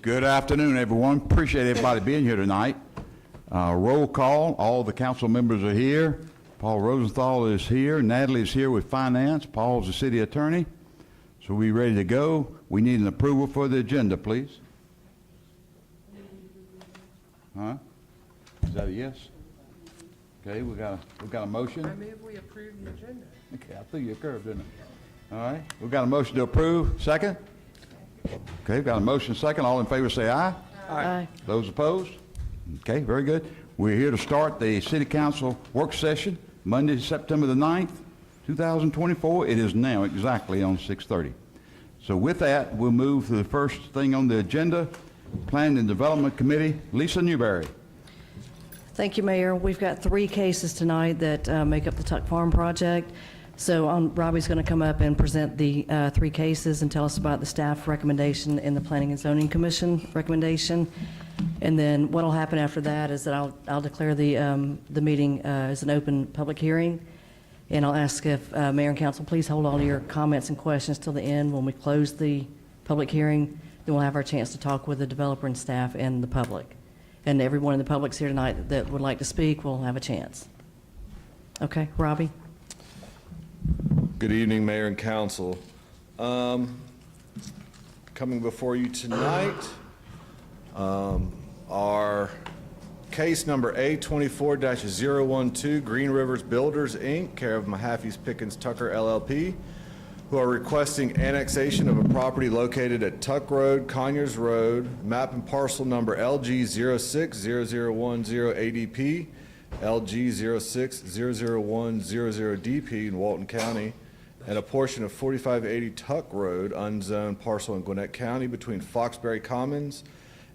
Good afternoon, everyone. Appreciate everybody being here tonight. Roll call. All the council members are here. Paul Rosenthal is here. Natalie is here with finance. Paul's the city attorney. So we ready to go. We need an approval for the agenda, please. Huh? Is that a yes? Okay, we got a motion. I move we approve the agenda. Okay, I threw you a curve, didn't I? All right, we got a motion to approve. Second? Okay, we've got a motion second. All in favor say aye. Aye. Those opposed? Okay, very good. We're here to start the City Council work session, Monday, September the 9th, 2024. It is now exactly on 6:30. So with that, we'll move to the first thing on the agenda, Planning and Development Committee. Lisa Newberry. Thank you, Mayor. We've got 3 cases tonight that make up the Tuck Farm project. So Robbie's going to come up and present the 3 cases and tell us about the staff recommendation and the Planning and Zoning Commission recommendation. And then what will happen after that is that I'll declare the meeting as an open public hearing. And I'll ask if Mayor and Council please hold all your comments and questions till the end. When we close the public hearing, then we'll have our chance to talk with the developer and staff and the public. And everyone in the public's here tonight that would like to speak will have a chance. Okay, Robbie? Good evening, Mayor and Council. Coming before you tonight, our case number A24-012, Green Rivers Builders, Inc., care of Mahaffey's Pickens Tucker, LLP, who are requesting annexation of a property located at Tuck Road, Conyers Road, map and parcel number LG060010ADP, LG06001000DP in Walton County, and a portion of 4580 Tuck Road, unzoned parcel in Gwinnett County between Foxbury Commons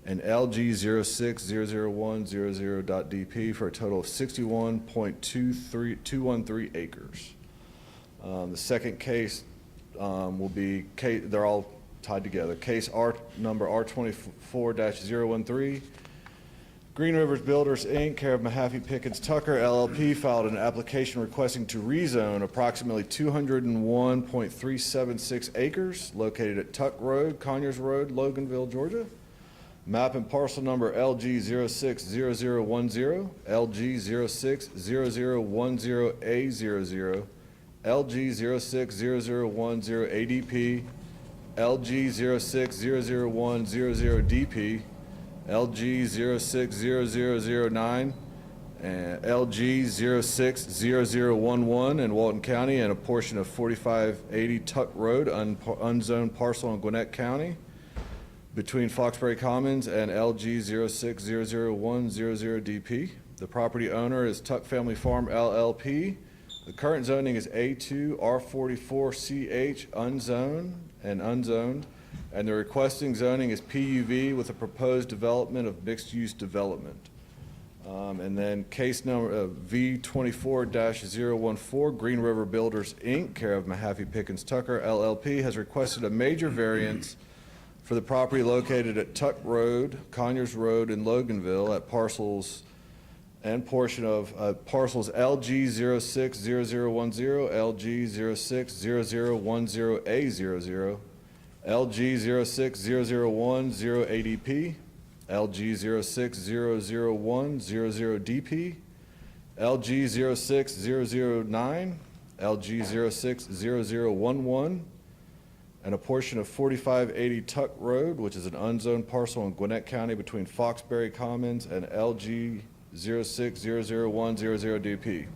and LG06001000.DP for a total of 61.213 acres. The second case will be, they're all tied together. Case number R24-013. Green Rivers Builders, Inc., care of Mahaffey Pickens Tucker, LLP, filed an application requesting to rezone approximately 201.376 acres located at Tuck Road, Conyers Road, Loganville, Georgia. Map and parcel number LG060010, LG060010A00, LG060010ADP, LG06001000DP, LG060009, and LG060011 in Walton County, and a portion of 4580 Tuck Road, unzoned parcel in Gwinnett County, between Foxbury Commons and LG06001000DP. The property owner is Tuck Family Farm, LLP. The current zoning is A2 R44CH unzoned, and the requesting zoning is PUV with a proposed development of mixed-use development. And then case number V24-014, Green River Builders, Inc., care of Mahaffey Pickens Tucker, LLP, has requested a major variance for the property located at Tuck Road, Conyers Road in Loganville at parcels and portion of parcels LG060010, LG060010A00, LG060010ADP, LG06001000DP, LG06009, LG06011, and a portion of 4580 Tuck Road, which is an unzoned parcel in Gwinnett County between Foxbury Commons and LG06001000DP.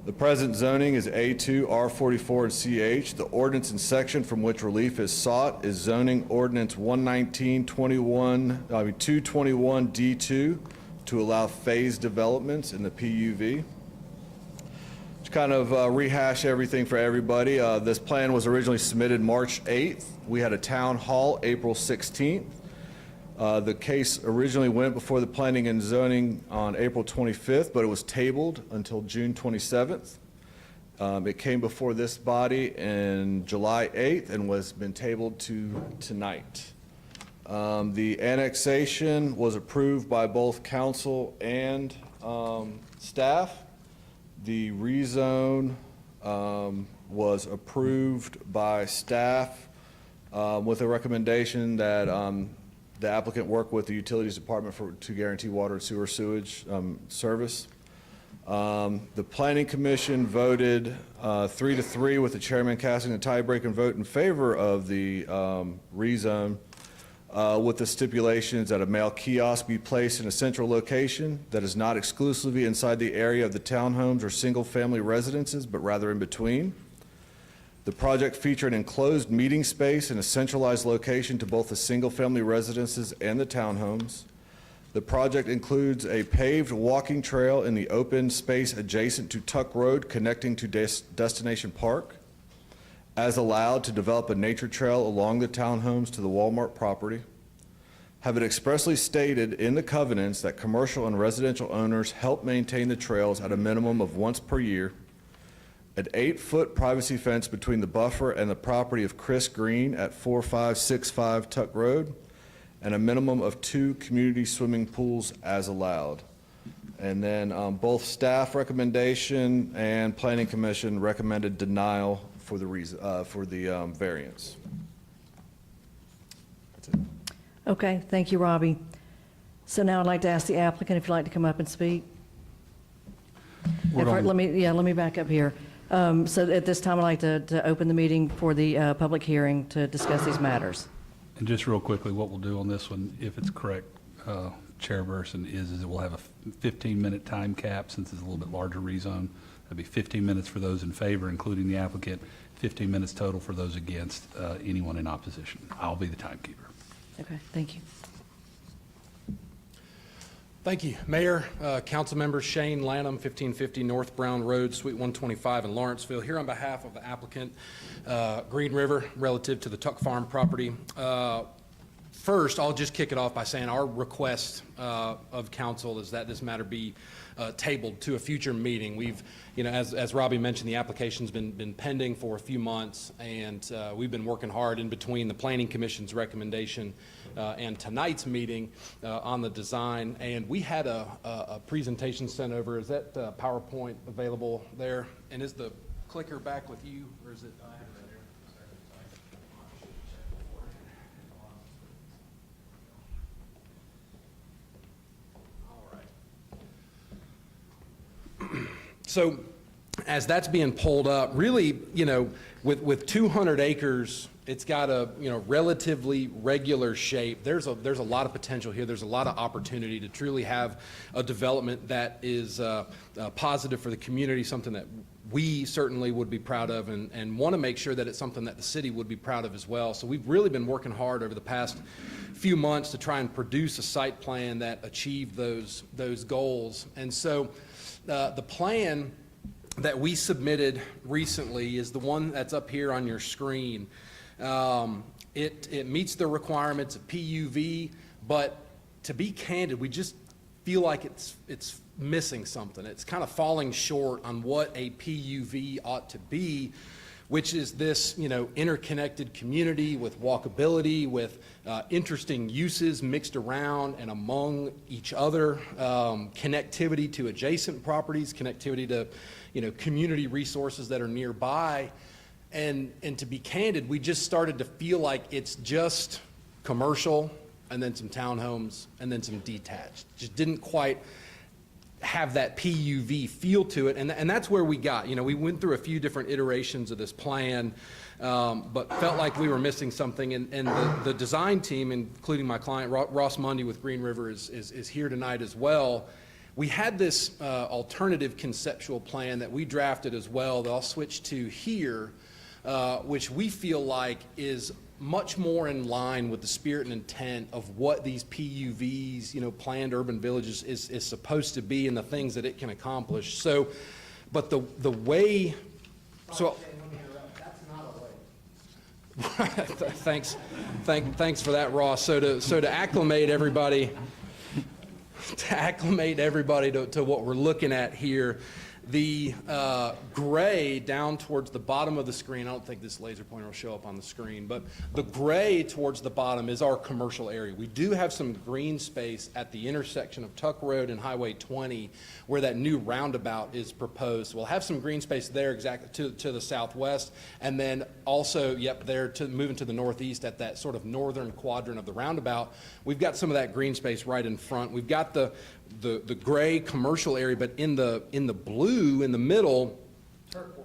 The present zoning is A2, R44, and CH. The ordinance and section from which relief is sought is zoning ordinance 221D2 to allow phased developments in the PUV. To kind of rehash everything for everybody, this plan was originally submitted March 8th. We had a town hall April 16th. The case originally went before the Planning and Zoning on April 25th, but it was tabled until June 27th. It came before this body in July 8th and was been tabled to tonight. The annexation was approved by both council and staff. The rezone was approved by staff with a recommendation that The applicant worked with the Utilities Department to guarantee water and sewer sewage service. The Planning Commission voted 3-3 with the chairman casting a tie-breaking vote in favor of the rezone with the stipulations that a mail kiosk be placed in a central location that is not exclusively inside the area of the townhomes or single-family residences, but rather in between. The project featured an enclosed meeting space in a centralized location to both the single-family residences and the townhomes. The project includes a paved walking trail in the open space adjacent to Tuck Road connecting to Destination Park, as allowed to develop a nature trail along the townhomes to the Walmart property. Have it expressly stated in the covenants that commercial and residential owners help maintain the trails at a minimum of once per year. An 8-foot privacy fence between the buffer and the property of Chris Green at 4565 Tuck Road, and a minimum of 2 community swimming pools as allowed. And then both staff recommendation and Planning Commission recommended denial for the variance. That's it. Okay, thank you, Robbie. So now I'd like to ask the applicant if you'd like to come up and speak. Let me back up here. So at this time, I'd like to open the meeting for the public hearing to discuss these matters. And just real quickly, what we'll do on this one, if it's correct, Chairperson, is it will have a 15-minute time cap since it's a little bit larger rezone. That'd be 15 minutes for those in favor, including the applicant, 15 minutes total for those against, anyone in opposition. I'll be the timekeeper. Okay, thank you. Thank you, Mayor, Council Members. Shane Lanham, 1550 North Brown Road, Suite 125 in Lawrenceville, here on behalf of the applicant, Green River, relative to the Tuck Farm property. First, I'll just kick it off by saying our request of council is that this matter be tabled to a future meeting. We've, as Robbie mentioned, the application's been pending for a few months, and we've been working hard in between the Planning Commission's recommendation and tonight's meeting on the design. And we had a presentation sent over. Is that PowerPoint available there? And is the clicker back with you, or is it? So as that's being pulled up, really, with 200 acres, it's got a, relatively regular shape. There's a lot of potential here. There's a lot of opportunity to truly have a development that is positive for the community, something that we certainly would be proud of, and want to make sure that it's something that the city would be proud of as well. So we've really been working hard over the past few months to try and produce a site plan that achieved those goals. And so the plan that we submitted recently is the one that's up here on your screen. It meets the requirements of PUV, but to be candid, we just feel like it's missing something. It's kind of falling short on what a PUV ought to be, which is this, interconnected community with walkability, with interesting uses mixed around and among each other, connectivity to adjacent properties, connectivity to, community resources that are nearby. And to be candid, we just started to feel like it's just commercial and then some townhomes and then some detached. Just didn't quite have that PUV feel to it, and that's where we got. We went through a few different iterations of this plan, but felt like we were missing something, and the design team, including my client, Ross Mundy with Green River, is here tonight as well. We had this alternative conceptual plan that we drafted as well that I'll switch to here, which we feel like is much more in line with the spirit and intent of what these PUVs, planned urban villages, is supposed to be and the things that it can accomplish. So, but the way, so. Thanks for that, Ross. So to acclimate everybody, to what we're looking at here, The gray down towards the bottom of the screen, I don't think this laser pointer will show up on the screen, but the gray towards the bottom is our commercial area. We do have some green space at the intersection of Tuck Road and Highway 20 where that new roundabout is proposed. We'll have some green space there exactly to the southwest, and then also, there moving to the northeast at that sort of northern quadrant of the roundabout. We've got some of that green space right in front. We've got the gray commercial area, but in the blue in the middle,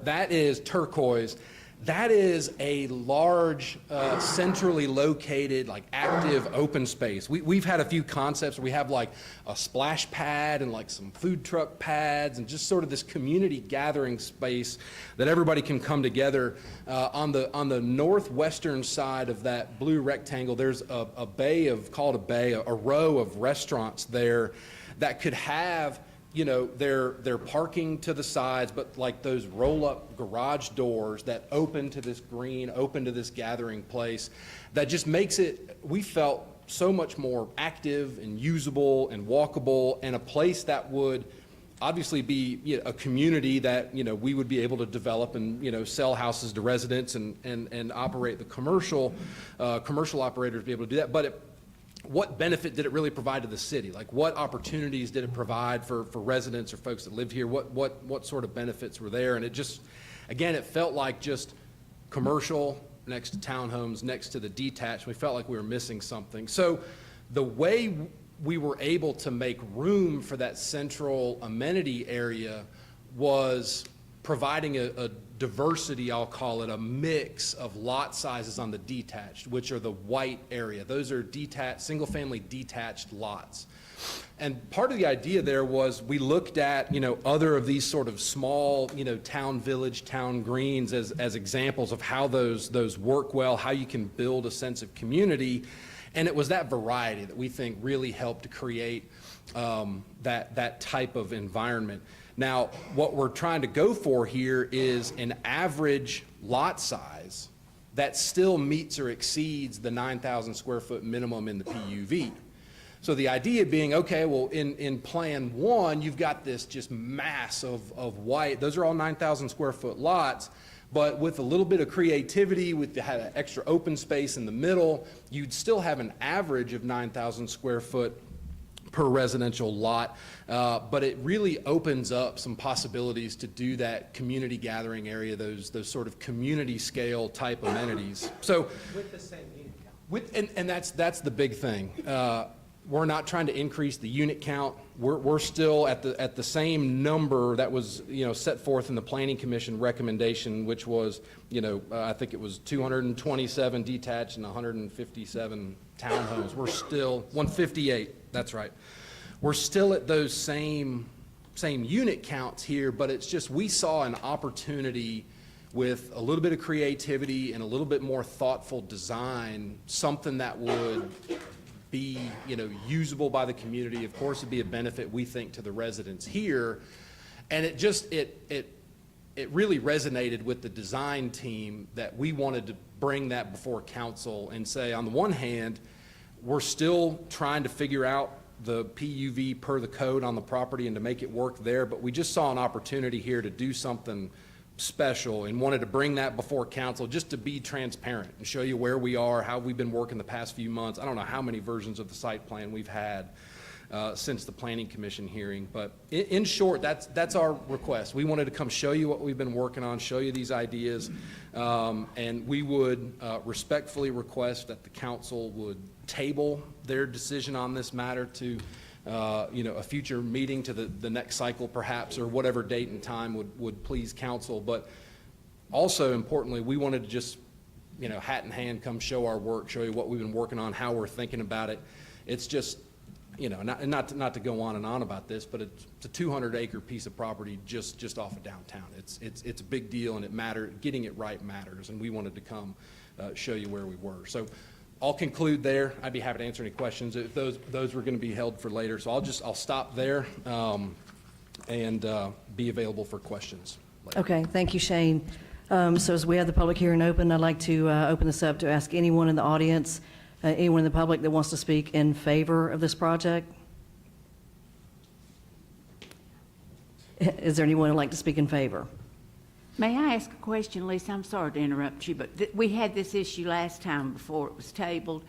that is turquoise. That is a large, centrally located, like active open space. We've had a few concepts where we have like a splash pad and like some food truck pads and just sort of this community gathering space that everybody can come together. On the northwestern side of that blue rectangle, there's a bay of, called a bay, a row of restaurants there that could have, you know, their parking to the sides, but like those roll-up garage doors that open to this green, open to this gathering place, that just makes it, we felt, so much more active and usable and walkable, and a place that would obviously be, you know, a community that, you know, we would be able to develop and, you know, sell houses to residents and operate the commercial operators be able to do that. But what benefit did it really provide to the city? Like, what opportunities did it provide for residents or folks that lived here? What sort of benefits were there? And it just, again, it felt like just commercial next to townhomes, next to the detached. We felt like we were missing something. So the way we were able to make room for that central amenity area was providing a diversity, I'll call it, a mix of lot sizes on the detached, which are the white area. Those are detached, single-family detached lots. And part of the idea there was we looked at, you know, other of these sort of small, you know, town village, town greens as examples of how those work well, how you can build a sense of community. And it was that variety that we think really helped to create that type of environment. Now, what we're trying to go for here is an average lot size that still meets or exceeds the 9,000 square foot minimum in the PUV. So the idea being, okay, well, in Plan 1, you've got this just mass of white. Those are all 9,000 square foot lots, but with a little bit of creativity, with the extra open space in the middle, you'd still have an average of 9,000 square foot per residential lot, but it really opens up some possibilities to do that community gathering area, those sort of community scale type amenities. So with the same unit count. And that's the big thing. We're not trying to increase the unit count. We're still at the same number that was, you know, set forth in the Planning Commission recommendation, which was, you know, I think it was 227 detached and 157 townhomes. We're still 158. That's right. We're still at those same unit counts here, but it's just we saw an opportunity with a little bit of creativity and a little bit more thoughtful design, something that would be, you know, usable by the community. Of course, it'd be a benefit, we think, to the residents here. And it just, it really resonated with the design team that we wanted to bring that before council and say, on the one hand, we're still trying to figure out the PUV per the code on the property and to make it work there, but we just saw an opportunity here to do something special and wanted to bring that before council just to be transparent and show you where we are, how we've been working the past few months. I don't know how many versions of the site plan we've had since the Planning Commission hearing, but in short, that's our request. We wanted to come show you what we've been working on, show you these ideas, and we would respectfully request that the council would table their decision on this matter to you know, a future meeting, to the next cycle perhaps, or whatever date and time would please council. But also importantly, we wanted to just, you know, hat in hand, come show our work, show you what we've been working on, how we're thinking about it. It's just, you know, not to go on and on about this, but it's a 200-acre piece of property just off of downtown. It's a big deal, and it matters. Getting it right matters, and we wanted to come show you where we were. So I'll conclude there. I'd be happy to answer any questions if those were going to be held for later. So I'll stop there and be available for questions later. Okay, thank you, Shane. So as we have the public hearing open, I'd like to open this up to ask anyone in the audience, anyone in the public that wants to speak in favor of this project. Is there anyone who'd like to speak in favor? May I ask a question, Lisa? I'm sorry to interrupt you, but we had this issue last time before it was tabled.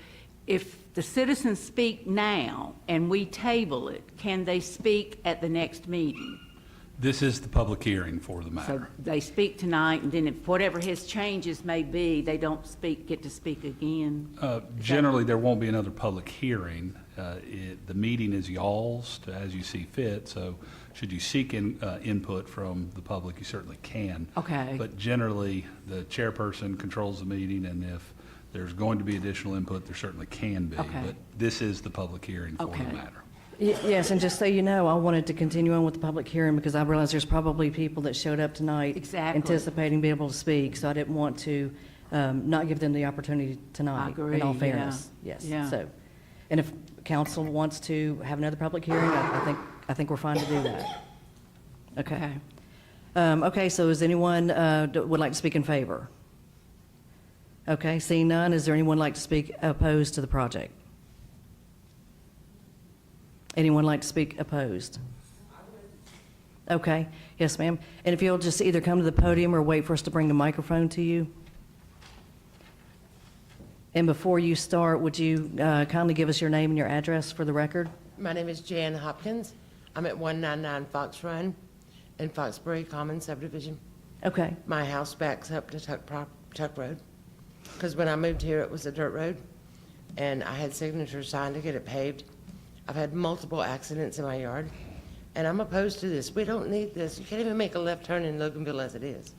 If the citizens speak now and we table it, can they speak at the next meeting? This is the public hearing for the So matter. they speak tonight, and then if whatever his changes may be, they don't get to speak again? Generally, there won't be another public hearing. The meeting is y'all's to as you see fit, so should you seek input from the public, you certainly can. Okay. But generally, the chairperson controls the meeting, and if there's going to be additional input, there certainly can be. Okay. But this is the public hearing for the Okay. matter. Yes, and just so you know, I wanted to continue on with the public hearing because I realize there's probably people that showed up tonight Exactly. anticipating being able to speak, so I didn't want to not give them the opportunity tonight, in all agree, yeah. fairness. Yes, Yeah. so, and if council wants to have another public hearing, I think we're fine to do that. Okay. Okay, so is anyone would like to speak in favor? Okay, seeing none, is there anyone like to speak opposed to the project? Anyone like to speak opposed? Okay, yes, ma'am. And if you'll just either come to the podium or wait for us to bring the microphone to you. And before you start, would you kindly give us your name and your address for the record? My name is Jan Hopkins. I'm at 199 Fox Run in Foxbury Common subdivision. Okay, My house backs up to Tuck Road, because when I moved here, it was a dirt road, and I had signatures signed to get it paved. I've had multiple accidents in my yard, and I'm opposed to this. We don't need this. You can't even make a left turn in Loganville as it is.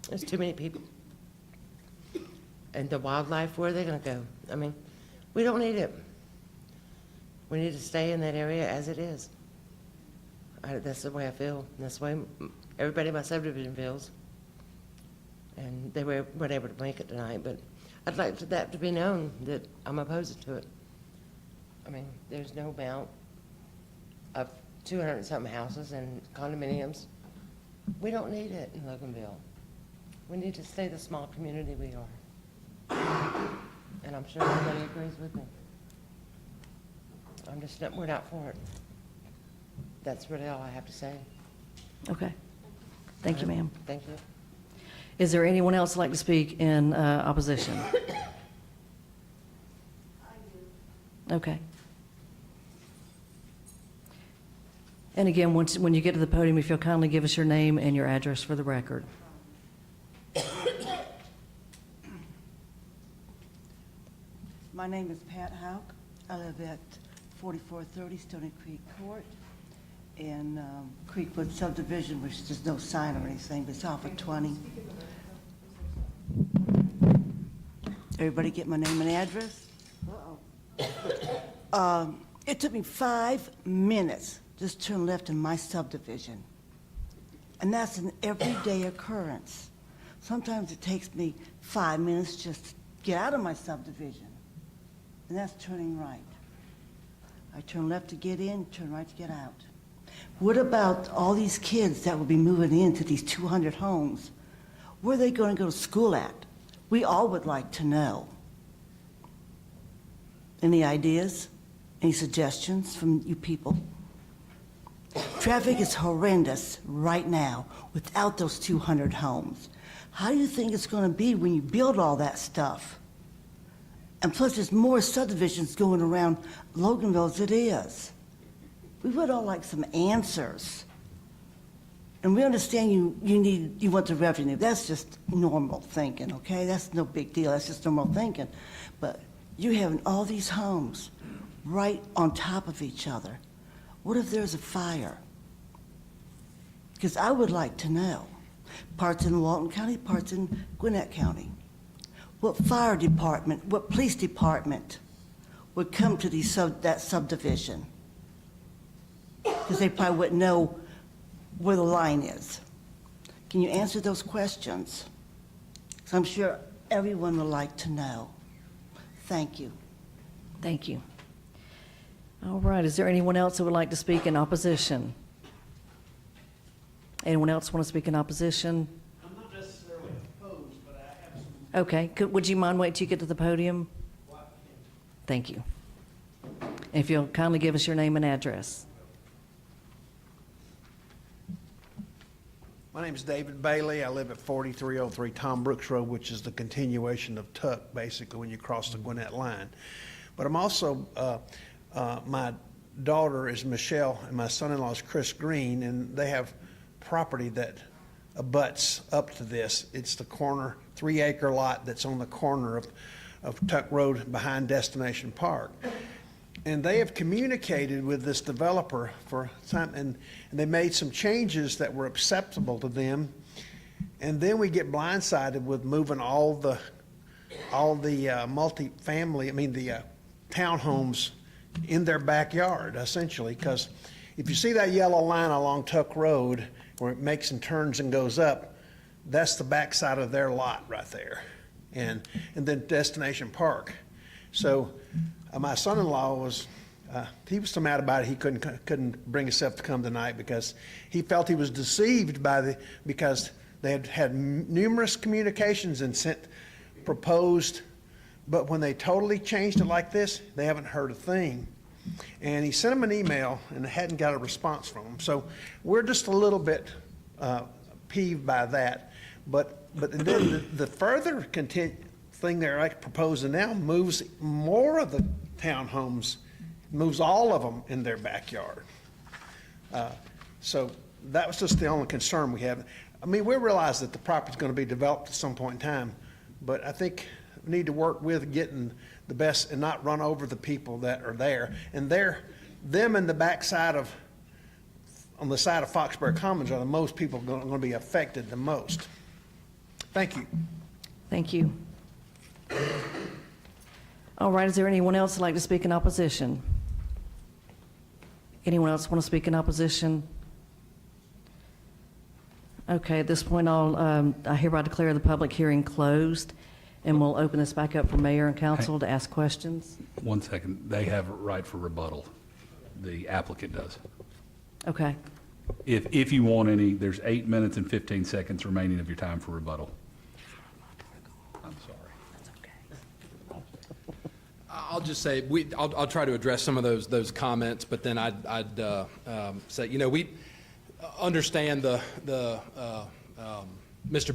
There's too many people. And the wildlife, where are they gonna go? I mean, we don't need it. We need to stay in that area as it is. That's the way I feel. That's the way everybody in my subdivision feels. And they weren't able to make it tonight, but I'd like that to be known, that I'm opposed to it. I mean, there's no amount of 200-something houses and condominiums. We don't need it in Loganville. We need to stay the small community we are. And I'm sure everybody agrees with me. We're not for it. That's really all I have to say. okay. Thank you, ma'am. Thank you. Is there anyone else who'd like to speak in opposition? Okay. And again, when you get to the podium, if you'll kindly give us your name and your address for the record. My name is Pat Hauk. I live at 4430 Stony Creek Court in Creekwood subdivision, which there's no sign or anything, but it's off of 20. Everybody get my name and address? It took me 5 minutes just to turn left in my subdivision. And that's an everyday occurrence. Sometimes it takes me 5 minutes just to get out of my subdivision. And that's turning right. I turn left to get in, turn right to get out. What about all these kids that will be moving into these 200 homes? Where are they going to go to school at? We all would like to know. Any ideas? Any suggestions from you people? Traffic is horrendous right now without those 200 homes. How do you think it's going to be when you build all that stuff? And plus, there's more subdivisions going around Loganville as it is. We would all like some answers. And we understand you want the revenue. That's just normal thinking, okay? That's no big deal. That's just normal thinking. But you're having all these homes right on top of each other. What if there's a fire? Because I would like to know. Parts in Walton County, parts in Gwinnett County. What fire department, what police department would come to that subdivision? Because they probably wouldn't know where the line is. Can you answer those questions? Because I'm sure everyone would like to know. Thank you. Thank you. All right, is there anyone else who would like to speak in opposition? Anyone else want to speak in opposition? I'm not necessarily opposed, but I have some. Okay, would you mind waiting till you get to the podium? Thank you. If you'll kindly give us your name and address. My name is David Bailey. I live at 4303 Tom Brooks Road, which is the continuation of Tuck, basically, when you cross the Gwinnett line. But I'm also, my daughter is Michelle, and my son-in-law is Chris Green, and they have property that abuts up to this. It's the corner, 3-acre lot that's on the corner of Tuck Road behind Destination Park. And they have communicated with this developer for time, and they made some changes that were acceptable to them. And then we get blindsided with moving all the multifamily, the townhomes in their backyard, essentially. Because if you see that yellow line along Tuck Road where it makes and turns and goes up, that's the backside of their lot right there. And then Destination Park. So my son-in-law was, he was so mad about it, he couldn't bring himself to come tonight because he felt he was deceived because they had numerous communications and proposed, but when they totally changed it like this, they haven't heard a thing. And he sent him an email and hadn't got a response from him. So we're just a little bit peeved by that. But then the further thing they're like proposing now moves more of the townhomes, moves all of them in their backyard. So that was just the only concern we have. We realize that the property's going to be developed at some point in time, but I think we need to work with getting the best and not run over the people that are there. And them in the backside on the side of Foxbury Commons are the most people going to be affected the most. Thank you. Thank you. All right, is there anyone else who'd like to speak in opposition? Anyone else want to speak in opposition? Okay, at this point, I hereby declare the public hearing closed, and we'll open this back up for mayor and council to ask questions. 1 second. They have a right for rebuttal. The applicant does. Okay. If you want any, there's 8 minutes and 15 seconds remaining of your time for rebuttal. I'm sorry. I'll just say, I'll try to address some of those comments, but then I'd say, we understand Mr.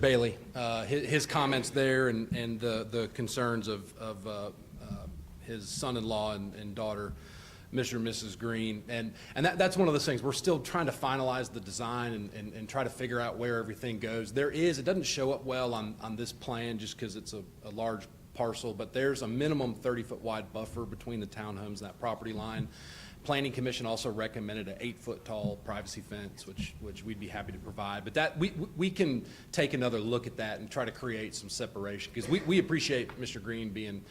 Bailey, his comments there and the concerns of his son-in-law and daughter, Mr. and Mrs. Green. And that's one of those things. We're still trying to finalize the design and try to figure out where everything goes. It doesn't show up well on this plan just because it's a large parcel, but there's a minimum 30-foot wide buffer between the townhomes and that property line. Planning Commission also recommended an 8-foot tall privacy fence, which we'd be happy to provide. But that we can take another look at that and try to create some separation, because we appreciate Mr. Green being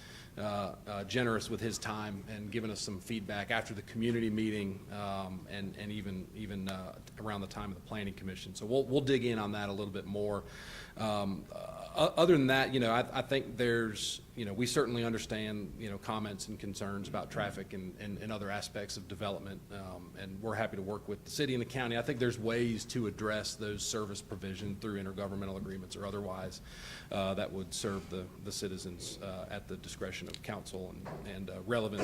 generous with his time and giving us some feedback after the community meeting and even around the time of the Planning Commission. So we'll dig in on that a little bit more. Other than that, I think there's, we certainly understand, comments and concerns about traffic and other aspects of development, and we're happy to work with the city and the county. I think there's ways to address those service provision through intergovernmental agreements or otherwise that would serve the citizens at the discretion of council and relevant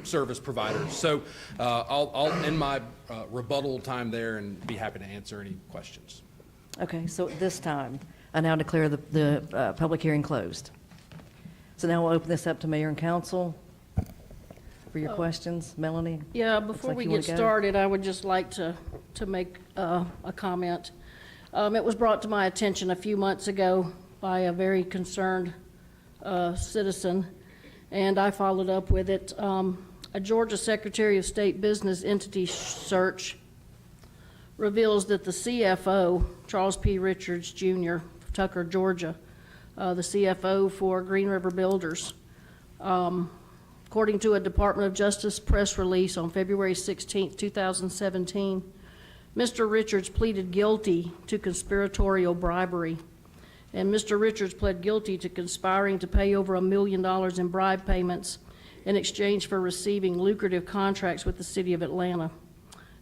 service providers. So I'll end my rebuttal time there and be happy to answer any questions. Okay, so at this time, I now declare the public hearing closed. So now we'll open this up to mayor and council for your questions. Melanie? Yeah, looks before like we you wanna get go. started, I would just like to make a comment. It was brought to my attention a few months ago by a very concerned citizen, and I followed up with it. A Georgia Secretary of State business entity search reveals that the CFO, Charles P. Richards Jr., of Tucker, Georgia, the CFO for Green River Builders, according to a Department of Justice press release on February 16, 2017, Mr. Richards pleaded guilty to conspiratorial bribery, and Mr. Richards pled guilty to conspiring to pay over $1 million in bribe payments in exchange for receiving lucrative contracts with the city of Atlanta.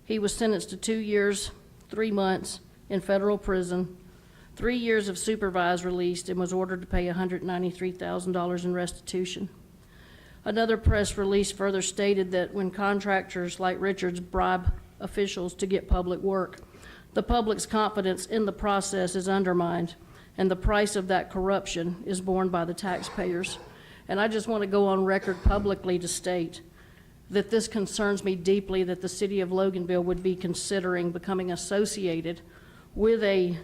He was sentenced to 2 years, 3 months in federal prison, 3 years of supervised release, and was ordered to pay $193,000 in restitution. Another press release further stated that when contractors like Richards bribe officials to get public work, The public's confidence in the process is undermined, and the price of that corruption is borne by the taxpayers. And I just want to go on record publicly to state that this concerns me deeply, that the city of Loganville would be considering becoming associated with a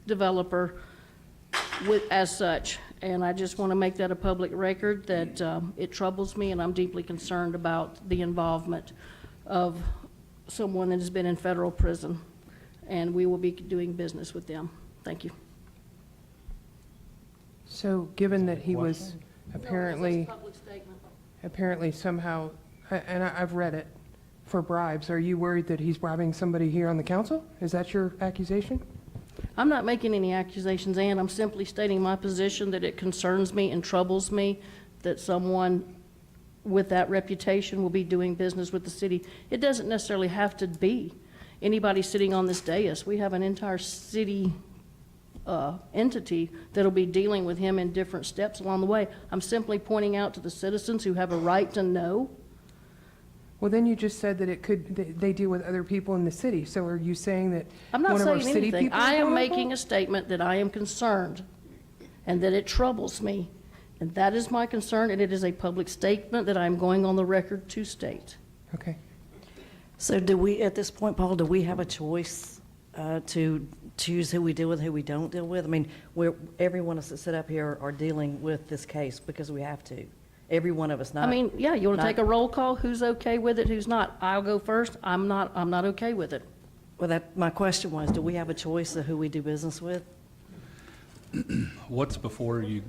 developer as such. And I just want to make that a public record that it troubles me, and I'm deeply concerned about the involvement of someone that has been in federal prison, and we will be doing business with them. Thank you. So given that he was apparently, Public statement. apparently somehow, and I've read it, for bribes, are you worried that he's bribing somebody here on the council? Is that your accusation? I'm not making any accusations, Ann. I'm simply stating my position that it concerns me and troubles me that someone with that reputation will be doing business with the city. It doesn't necessarily have to be anybody sitting on this dais. We have an entire city entity that'll be dealing with him in different steps along the way. I'm simply pointing out to the citizens who have a right to know. Well, then you just said that it could, that they deal with other people in the city. So are you saying that I'm not one of our saying city anything. people? I is am vulnerable? making a statement that I am concerned and that it troubles me. And that is my concern, and it is a public statement that I'm going on the record to state. Okay. So do we, at this point, Paul, do we have a choice to choose who we deal with, who we don't deal with? I mean, every one of us that sit up here are dealing with this case because we have to. Every one of us, not. I mean, yeah, you want to not- take a roll call? Who's okay with it, who's not? I'll go first. I'm not okay with it. Well, my question was, do we have a choice of who we do business with? What's before you?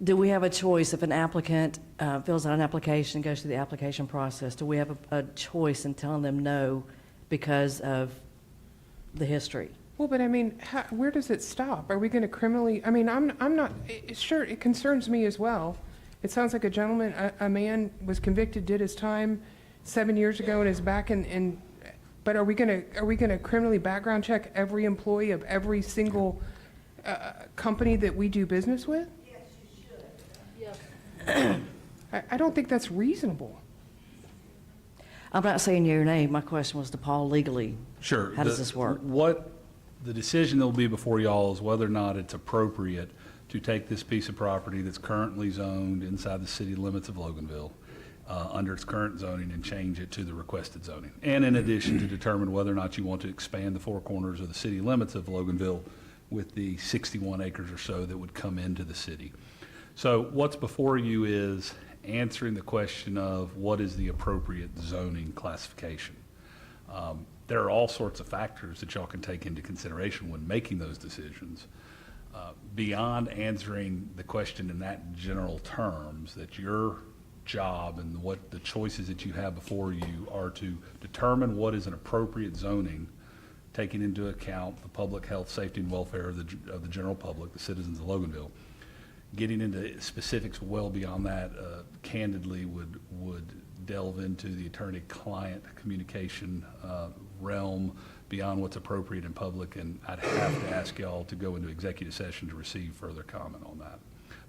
Do we have a choice if an applicant fills out an application, goes through the application process? Do we have a choice in telling them no because of the history? Well, but I mean, where does it stop? Are we going to criminally, I mean, I'm not, sure, it concerns me as well. It sounds like a gentleman, a man was convicted, did his time 7 years ago and is back in, but are we going to criminally background check every employee of every single company that we do business with? I don't think that's reasonable. I'm not saying yea or nay. My question was to Paul legally. Sure. How does this work? The decision that will be before y'all is whether or not it's appropriate to take this piece of property that's currently zoned inside the city limits of Loganville, under its current zoning, and change it to the requested zoning. And in addition, to determine whether or not you want to expand the four corners of the city limits of Loganville with the 61 acres or so that would come into the city. So what's before you is answering the question of what is the appropriate zoning classification. There are all sorts of factors that y'all can take into consideration when making those decisions. Beyond answering the question in that general terms, that your job and what the choices that you have before you are to determine what is an appropriate zoning, taking into account the public health, safety, and welfare of the general public, the citizens of Loganville. Getting into specifics well beyond that, candidly, would delve into the attorney-client communication realm beyond what's appropriate in public, and I'd have to ask y'all to go into executive session to receive further comment on that.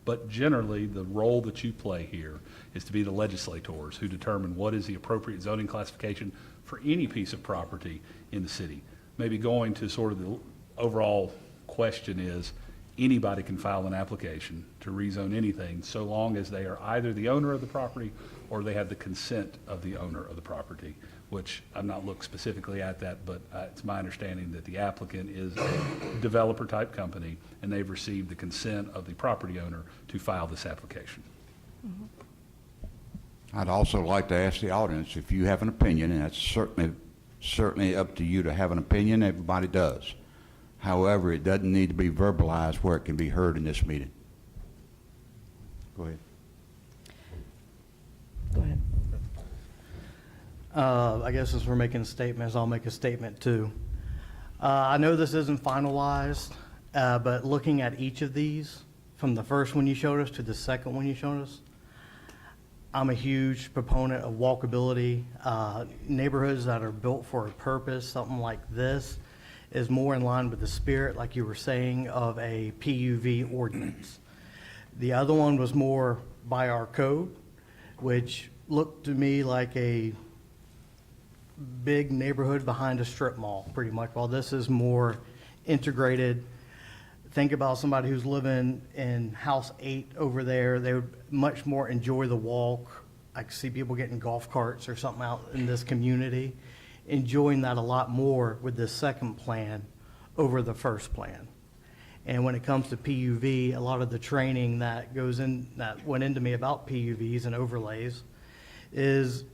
But generally, the role that you play here is to be the legislators who determine what is the appropriate zoning classification for any piece of property in the city. Maybe going to sort of the overall question is, anybody can file an application to rezone anything so long as they are either the owner of the property or they have the consent of the owner of the property, which I've not looked specifically at that, but it's my understanding that the applicant is a developer-type company, and they've received the consent of the property owner to file this application. I'd also like to ask the audience if you have an opinion, and that's certainly up to you to have an opinion. Everybody does. However, it doesn't need to be verbalized where it can be heard in this meeting. Go ahead. Go ahead. I guess since we're making statements, I'll make a statement too. I know this isn't finalized, but looking at each of these, from the first one you showed us to the second one you showed us, I'm a huge proponent of walkability. Neighborhoods that are built for a purpose, something like this, is more in line with the spirit, like you were saying, of a PUV ordinance. The other one was more by our code, which looked to me like a big neighborhood behind a strip mall, pretty much, while this is more integrated. Think about somebody who's living in House 8 over there. They would much more enjoy the walk. I could see people getting golf carts or something out in this community, enjoying that a lot more with this second plan over the first plan. And when it comes to PUV, a lot of the training that went into me about PUVs and overlays is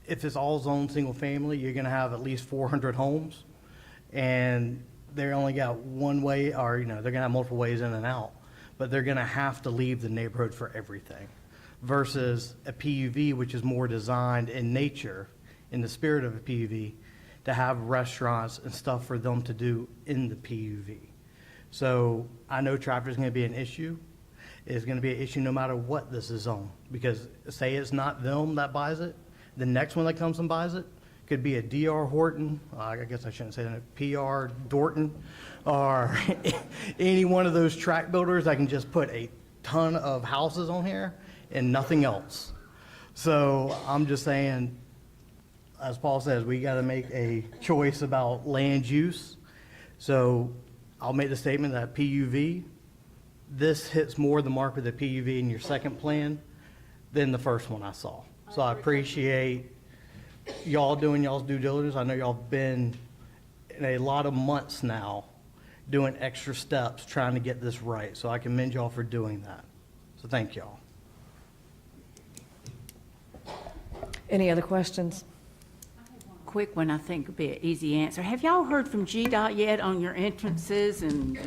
if it's all zone single family, you're gonna have at least 400 homes, and they only got one way, or, they're gonna have multiple ways in and out, but they're gonna have to leave the neighborhood for everything. Versus a PUV, which is more designed in nature, in the spirit of a PUV, to have restaurants and stuff for them to do in the PUV. So I know traffic is gonna be an issue. It's gonna be an issue no matter what this is on, because say it's not them that buys it, the next one that comes and buys it could be a DR Horton, I guess I shouldn't say that, PR Dorton, or any one of those tract builders that can just put a ton of houses on here and nothing else. So I'm just saying, as Paul says, we got to make a choice about land use. So I'll make the statement that PUV, this hits more the mark with the PUV in your second plan than the first one I saw. So I appreciate y'all doing y'all's due diligence. I know y'all been in a lot of months now doing extra steps trying to get this right. So I commend y'all for doing that. So thank y'all. Any other questions? Quick one, I think would be an easy answer. Have y'all heard from GDOT yet on your entrances and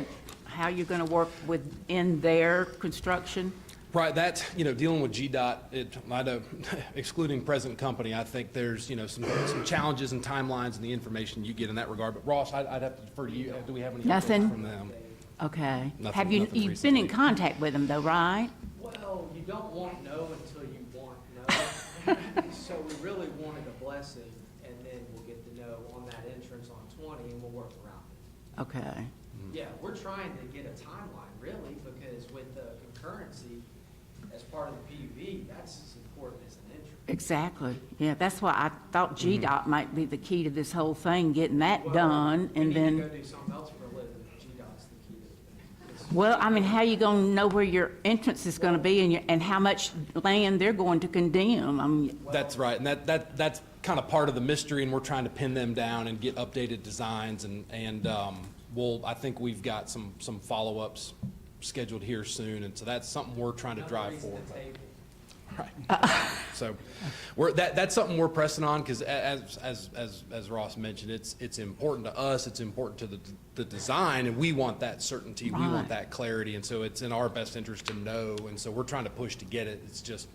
how you're going to work within their construction? Right, that's, dealing with GDOT, I know, excluding present company, I think there's, some challenges and timelines and the information you get in that regard. But Ross, I'd have to defer to you. Do we have any Nothing? updates from them? Okay. Nothing- Have you, nothing you've been in recently. contact with them though, right? Well, you don't want no until you want no. So we really wanted a blessing, and then we'll get the no on that entrance on 20, and we'll work around it. Okay. Yeah, we're trying to get a timeline, really, because with the concurrency as part of the PUV, that's as important as an entrance. Exactly. Yeah, that's why I thought GDOT might be the key to this whole thing, getting that done, and We need to then. go do something else for a living. GDOT's the key to it. Well, I mean, how you gonna know where your entrance is gonna be and how much land they're going to condemn? I mean, That's right, and that's kind of part of the mystery, and we're trying to pin them down and get updated designs, and I think we've got some follow-ups scheduled here soon, and so that's something we're trying to drive Reason for. to table. Right. So, that's something we're pressing on, because as Ross mentioned, it's important to us, it's important to the design, and we want that certainty, we want Right. that clarity, and so it's in our best interest to know, and so we're trying to push to get it. It's just,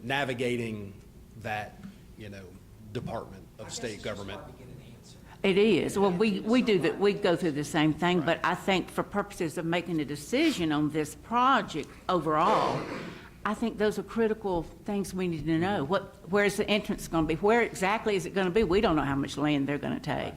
navigating that, department of state government. Hard to get an answer. it is. Well, we do that, we go through the same thing, but I think for purposes of making a decision on this project overall, I think those are critical things we need to know. Where's the entrance gonna be? Where exactly is it gonna be? We don't know how much land they're gonna take.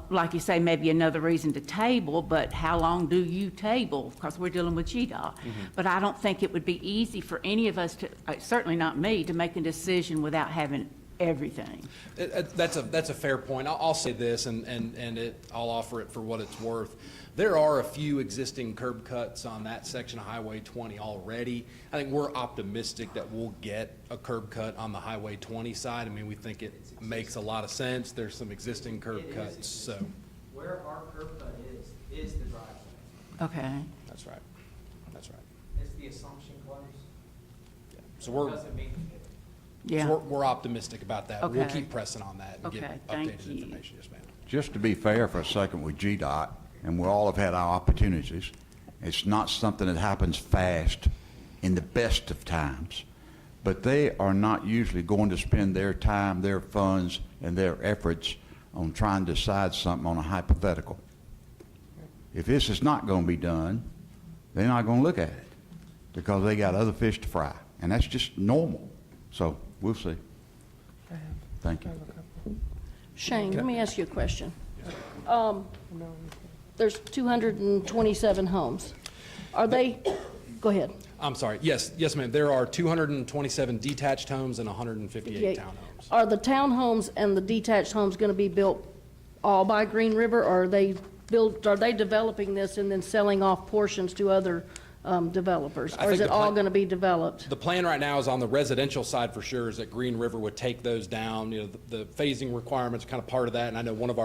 Like you say, maybe another reason to table, but how long do you table? Because we're dealing with GDOT. But I don't think it would be easy for any of us to, certainly not me, to make a decision without having everything. That's a fair point. I'll say this, and I'll offer it for what it's worth. There are a few existing curb cuts on that section of Highway 20 already. I think we're optimistic that we'll get a curb cut on the Highway 20 side. I mean, we think it makes a lot of sense. There's some existing curb cuts, so. Where our curb cut is the driveway. Okay. That's right. That's right. Is the assumption close? So we're, Doesn't mean Yeah. so we're optimistic about that. We'll Okay. keep pressing on that and Okay, get thank updated you. information. Yes, ma'am. Just to be fair for a second with GDOT, and we all have had our opportunities, it's not something that happens fast in the best of times, but they are not usually going to spend their time, their funds, and their efforts on trying to decide something on a hypothetical. If this is not going to be done, they're not going to look at it because they got other fish to fry, and that's just normal. So we'll see. Thank you. Shane, let me ask you a question. There's 227 homes. Are they, go ahead. I'm sorry, yes, ma'am. There are 227 detached homes and 158 townhomes. Are the townhomes and the detached homes going to be built all by Green River, or are they developing this and then selling off portions to other developers? I Or is think it the all plan- going to be developed? The plan right now is on the residential side for sure, is that Green River would take those down. You know, the phasing requirements are kind of part of that, and I know one of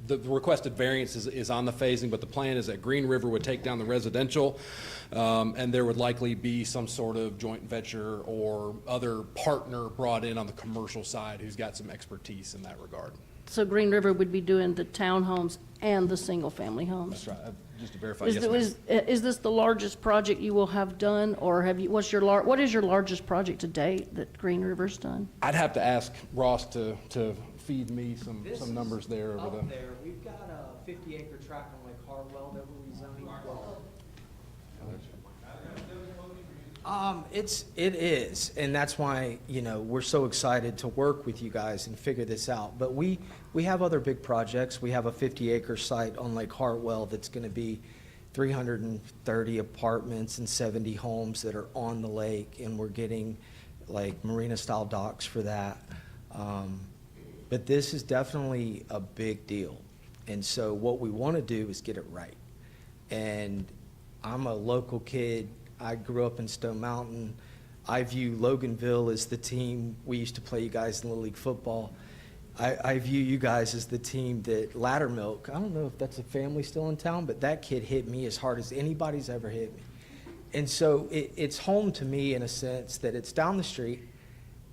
the requested variance is on the phasing, but the plan is that Green River would take down the residential, and there would likely be some sort of joint venture or other partner brought in on the commercial side who's got some expertise in that regard. So Green River would be doing the townhomes and the single-family homes? That's right, just to verify, Is yes, the- ma'am. is this the largest project you will have done, or have you, what is your largest project to date that Green River's done? I'd have to ask Ross to feed me This some numbers there is over the. Up there, we've got a 50-acre tract on Lake Hartwell that we're rezoning. It is, and that's why, you know, we're so excited to work with you guys and figure this out. But we have other big projects. We have a 50-acre site on Lake Hartwell that's going to be 330 apartments and 70 homes that are on the lake, and we're getting like marina-style docks for that. But this is definitely a big deal. And so what we want to do is get it right. And I'm a local kid. I grew up in Stone Mountain. I view Loganville as the team. We used to play you guys in Little League football. I view you guys as the team that Laddermilk, I don't know if that's a family still in town, but that kid hit me as hard as anybody's ever hit me. And so it's home to me in a sense that it's down the street.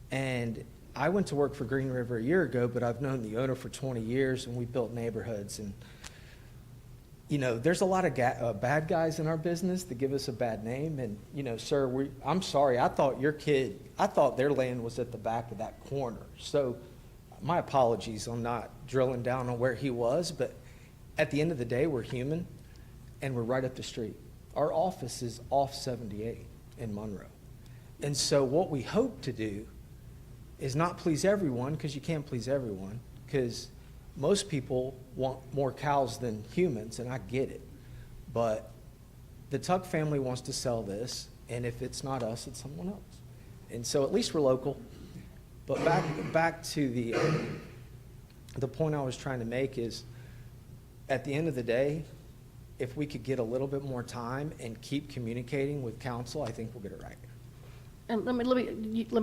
And I went to work for Green River a year ago, but I've known the owner for 20 years, and we built neighborhoods. And, you know, there's a lot of bad guys in our business that give us a bad name. And, you know, sir, I'm sorry. I thought their land was at the back of that corner. So my apologies on not drilling down on where he was. But at the end of the day, we're human, and we're right up the street. Our office is off 78 in Monroe. And so what we hope to do is not please everyone, because you can't please everyone, because most people want more cows than humans, and I get it. But the Tuck family wants to sell this, and if it's not us, it's someone else. And so at least we're local. But back to the point I was trying to make is, at the end of the day, if we could get a little bit more time and keep communicating with council, I think we'll get it right. And let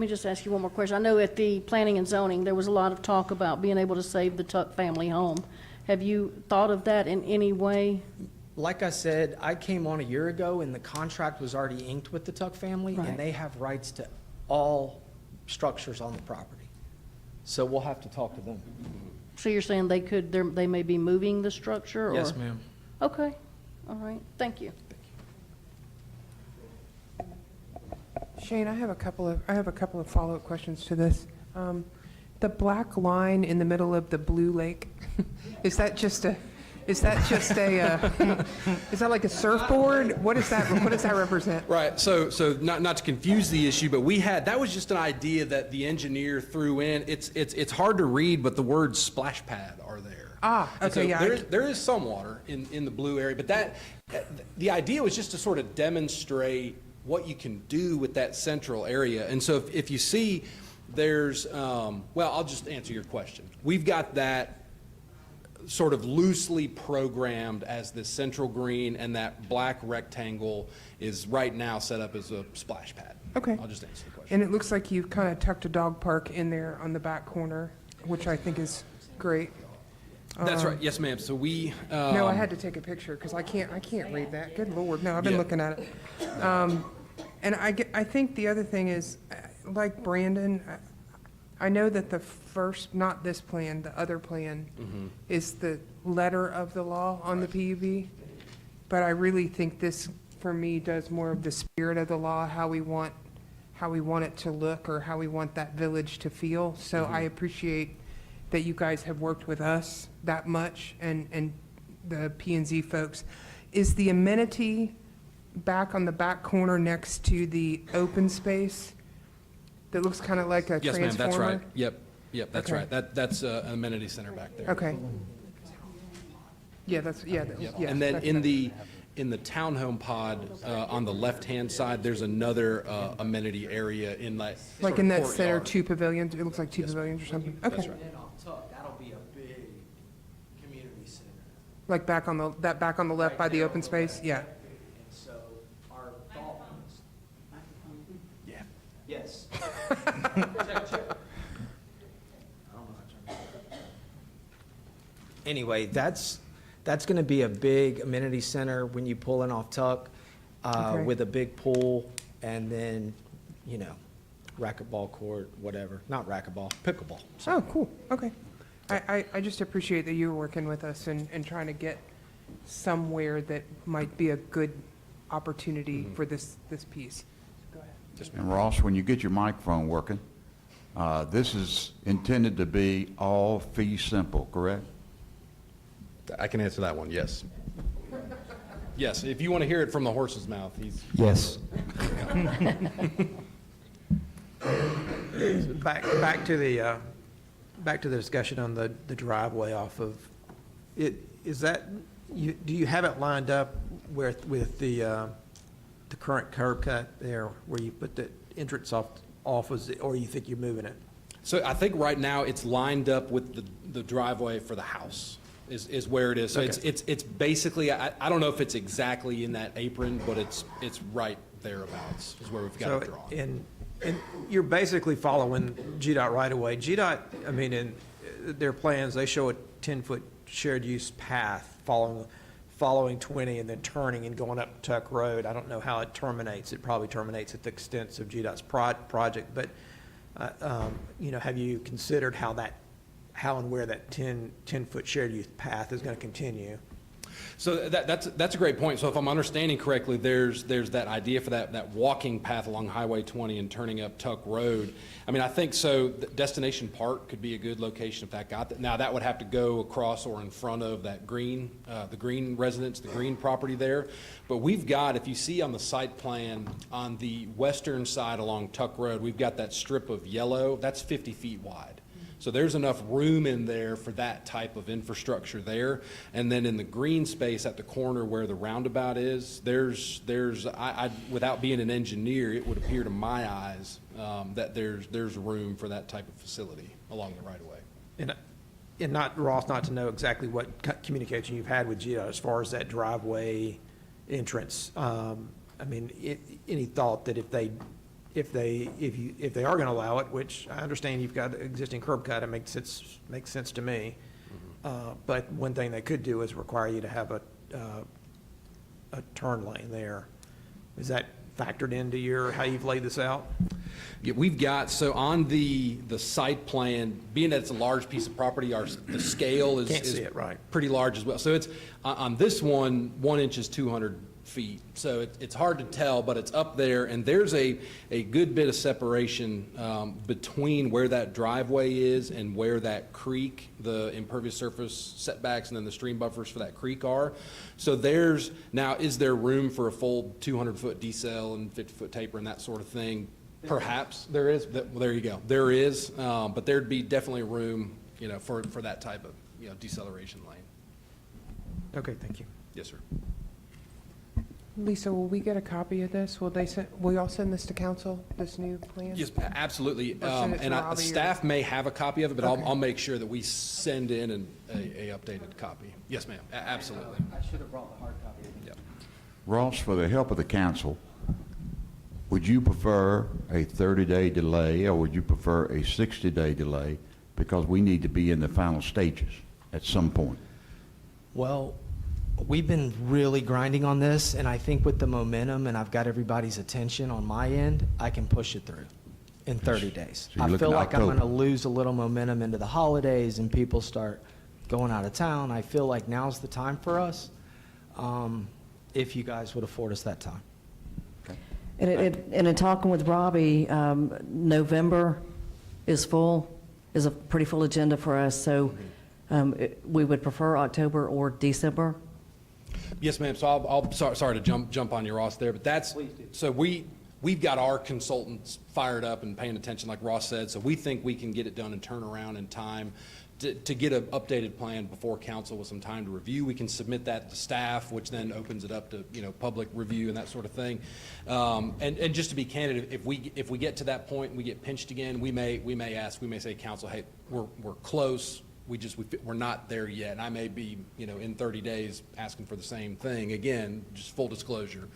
me just ask you one more question. I know at the planning and zoning, there was a lot of talk about being able to save the Tuck family home. Have you thought of that in any way? Like I said, I came on a year ago, and the contract was already inked with the Tuck family, Right. and they have rights to all structures on the property. So we'll have to talk to them. So you're saying they may be moving the structure, or? Yes, ma'am. Okay, all right, thank you. Shane, I have a couple of follow-up questions to this. The black line in the middle of the blue lake, is that like a surfboard? What does that represent? Right, so not to confuse the issue, but that was just an idea that the engineer threw in. It's hard to read, but the words splash pad are there. Ah, And so okay, yeah. there is some water in the blue area, but the idea was just to sort of demonstrate what you can do with that central area. And so if you see, there's, I'll just answer your question. We've got that sort of loosely programmed as the central green, and that black rectangle is right now set up as a splash pad. Okay. I'll just answer the question. And it looks like you've kind of tucked a dog park in there on the back corner, which I think is great. That's right, yes, ma'am. So we. No, I had to take a picture because I can't read that. Good Lord, no, I've been Yeah. looking at it. And I think the other thing is, like Brandon, I know that the first, not this plan, the other plan is the letter of the law on the PUV. But I really think this, for me, does more of the spirit of the law, how we want it to look, or how we want that village to feel. So I appreciate that you guys have worked with us that much, and the P&Z folks. Is the amenity back on the back corner next to the open space that looks kind of like a Yes, transformer? ma'am, that's right. Yep, that's Okay. right. That's an amenity center back there. Okay. Yeah, that's, yeah, Yep. yeah. And then that's- in the in the townhome pod, on the left-hand side, there's another amenity area in that sort Like of in that center, courtyard. 2 pavilions, it looks like 2 pavilions or something? Okay. That's right. And on Tuck, that'll be a big community center. Like back on the left by the open space? Yeah. And so our thought was. Yeah. Yes. Check. I don't know how to turn it. Anyway, that's going to be a big amenity center when you pull in off Tuck, Okay. with a big pool and then, you know, racquetball court, whatever. Not racquetball, pickleball. Oh, cool, okay. I just appreciate that you were working with us and trying to get somewhere that might be a good opportunity for this piece. Go ahead. And Ross, when you get your microphone working, this is intended to be all fee simple, correct? I can answer that one, yes. Yes, if you want to hear it from the horse's mouth, he's. Yes. Back to the discussion on the driveway off of, is that, do you have it lined up with the current curb cut there where you put the entrance off, or you think you're moving it? So I think right now it's lined up with the driveway for the house is where it is. So Okay. it's basically, I don't know if it's exactly in that apron, but it's right thereabouts is where we've got it drawn. And you're basically following GDOT right away. GDOT, I mean, in their plans, they show a 10-foot shared use path following 20 and then turning and going up Tuck Road. I don't know how it terminates. It probably terminates at the extent of GDOT's project, but, you know, have you considered how and where that 10-foot shared use path is going to continue? So that's a great point. So if I'm understanding correctly, there's that idea for that walking path along Highway 20 and turning up Tuck Road. I mean, I think so. Destination Park could be a good location if that got that. Now that would have to go across or in front of that the green residence, the green property there. But we've got, if you see on the site plan on the western side along Tuck Road, we've got that strip of yellow. That's 50 feet wide. So there's enough room in there for that type of infrastructure there. And then in the green space at the corner where the roundabout is, there's without being an engineer, it would appear to my eyes that there's room for that type of facility along the right of way. And not, Ross, not to know exactly what communication you've had with GDOT as far as that driveway entrance. I mean, any thought that if they are going to allow it, which I understand you've got existing curb cut, it makes sense to me. But one thing they could do is require you to have a turn lane there. Is that factored into how you've laid this out? Yeah, we've got, so on the site plan, being that it's a large piece of property, the scale is Can't see it, right. pretty large as well. So it's, on this one, 1 inch is 200 feet. So it's hard to tell, but it's up there, and there's a good bit of separation between where that driveway is and where that creek, the impervious surface setbacks, and then the stream buffers for that creek are. So now, is there room for a full 200-foot decel and 50-foot taper and that sort of thing? Perhaps there is. There you go. There is, but there'd be definitely room, for that type of, deceleration lane. Okay, thank you. Yes, sir. Lisa, will we get a copy of this? Will y'all send this to council, this new plan? Yes, absolutely. Or send it to And Robbie or- staff may have a copy of it, but Okay. I'll make sure that we send in a updated copy. Yes, ma'am. Absolutely. I should have brought the hard copy. Yep. Ross, for the help of the council, would you prefer a 30-day delay or would you prefer a 60-day delay? Because we need to be in the final stages at some point. Well, we've been really grinding on this, and I think with the momentum, and I've got everybody's attention on my end, I can push it through in 30 days. So you're I looking feel at like I'm going to October. lose a little momentum into the holidays, and people start going out of town. I feel like now's the time for us, if you guys would afford us that time. And in talking with Robbie, November is a pretty full agenda for us, so we would prefer October or December. Yes, ma'am. So sorry to jump on you, Ross, there, but that's, so we've got our consultants fired up and paying attention, like Ross said, so we think we can get it done and turn around in time to get an updated plan before council with some time to review. We can submit that to staff, which then opens it up to, public review and that sort of thing. And just to be candid, if we get to that point and we get pinched again, we may say, council, hey, we're close. We're not there yet. And I may be, in 30 days asking for the same thing. Again, just full disclosure,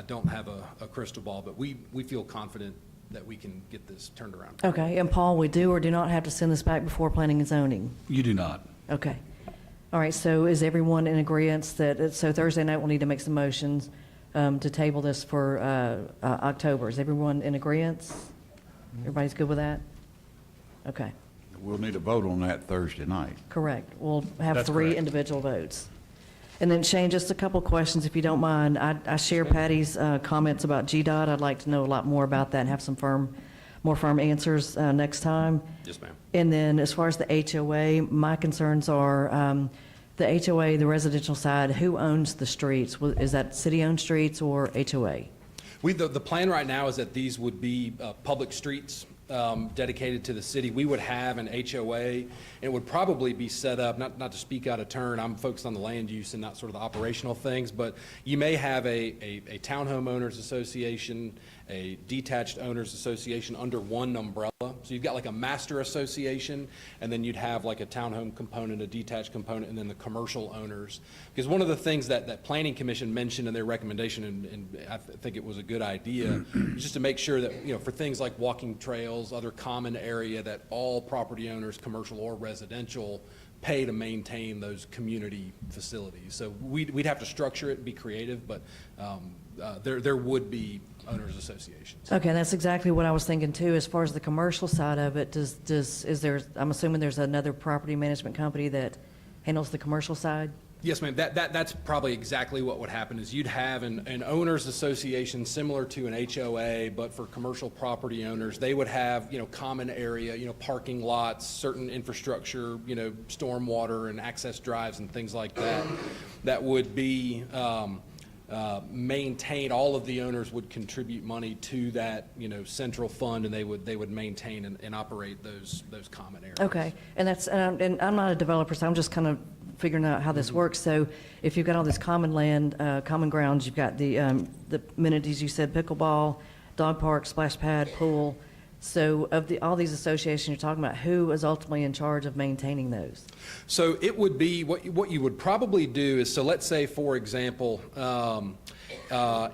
don't have a crystal ball, but we feel confident that we can get this turned around. Okay, and Paul, we do or do not have to send this back before planning and zoning? You do not. Okay. All right, so is everyone in agreeance that, so Thursday night we'll need to make some motions to table this for October. Is everyone in agreeance? Everybody's good with that? Okay, We'll need a vote on that Thursday night. correct. We'll have That's three correct. individual votes. And then Shane, just a couple questions, if you don't mind. I share Patty's comments about GDOT. I'd like to know a lot more about that and have some more firm answers next time. Yes, ma'am. And then as far as the HOA, my concerns are the HOA, the residential side, who owns the streets? Is that city-owned streets or HOA? The plan right now is that these would be public streets dedicated to the city. We would have an HOA, and it would probably be set up, not to speak out of turn, I'm focused on the land use and not sort of the operational things, but you may have a townhome owners association, a detached owners association under one umbrella. So you've got like a master association, and then you'd have like a townhome component, a detached component, and then the commercial owners. Because one of the things that Planning Commission mentioned in their recommendation, and I think it was a good idea, is just to make sure that, for things like walking trails, other common area, that all property owners, commercial or residential, pay to maintain those community facilities. So we'd have to structure it and be creative, but there would be owners associations. Okay, that's exactly what I was thinking too. As far as the commercial side of it, I'm assuming there's another property management company that handles the commercial side? Yes, ma'am. That's probably exactly what would happen, is you'd have an owners association similar to an HOA, but for commercial property owners, they would have, common area, parking lots, certain infrastructure, stormwater and access drives and things like that, that would be maintained. All of the owners would contribute money to that, central fund, and they would maintain and operate those common areas. Okay, and and I'm not a developer, so I'm just kind of figuring out how this works. So if you've got all this common land, common grounds, you've got the amenities, you said pickleball, dog park, splash pad, pool. So of all these associations you're talking about, who is ultimately in charge of maintaining those? So it would be, what you would probably do is, so let's say, for example,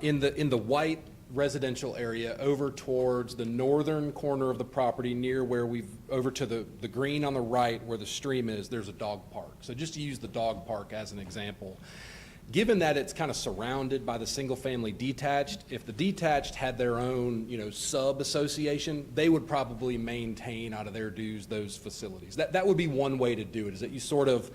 in the white residential area over towards the northern corner of the property, near where over to the green on the right where the stream is, there's a dog park. So just to use the dog park as an example, given that it's kind of surrounded by the single-family detached, if the detached had their own, sub-association, they would probably maintain out of their dues those facilities. That would be one way to do it, is that you sort of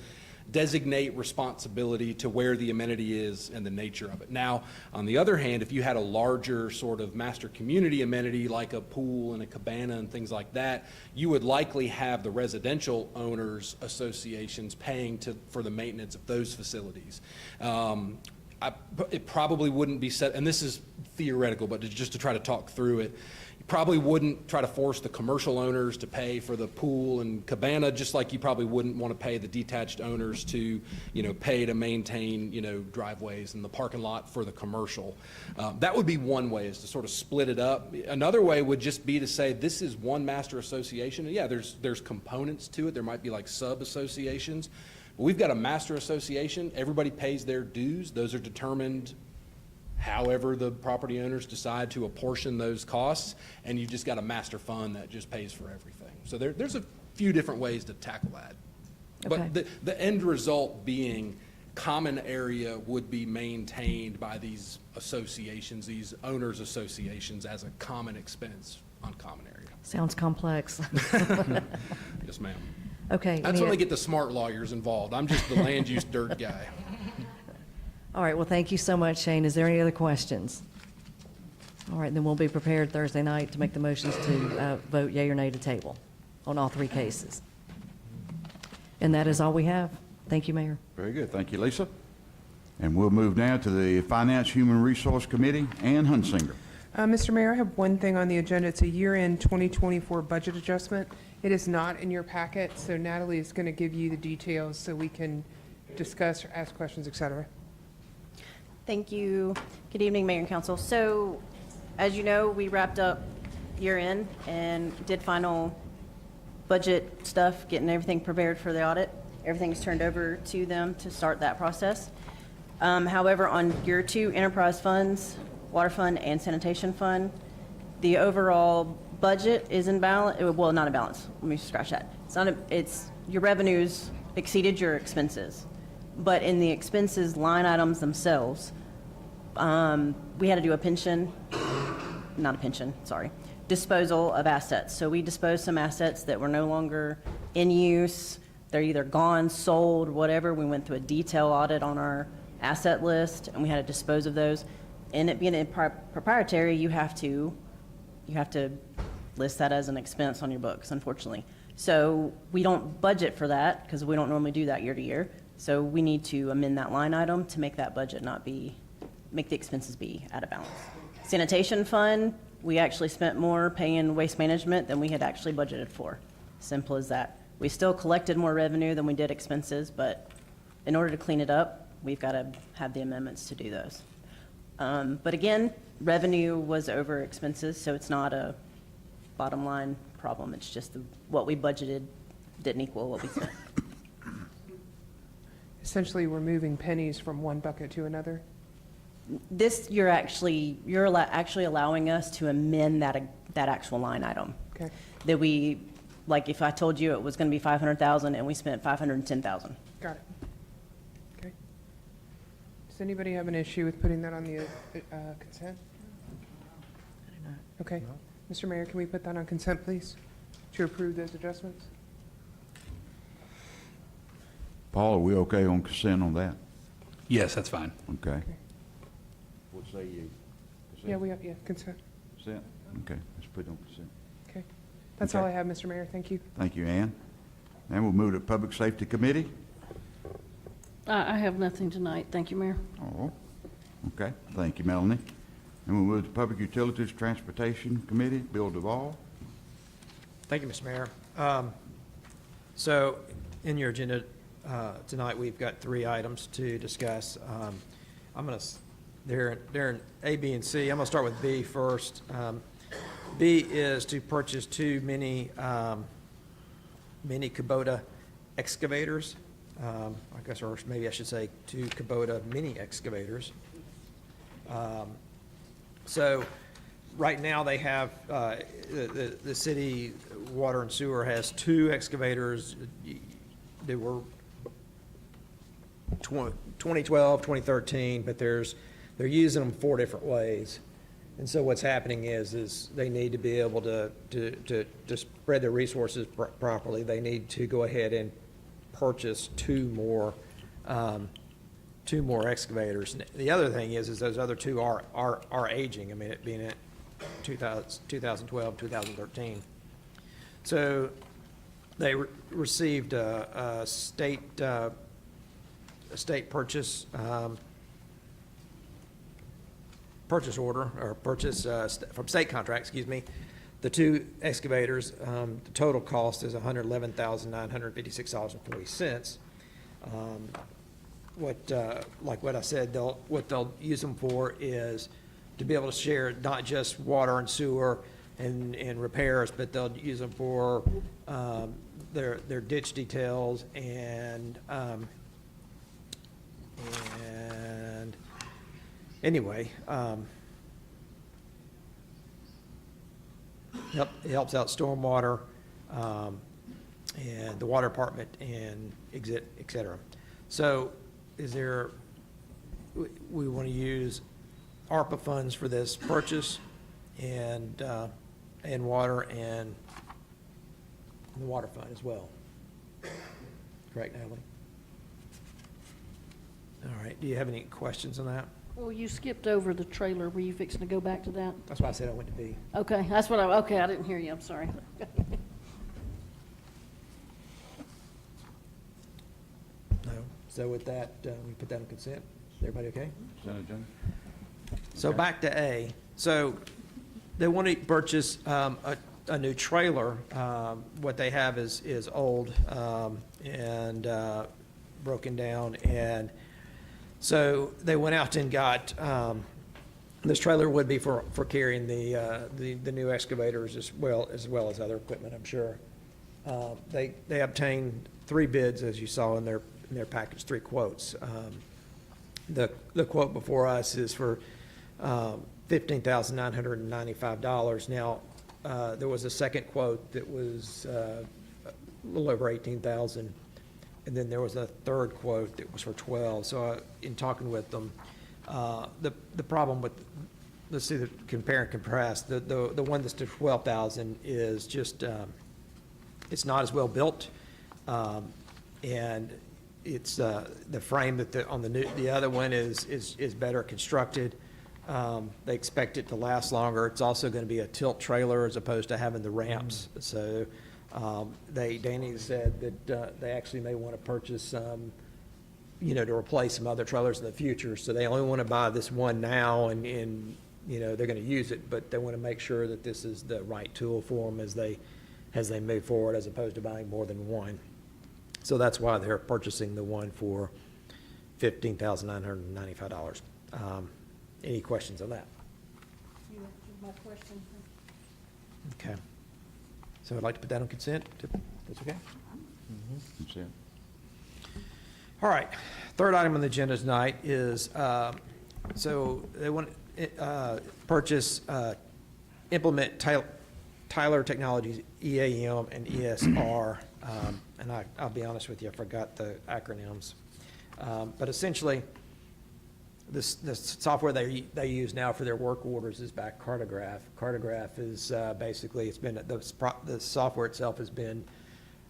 designate responsibility to where the amenity is and the nature of it. Now, on the other hand, if you had a larger sort of master community amenity like a pool and a cabana and things like that, you would likely have the residential owners associations paying for the maintenance of those facilities. It probably wouldn't be set, and this is theoretical, but just to try to talk through it, you probably wouldn't try to force the commercial owners to pay for the pool and cabana, just like you probably wouldn't want to pay the detached owners to, pay to maintain, driveways and the parking lot for the commercial. That would be one way, is to sort of split it up. Another way would just be to say, this is one master association. And yeah, there's components to it. There might be like sub-associations. But we've got a master association. Everybody pays their dues. Those are determined however the property owners decide to apportion those costs, and you've just got a master fund that just pays for everything. So there's a few different ways to tackle that. Okay. But the end result being common area would be maintained by these associations, these owners associations, as a common expense on common area. Sounds complex. Yes, ma'am. Okay. That's when they get the smart lawyers involved. I'm just the land use dirt guy. All right, well, thank you so much, Shane. Is there any other questions? All right, then we'll be prepared Thursday night to make the motions to vote yea or nay to table on all three cases. And that is all we have. Thank you, Mayor. Very good. Thank you, Lisa. And we'll move now to the Finance Human Resource Committee. Ann Hunsinger. Mr. Mayor, I have one thing on the agenda. It's a year-end 2024 budget adjustment. It is not in your packet, so Natalie is going to give you the details so we can discuss or ask questions, et cetera. Thank you. Good evening, Mayor and Council. So, as you know, we wrapped up year-end and did final budget stuff, getting everything prepared for the audit. Everything's turned over to them to start that process. However, on year 2 enterprise funds, water fund and sanitation fund, the overall budget is in balance. Well, not in balance. Let me scratch that. It's your revenues exceeded your expenses, but in the expenses line items themselves, we had to do disposal of assets. So we disposed some assets that were no longer in use. They're either gone, sold, whatever. We went through a detail audit on our asset list, and we had to dispose of those. And it being proprietary, you have to list that as an expense on your books, unfortunately. So we don't budget for that because we don't normally do that year to year. So we need to amend that line item to make that budget make the expenses be out of balance. Sanitation fund, we actually spent more paying waste management than we had actually budgeted for. Simple as that. We still collected more revenue than we did expenses, but in order to clean it up, we've got to have the amendments to do those. But again, revenue was over expenses, so it's not a bottom line problem. It's just what we budgeted didn't equal what we spent. Essentially, we're moving pennies from one bucket to another. This, you're actually allowing us to amend that actual line item. Okay. That we, like if I told you it was going to be 500,000 and we spent 510,000. Got it. Okay. Does anybody have an issue with putting that on the consent? Okay. Mr. Mayor, can we put that on consent, please, to approve those adjustments? Paul, are we okay on consent on that? Yes, that's fine. Okay. What say you? Yeah, consent. Consent? Okay, let's put it on consent. Okay. That's Okay. all I have, Mr. Mayor. Thank you. Thank you, Ann. And we'll move to Public Safety Committee. I have nothing tonight. Thank you, Mayor. Oh, okay. Thank you, Melanie. And we'll move to Public Utilities Transportation Committee. Bill Duvall. Thank you, Mr. Mayor. So in your agenda tonight, we've got 3 items to discuss. They're in A, B, and C. I'm going to start with B first. B is to purchase 2 mini Kubota excavators. I guess, or maybe I should say 2 Kubota mini excavators. So right now they have, the city water and sewer has 2 excavators. They were 2012, 2013, but they're using them 4 different ways. And so what's happening is they need to be able to spread their resources properly. They need to go ahead and purchase 2 more excavators. And the other thing is those other 2 are aging. I mean, it being at 2012, 2013. So they received a state purchase order, or purchase from state contract, excuse me. The 2 excavators, the total cost is $111,956.40. Like what I said, what they'll use them for is to be able to share not just water and sewer and repairs, but they'll use them for their ditch details and anyway, it helps out stormwater and the water department and et cetera. So we want to use ARPA funds for this purchase and water and the water fund as well. Correct, Natalie? All right, do you have any questions on that? Well, you skipped over the trailer. Were you fixing to go back to that? That's why I said I went to B. Okay, okay, I didn't hear you. I'm sorry. No. So with that, we put that on consent. Is everybody okay? Consent agenda. So back to A. So they want to purchase a new trailer. What they have is old and broken down, and so they went out and got, this trailer would be for carrying the new excavators as well as other equipment, I'm sure. They obtained 3 bids, as you saw in their package, 3 quotes. The quote before us is for $15,995. Now, there was a second quote that was a little over $18,000, and then there was a third quote that was for $12,000. So in talking with them, the problem with, let's see, compare and contrast, the one that's to $12,000 is just, it's not as well built, and it's the frame that on the other one is better constructed. They expect it to last longer. It's also going to be a tilt trailer as opposed to having the ramps. So Danny said that they actually may want to purchase to replace some other trailers in the future. So they only want to buy this one now, and they're going to use it, but they want to make sure that this is the right tool for them as they move forward, as opposed to buying more than one. So that's why they're purchasing the one for $15,995. Any questions on that? You answered my question. Okay. So I'd like to put that on consent. That's okay? Consent. All right. Third item on the agenda tonight is, so they want to purchase, implement Tyler Technologies EAM and ESR. And I'll be honest with you, I forgot the acronyms. But essentially, the software they use now for their work orders is back Cartograph. Cartograph is basically, it's been, the software itself has been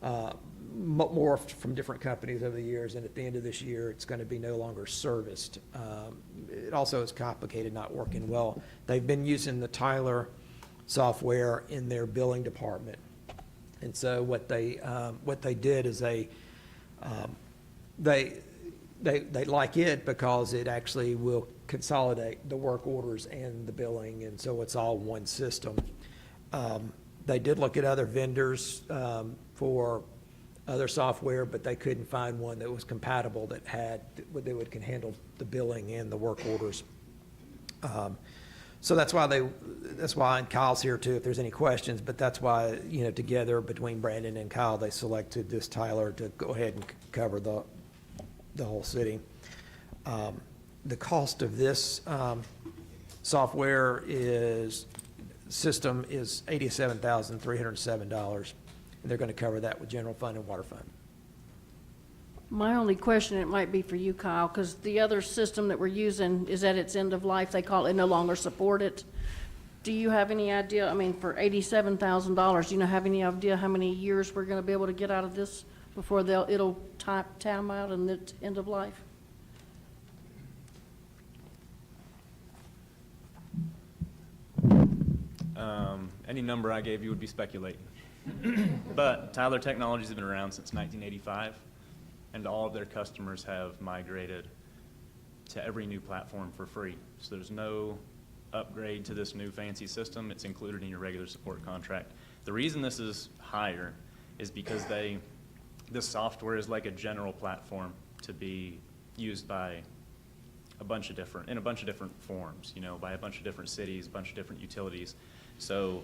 morphed from different companies over the years, and at the end of this year, it's going to be no longer serviced. It also is complicated, not working well. They've been using the Tyler software in their billing department. And so what they did is they like it because it actually will consolidate the work orders and the billing, and so it's all one system. They did look at other vendors for other software, but they couldn't find one that was compatible that can handle the billing and the work orders. So that's why, and Kyle's here too, if there's any questions, but that's why, together between Brandon and Kyle, they selected this Tyler to go ahead and cover the whole city. The cost of this software system is $87,307, and they're going to cover that with general fund and water fund. My only question, it might be for you, Kyle, because the other system that we're using is at its end of life. They call it no longer support it. Do you have any idea, for $87,000, do you have any idea how many years we're going to be able to get out of this before it'll time out and its end of life? Any number I gave you would be speculating. But Tyler Technologies has been around since 1985, and all of their customers have migrated to every new platform for free. So there's no upgrade to this new fancy system. It's included in your regular support contract. The reason this is higher is because this software is like a general platform to be used by in a bunch of different forms, by a bunch of different cities, a bunch of different utilities. So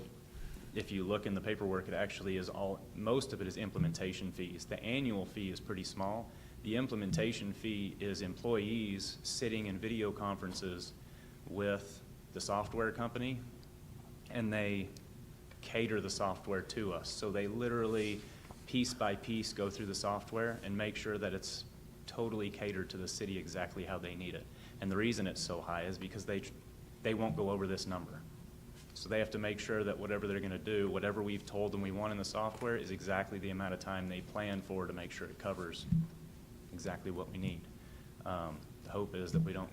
if you look in the paperwork, it actually is most of it is implementation fees. The annual fee is pretty small. The implementation fee is employees sitting in video conferences with the software company, and they cater the software to us. So they literally, piece by piece, go through the software and make sure that it's totally catered to the city exactly how they need it. And the reason it's so high is because they won't go over this number. So they have to make sure that whatever they're going to do, whatever we've told them we want in the software, is exactly the amount of time they plan for to make sure it covers exactly what we need. The hope is that we don't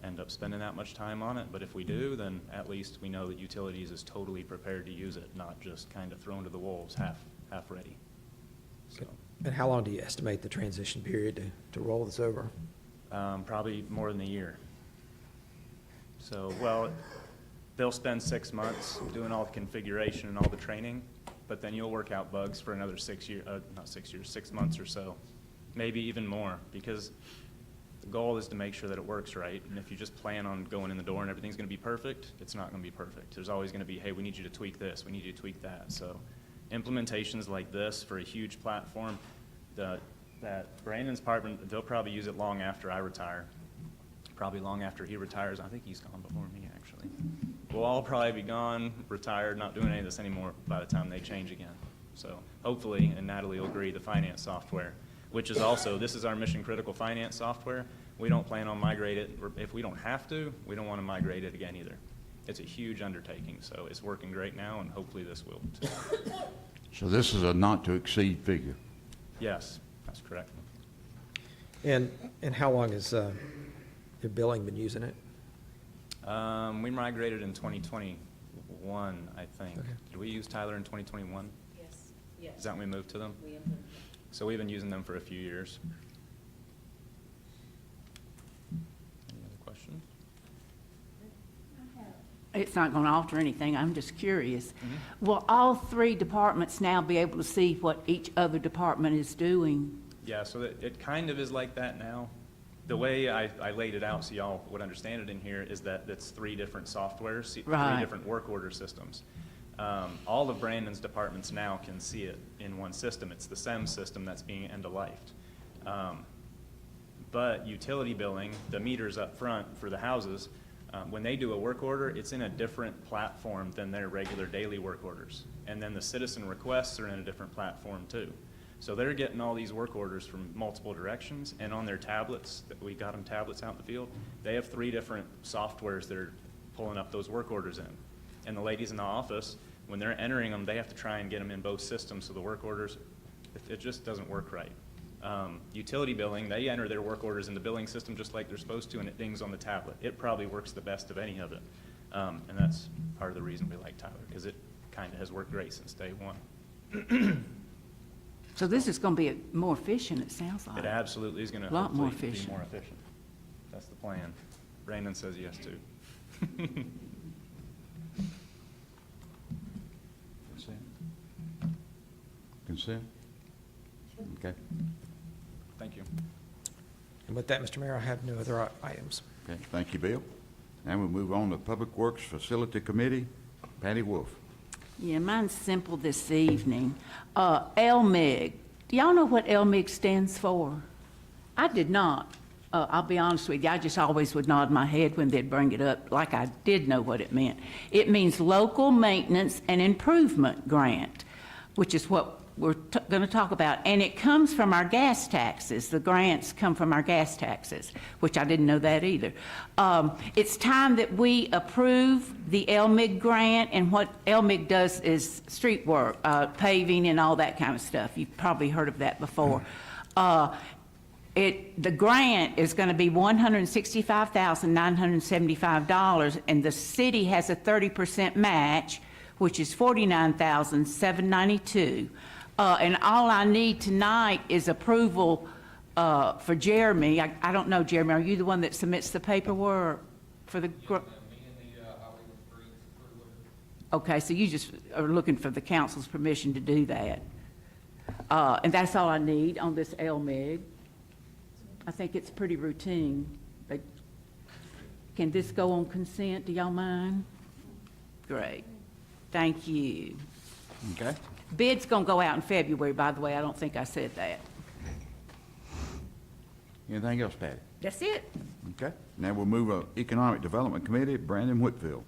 end up spending that much time on it, but if we do, then at least we know that utilities is totally prepared to use it, not just kind of thrown to the wolves, half ready. So, And how long do you estimate the transition period to roll this over? probably more than a year. So, well, they'll spend 6 months doing all the configuration and all the training, but then you'll work out bugs for another 6 months or so, maybe even more, because the goal is to make sure that it works right. And if you just plan on going in the door and everything's going to be perfect, it's not going to be perfect. There's always going to be, hey, we need you to tweak this, we need you to tweak that. So implementations like this for a huge platform, that Brandon's department, they'll probably use it long after I retire, probably long after he retires. I think he's gone before me, actually. We'll all probably be gone, retired, not doing any of this anymore by the time they change again. So hopefully, and Natalie will agree, the finance software, which is also, this is our mission-critical finance software. We don't plan on migrate it. If we don't have to, we don't want to migrate it again either. It's a huge undertaking, so it's working great now, and hopefully this will too. So this is a not-to-exceed figure. Yes, that's correct. And how long has your billing been using it? We migrated in 2021, I think. Okay. Did we use Tyler in 2021? Yes. Is that when we moved to them? So we've been using them for a few years. Any other questions? It's not going to alter anything. I'm just curious. Will all three departments now be able to see what each other department is doing? Yeah, so it kind of is like that now. The way I laid it out so y'all would understand it in here is that it's 3 different softwares, 3 Right. different work order systems. All of Brandon's departments now can see it in one system. It's the SEM system that's being end-of-lifed. But utility billing, the meters up front for the houses, when they do a work order, it's in a different platform than their regular daily work orders. And then the citizen requests are in a different platform too. So they're getting all these work orders from multiple directions, and on their tablets, we got them tablets out in the field, they have 3 different softwares that are pulling up those work orders in. And the ladies in the office, when they're entering them, they have to try and get them in both systems, so the work orders, it just doesn't work right. Utility billing, they enter their work orders in the billing system just like they're supposed to, and it dings on the tablet. It probably works the best of any of it. And that's part of the reason we like Tyler, because it kind of has worked great since day one. So this is going to be more efficient, it sounds like. It absolutely is going to Lot more hopefully be efficient. more efficient. That's the plan. Brandon says yes too. Consent? Consent? Okay. Thank you. And with that, Mr. Mayor, I have no other items. Okay, thank you, Bill. Now we move on to Public Works Facility Committee. Patty Wolf. Yeah, mine's simple this evening. LMIG. Do y'all know what LMIG stands for? I did not. I'll be honest with you, I just always would nod my head when they'd bring it up, like I did know what it meant. It means Local Maintenance and Improvement Grant, which is what we're going to talk about. And it comes from our gas taxes. The grants come from our gas taxes, which I didn't know that either. It's time that we approve the LMIG grant, and what LMIG does is street work, paving and all that kind of stuff. You've probably heard of that before. The grant is going to be $165,975, and the city has a 30% match, which is $49,792. And all I need tonight is approval for Jeremy. I don't know, Jeremy, are you the one that submits the paperwork for the? Okay, so you just are looking for the council's permission to do that. And that's all I need on this LMIG. I think it's pretty routine. But can this go on consent? Do y'all mind? Great. Thank you. Okay. Bid's going to go out in February, by the way. I don't think I said that. Anything else, Patty? That's it. Okay. Now we'll move to Economic Development Committee. Brandon Whitfield.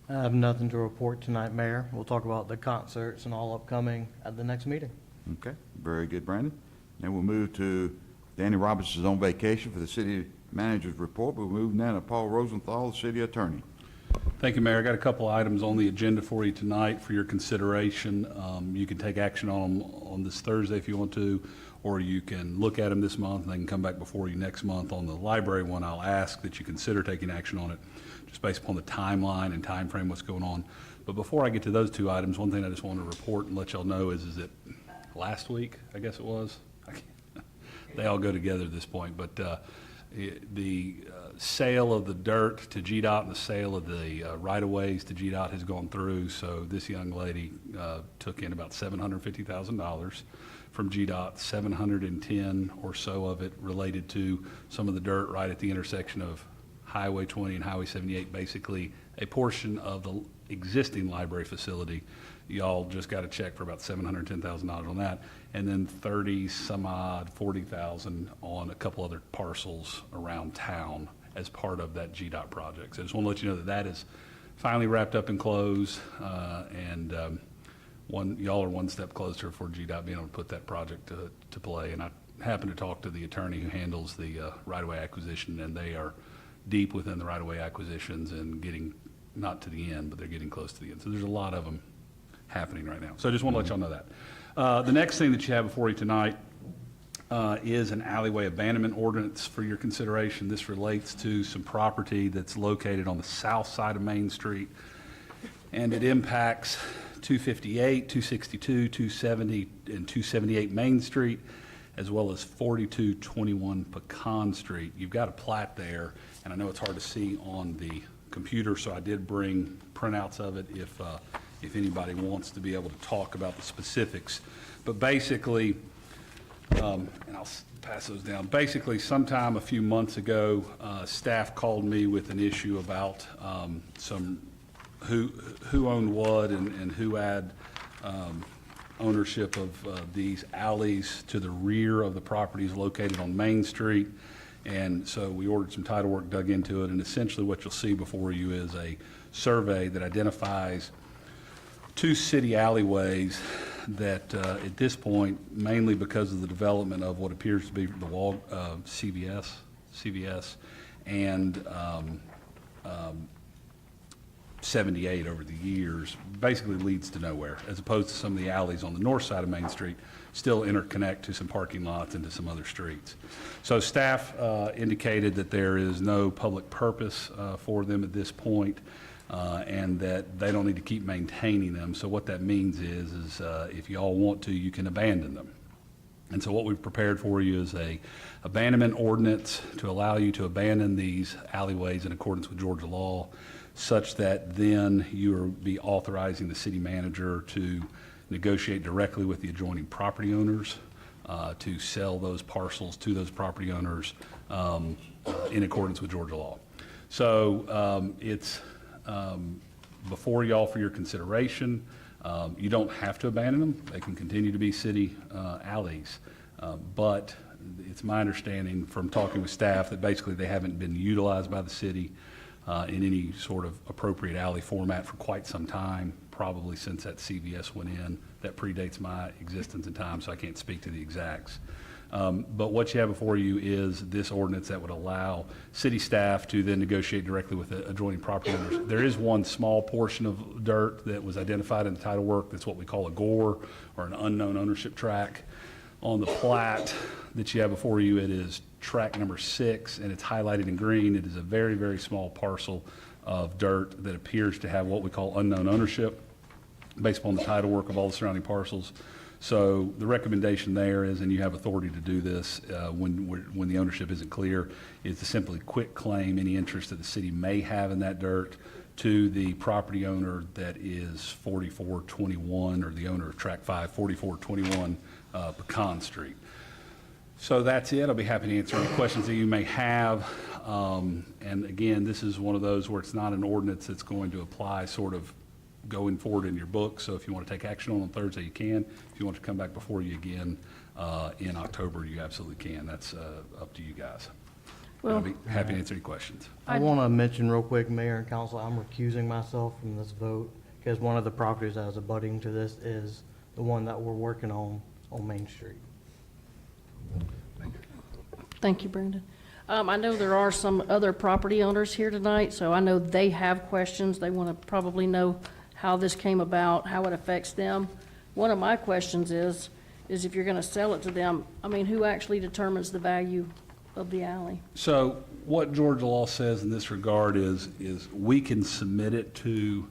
I have nothing to report tonight, Mayor. We'll talk about the concerts and all upcoming at the next meeting. Okay. Very good, Brandon. Now we'll move to Danny Roberts is on vacation for the city manager's report. We'll move now to Paul Rosenthal, the city attorney. Thank you, Mayor. I got a couple items on the agenda for you tonight for your consideration. You can take action on them on this Thursday if you want to, or you can look at them this month and they can come back before you next month. On the library one, I'll ask that you consider taking action on it just based upon the timeline and time frame, what's going on. But before I get to those 2 items, one thing I just want to report and let y'all know is that last week, I guess it was, they all go together at this point, but the sale of the dirt to GDOT and the sale of the right-of-ways to GDOT has gone through. So this young lady took in about $750,000 from GDOT, 710 or so of it related to some of the dirt right at the intersection of Highway 20 and Highway 78, basically a portion of the existing library facility. Y'all just got a check for about $710,000 on that, and then 30 some odd, 40,000 on a couple other parcels around town as part of that GDOT project. So I just want to let you know that that is finally wrapped up and closed, and y'all are one step closer for GDOT being able to put that project to play. And I happened to talk to the attorney who handles the right-of-way acquisition, and they are deep within the right-of-way acquisitions and getting, not to the end, but they're getting close to the end. So there's a lot of them happening right now. So I just want to let y'all know that. The next thing that you have before you tonight is an alleyway abandonment ordinance for your consideration. This relates to some property that's located on the south side of Main Street, and it impacts 258, 262, 270, and 278 Main Street, as well as 4221 Pecan Street. You've got a plat there, and I know it's hard to see on the computer, so I did bring printouts of it if anybody wants to be able to talk about the specifics. But basically, and I'll pass those down. Basically, sometime a few months ago, staff called me with an issue about some who owned what and who had ownership of these alleys to the rear of the properties located on Main Street. And so we ordered some title work, dug into it, and essentially what you'll see before you is a survey that identifies 2 city alleyways that at this point, mainly because of the development of what appears to be the CVS, and 78 over the years, basically leads to nowhere, as opposed to some of the alleys on the north side of Main Street still interconnect to some parking lots and to some other streets. So staff indicated that there is no public purpose for them at this point, and that they don't need to keep maintaining them. So what that means is if you all want to, you can abandon them. And so what we've prepared for you is a abandonment ordinance to allow you to abandon these alleyways in accordance with Georgia law, such that then you will be authorizing the city manager to negotiate directly with the adjoining property owners to sell those parcels to those property owners in accordance with Georgia law. So it's before y'all for your consideration. You don't have to abandon them. They can continue to be city alleys. But it's my understanding from talking with staff that basically they haven't been utilized by the city in any sort of appropriate alley format for quite some time, probably since that CVS went in. That predates my existence in time, so I can't speak to the exacts. But what you have before you is this ordinance that would allow city staff to then negotiate directly with the adjoining property owners. There is one small portion of dirt that was identified in the title work that's what we call a GORE, or an unknown ownership tract. On the plat that you have before you, it is tract number 6, and it's highlighted in green. It is a very, very small parcel of dirt that appears to have what we call unknown ownership based upon the title work of all the surrounding parcels. So the recommendation there is, and you have authority to do this when the ownership isn't clear, is to simply quit claim any interest that the city may have in that dirt to the property owner that is 4421, or the owner of tract 5, 4421 Pecan Street. So that's it. I'll be happy to answer any questions that you may have. And again, this is one of those where it's not an ordinance that's going to apply sort of going forward in your book. So if you want to take action on Thursday, you can. If you want to come back before you again in October, you absolutely can. That's up to you guys. Well, I'll be happy to answer any questions. I want to mention real quick, Mayor and Council, I'm recusing myself from this vote because one of the properties that is abutting to this is the one that we're working on Main Street. thank you, Brandon. I know there are some other property owners here tonight, so I know they have questions. They want to probably know how this came about, how it affects them. One of my questions is if you're going to sell it to them, I mean, who actually determines the value of the alley? So what Georgia law says in this regard is we can submit it to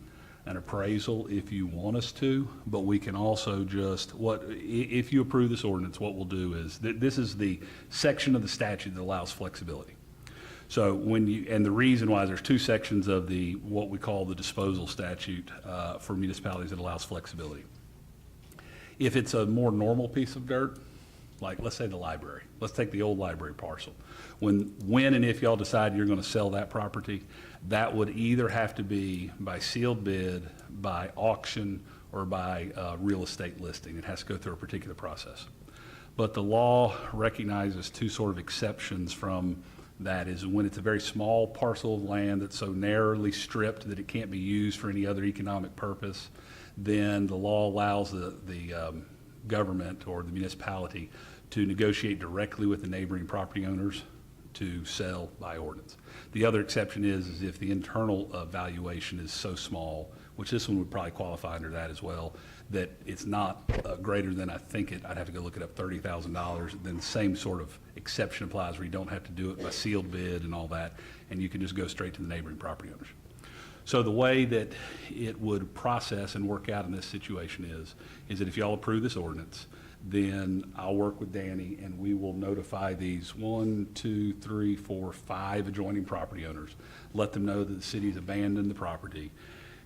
an appraisal if you want us to, but we can also just, if you approve this ordinance, what we'll do is, this is the section of the statute that allows flexibility. So when you, and the reason why, there's two sections of the, what we call the disposal statute for municipalities that allows flexibility. If it's a more normal piece of dirt, like let's say the library, let's take the old library parcel. When and if y'all decide you're gonna sell that property, that would either have to be by sealed bid, by auction, or by real estate listing. It has to go through a particular process. But the law recognizes two sort of exceptions from that, is when it's a very small parcel of land that's so narrowly stripped that it can't be used for any other economic purpose, then the law allows the government or the municipality to negotiate directly with the neighboring property owners to sell by ordinance. The other exception is if the internal valuation is so small, which this one would probably qualify under that as well, that it's not greater than, I'd have to go look it up, $30,000, then the same sort of exception applies where you don't have to do it by sealed bid and all that, and you can just go straight to the neighboring property owners. So the way that it would process and work out in this situation is that if y'all approve this ordinance, then I'll work with Danny and we will notify these 1, 2, 3, 4, 5 adjoining property owners, let them know that the city's abandoned the property,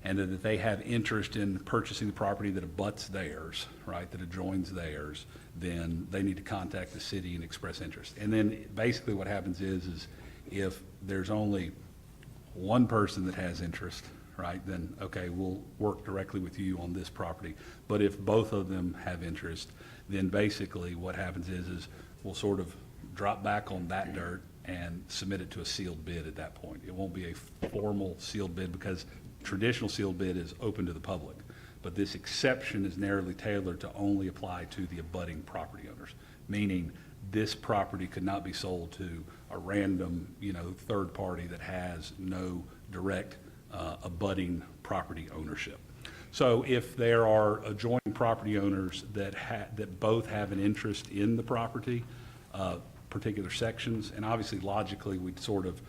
and that if they have interest in purchasing the property that abuts theirs, right, that adjoins theirs, then they need to contact the city and express interest. And then basically what happens is if there's only one person that has interest, right, then, okay, we'll work directly with you on this property. But if both of them have interest, then basically what happens is we'll sort of drop back on that dirt and submit it to a sealed bid at that point. It won't be a formal sealed bid because traditional sealed bid is open to the public. But this exception is narrowly tailored to only apply to the abutting property owners, meaning this property could not be sold to a random, third party that has no direct abutting property ownership. So if there are adjoining property owners that both have an interest in the property, particular sections, and obviously logically we'd sort of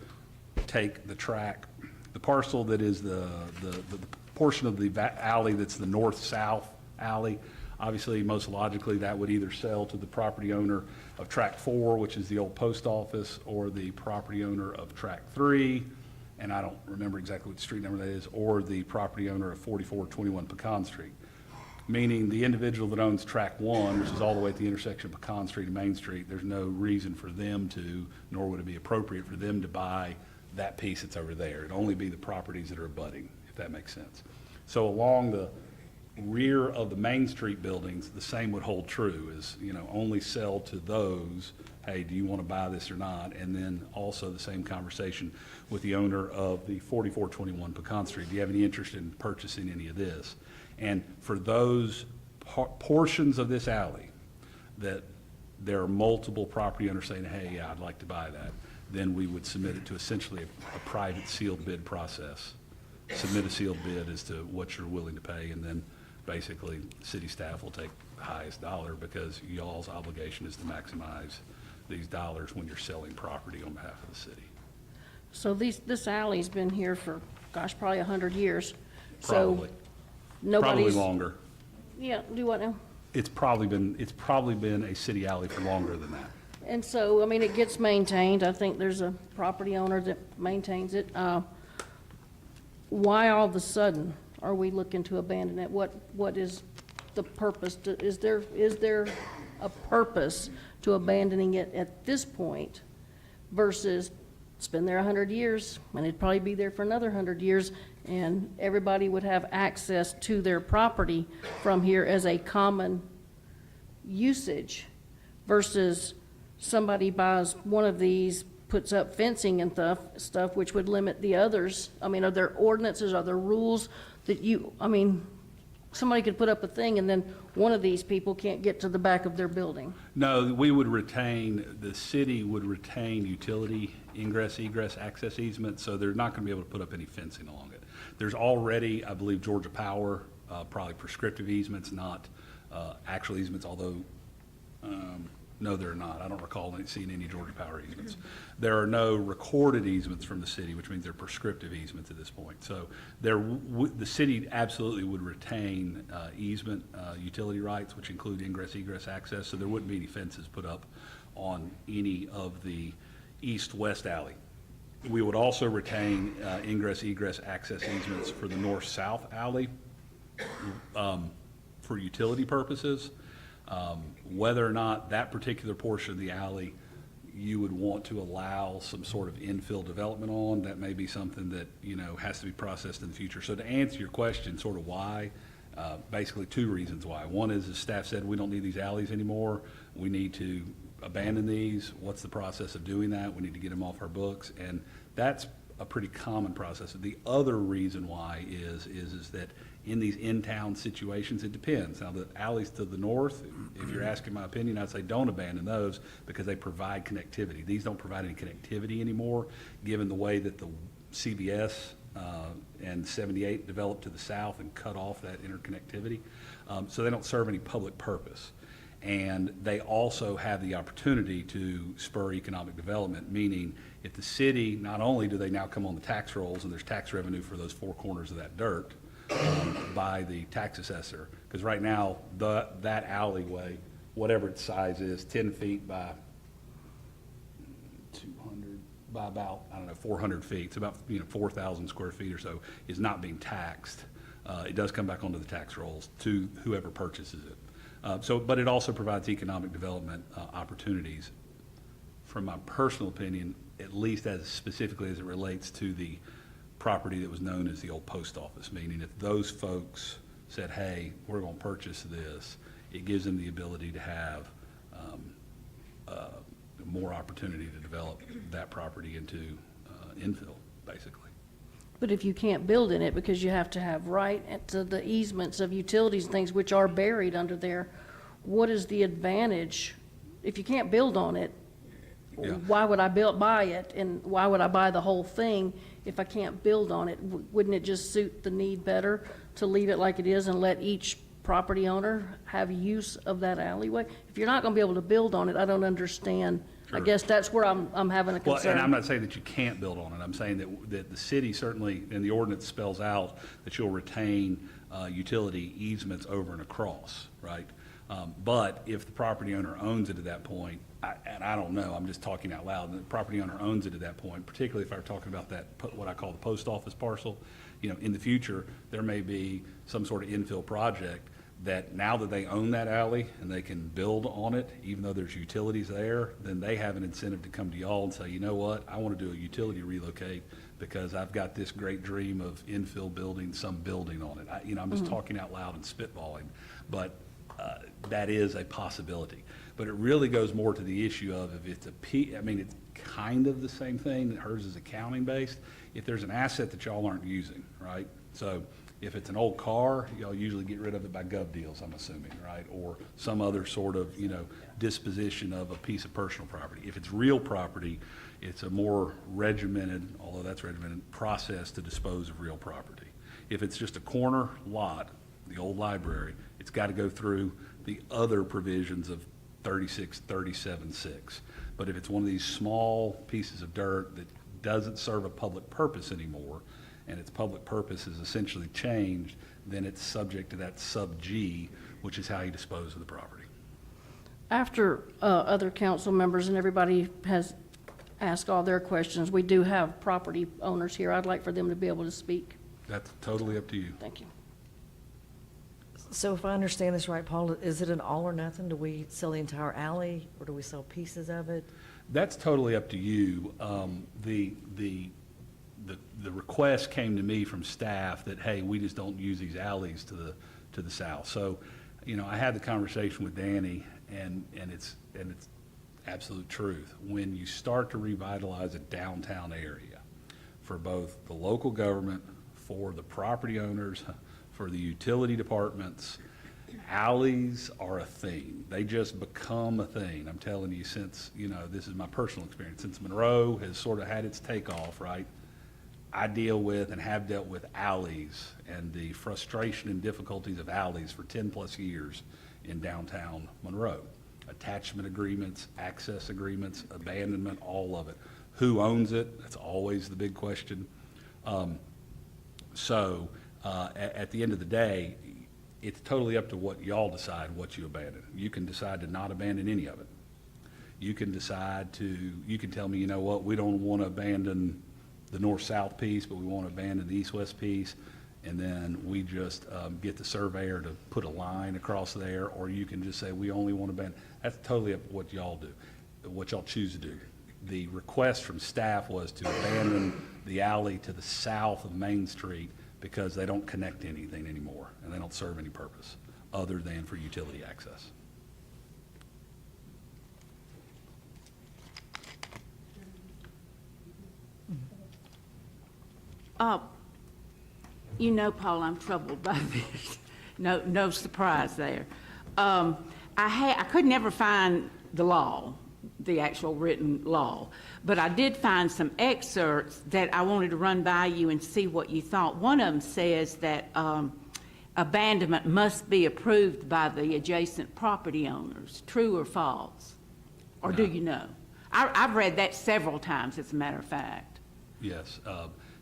take the parcel that is the portion of the alley that's the north-south alley. Obviously, most logically, that would either sell to the property owner of Tract 4, which is the old post office, or the property owner of Tract 3, and I don't remember exactly what street number that is, or the property owner of 4421 Pecan Street. Meaning the individual that owns Tract 1, which is all the way at the intersection of Pecan Street and Main Street, there's no reason for them to, nor would it be appropriate for them to buy that piece that's over there. It'd only be the properties that are abutting, if that makes sense. So along the rear of the Main Street buildings, the same would hold true, is, only sell to those, hey, do you want to buy this or not? And then also the same conversation with the owner of the 4421 Pecan Street. Do you have any interest in purchasing any of this? And for those portions of this alley that there are multiple property owners saying, hey, yeah, I'd like to buy that, then we would submit it to essentially a private sealed bid process. Submit a sealed bid as to what you're willing to pay, and then basically city staff will take the highest dollar because y'all's obligation is to maximize these dollars when you're selling property on behalf of the city. So this alley's been here for, gosh, probably 100 years. Probably. So nobody's. Probably longer. Yeah, do what now? It's probably been a city alley for longer than that. And so, it gets maintained. I think there's a property owner that maintains it. Why all of a sudden are we looking to abandon it? What is the purpose? Is there a purpose to abandoning it at this point versus it's been there 100 years and it'd probably be there for another 100 years and everybody would have access to their property from here as a common usage versus somebody buys one of these, puts up fencing and stuff, which would limit the others. Are there ordinances, are there rules that somebody could put up a thing and then one of these people can't get to the back of their building? No, the city would retain utility ingress, egress, access easements, so they're not gonna be able to put up any fencing along it. There's already, I believe, Georgia Power, probably prescriptive easements, not actual easements, although no, they're not. I don't recall seeing any Georgia Power easements. There are no recorded easements from the city, which means they're prescriptive easements at this point. So the city absolutely would retain easement utility rights, which include ingress, egress, access. So there wouldn't be any fences put up on any of the east-west alley. We would also retain ingress, egress, access easements for the north-south alley for utility purposes. Whether or not that particular portion of the alley you would want to allow some sort of infill development on, that may be something that, has to be processed in the future. So to answer your question, sort of why, basically two reasons why. One is, as staff said, we don't need these alleys anymore. We need to abandon these. What's the process of doing that? We need to get them off our books, and that's a pretty common process. The other reason why is that in these in-town situations, it depends. Now, the alleys to the north, if you're asking my opinion, I'd say don't abandon those because they provide connectivity. These don't provide any connectivity anymore, given the way that the CBS and 78 developed to the south and cut off that interconnectivity. So they don't serve any public purpose. And they also have the opportunity to spur economic development, meaning if the city, not only do they now come on the tax rolls and there's tax revenue for those four corners of that dirt by the tax assessor, because right now that alleyway, whatever its size is, 10 feet by 200, by about, 400 feet, it's about 4,000 square feet or so, is not being taxed. It does come back onto the tax rolls to whoever purchases it. But it also provides economic development opportunities. From my personal opinion, at least as specifically as it relates to the property that was known as the old post office, meaning if those folks said, hey, we're going to purchase this, it gives them the ability to have more opportunity to develop that property into infill, basically. But if you can't build in it because you have to have right to the easements of utilities and things which are buried under there, what is the advantage? If you can't build on it, Yeah. why would I buy it? And why would I buy the whole thing if I can't build on it? Wouldn't it just suit the need better to leave it like it is and let each property owner have use of that alleyway? If you're not gonna be able to build on it, I don't understand. I Sure. guess that's where I'm having a Well, concern. and I'm not saying that you can't build on it. I'm saying that the city certainly, and the ordinance spells out that you'll retain utility easements over and across, right? But if the property owner owns it at that point, and I don't know, I'm just talking out loud, and the property owner owns it at that point, particularly if I'm talking about that, what I call the post office parcel, in the future, there may be some sort of infill project that now that they own that alley and they can build on it, even though there's utilities there, then they have an incentive to come to y'all and say, you know what, I want to do a utility relocate because I've got this great dream of infill building some building on it. I'm just talking out loud and spitballing, but that is a possibility. But it really goes more to the issue of if it's it's kind of the same thing, that hers is accounting based. If there's an asset that y'all aren't using, right? So if it's an old car, y'all usually get rid of it by gov deals, I'm assuming, right? Or some other sort of, disposition of a piece of personal property. If it's real property, it's a more regimented, although that's regimented, process to dispose of real property. If it's just a corner lot, the old library, it's got to go through the other provisions of 3637-6. But if it's one of these small pieces of dirt that doesn't serve a public purpose anymore, and its public purpose is essentially changed, then it's subject to that sub G, which is how you dispose of the property. After other council members and everybody has asked all their questions, we do have property owners here. I'd like for them to be able to speak. That's totally up to you. Thank you. So if I understand this right, Paul, is it an all or nothing? Do we sell the entire alley, or do we sell pieces of it? That's totally up to you. The request came to me from staff that, hey, we just don't use these alleys to the south. So, I had the conversation with Danny, and it's absolute truth. When you start to revitalize a downtown area for both the local government, for the property owners, for the utility departments, alleys are a thing. They just become a thing. I'm telling you, since, this is my personal experience, since Monroe has sort of had its takeoff, right? I deal with and have dealt with alleys and the frustration and difficulties of alleys for 10 plus years in downtown Monroe. Attachment agreements, access agreements, abandonment, all of it. Who owns it? That's always the big question. At the end of the day, it's totally up to what y'all decide what you abandon. You can decide to not abandon any of it. You can decide to, you can tell me, you know what, we don't want to abandon the north-south piece, but we want to abandon the east-west piece, and then we just get the surveyor to put a line across there, or you can just say, we only want to abandon. That's totally up to what y'all do, what y'all choose to do. The request from staff was to abandon the alley to the south of Main Street because they don't connect to anything anymore, and they don't serve any purpose other than for utility access. You know, Paul, I'm troubled by this. No surprise there. I could never find the law, the actual written law, but I did find some excerpts that I wanted to run by you and see what you thought. One of them says that abandonment must be approved by the adjacent property owners. True or false? Or do you know? I've read that several times, as a matter of fact. Yes.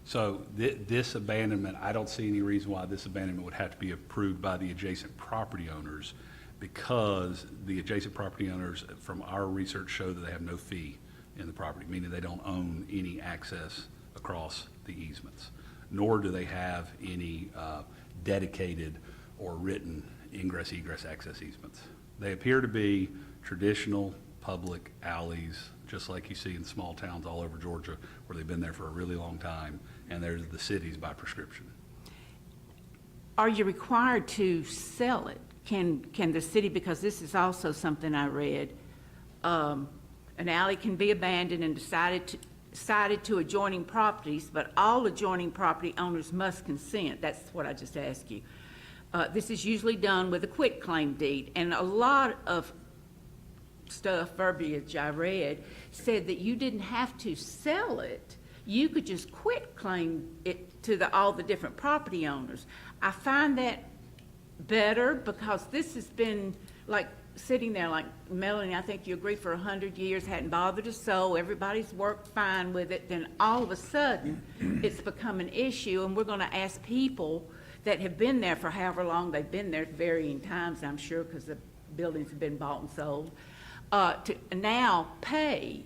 So this abandonment, I don't see any reason why this abandonment would have to be approved by the adjacent property owners, because the adjacent property owners, from our research, show that they have no fee in the property, meaning they don't own any access across the easements, nor do they have any dedicated or written ingress-egress access easements. They appear to be traditional public alleys, just like you see in small towns all over Georgia, where they've been there for a really long time, and they're the cities by prescription. Are you required to sell it? Can the city, because this is also something I read, an alley can be abandoned and decided to adjoining properties, but all adjoining property owners must consent. That's what I just asked you. This is usually done with a quitclaim deed, and a lot of verbiage I read said that you didn't have to sell it. You could just quitclaim it to all the different property owners. I find that better because this has been like sitting there, like Melanie, I think you agree, for 100 years, hadn't bothered us, so everybody's worked fine with it. Then all of a sudden, it's become an issue, and we're going to ask people that have been there for however long they've been there, varying times, I'm sure, because the buildings have been bought and sold, to now pay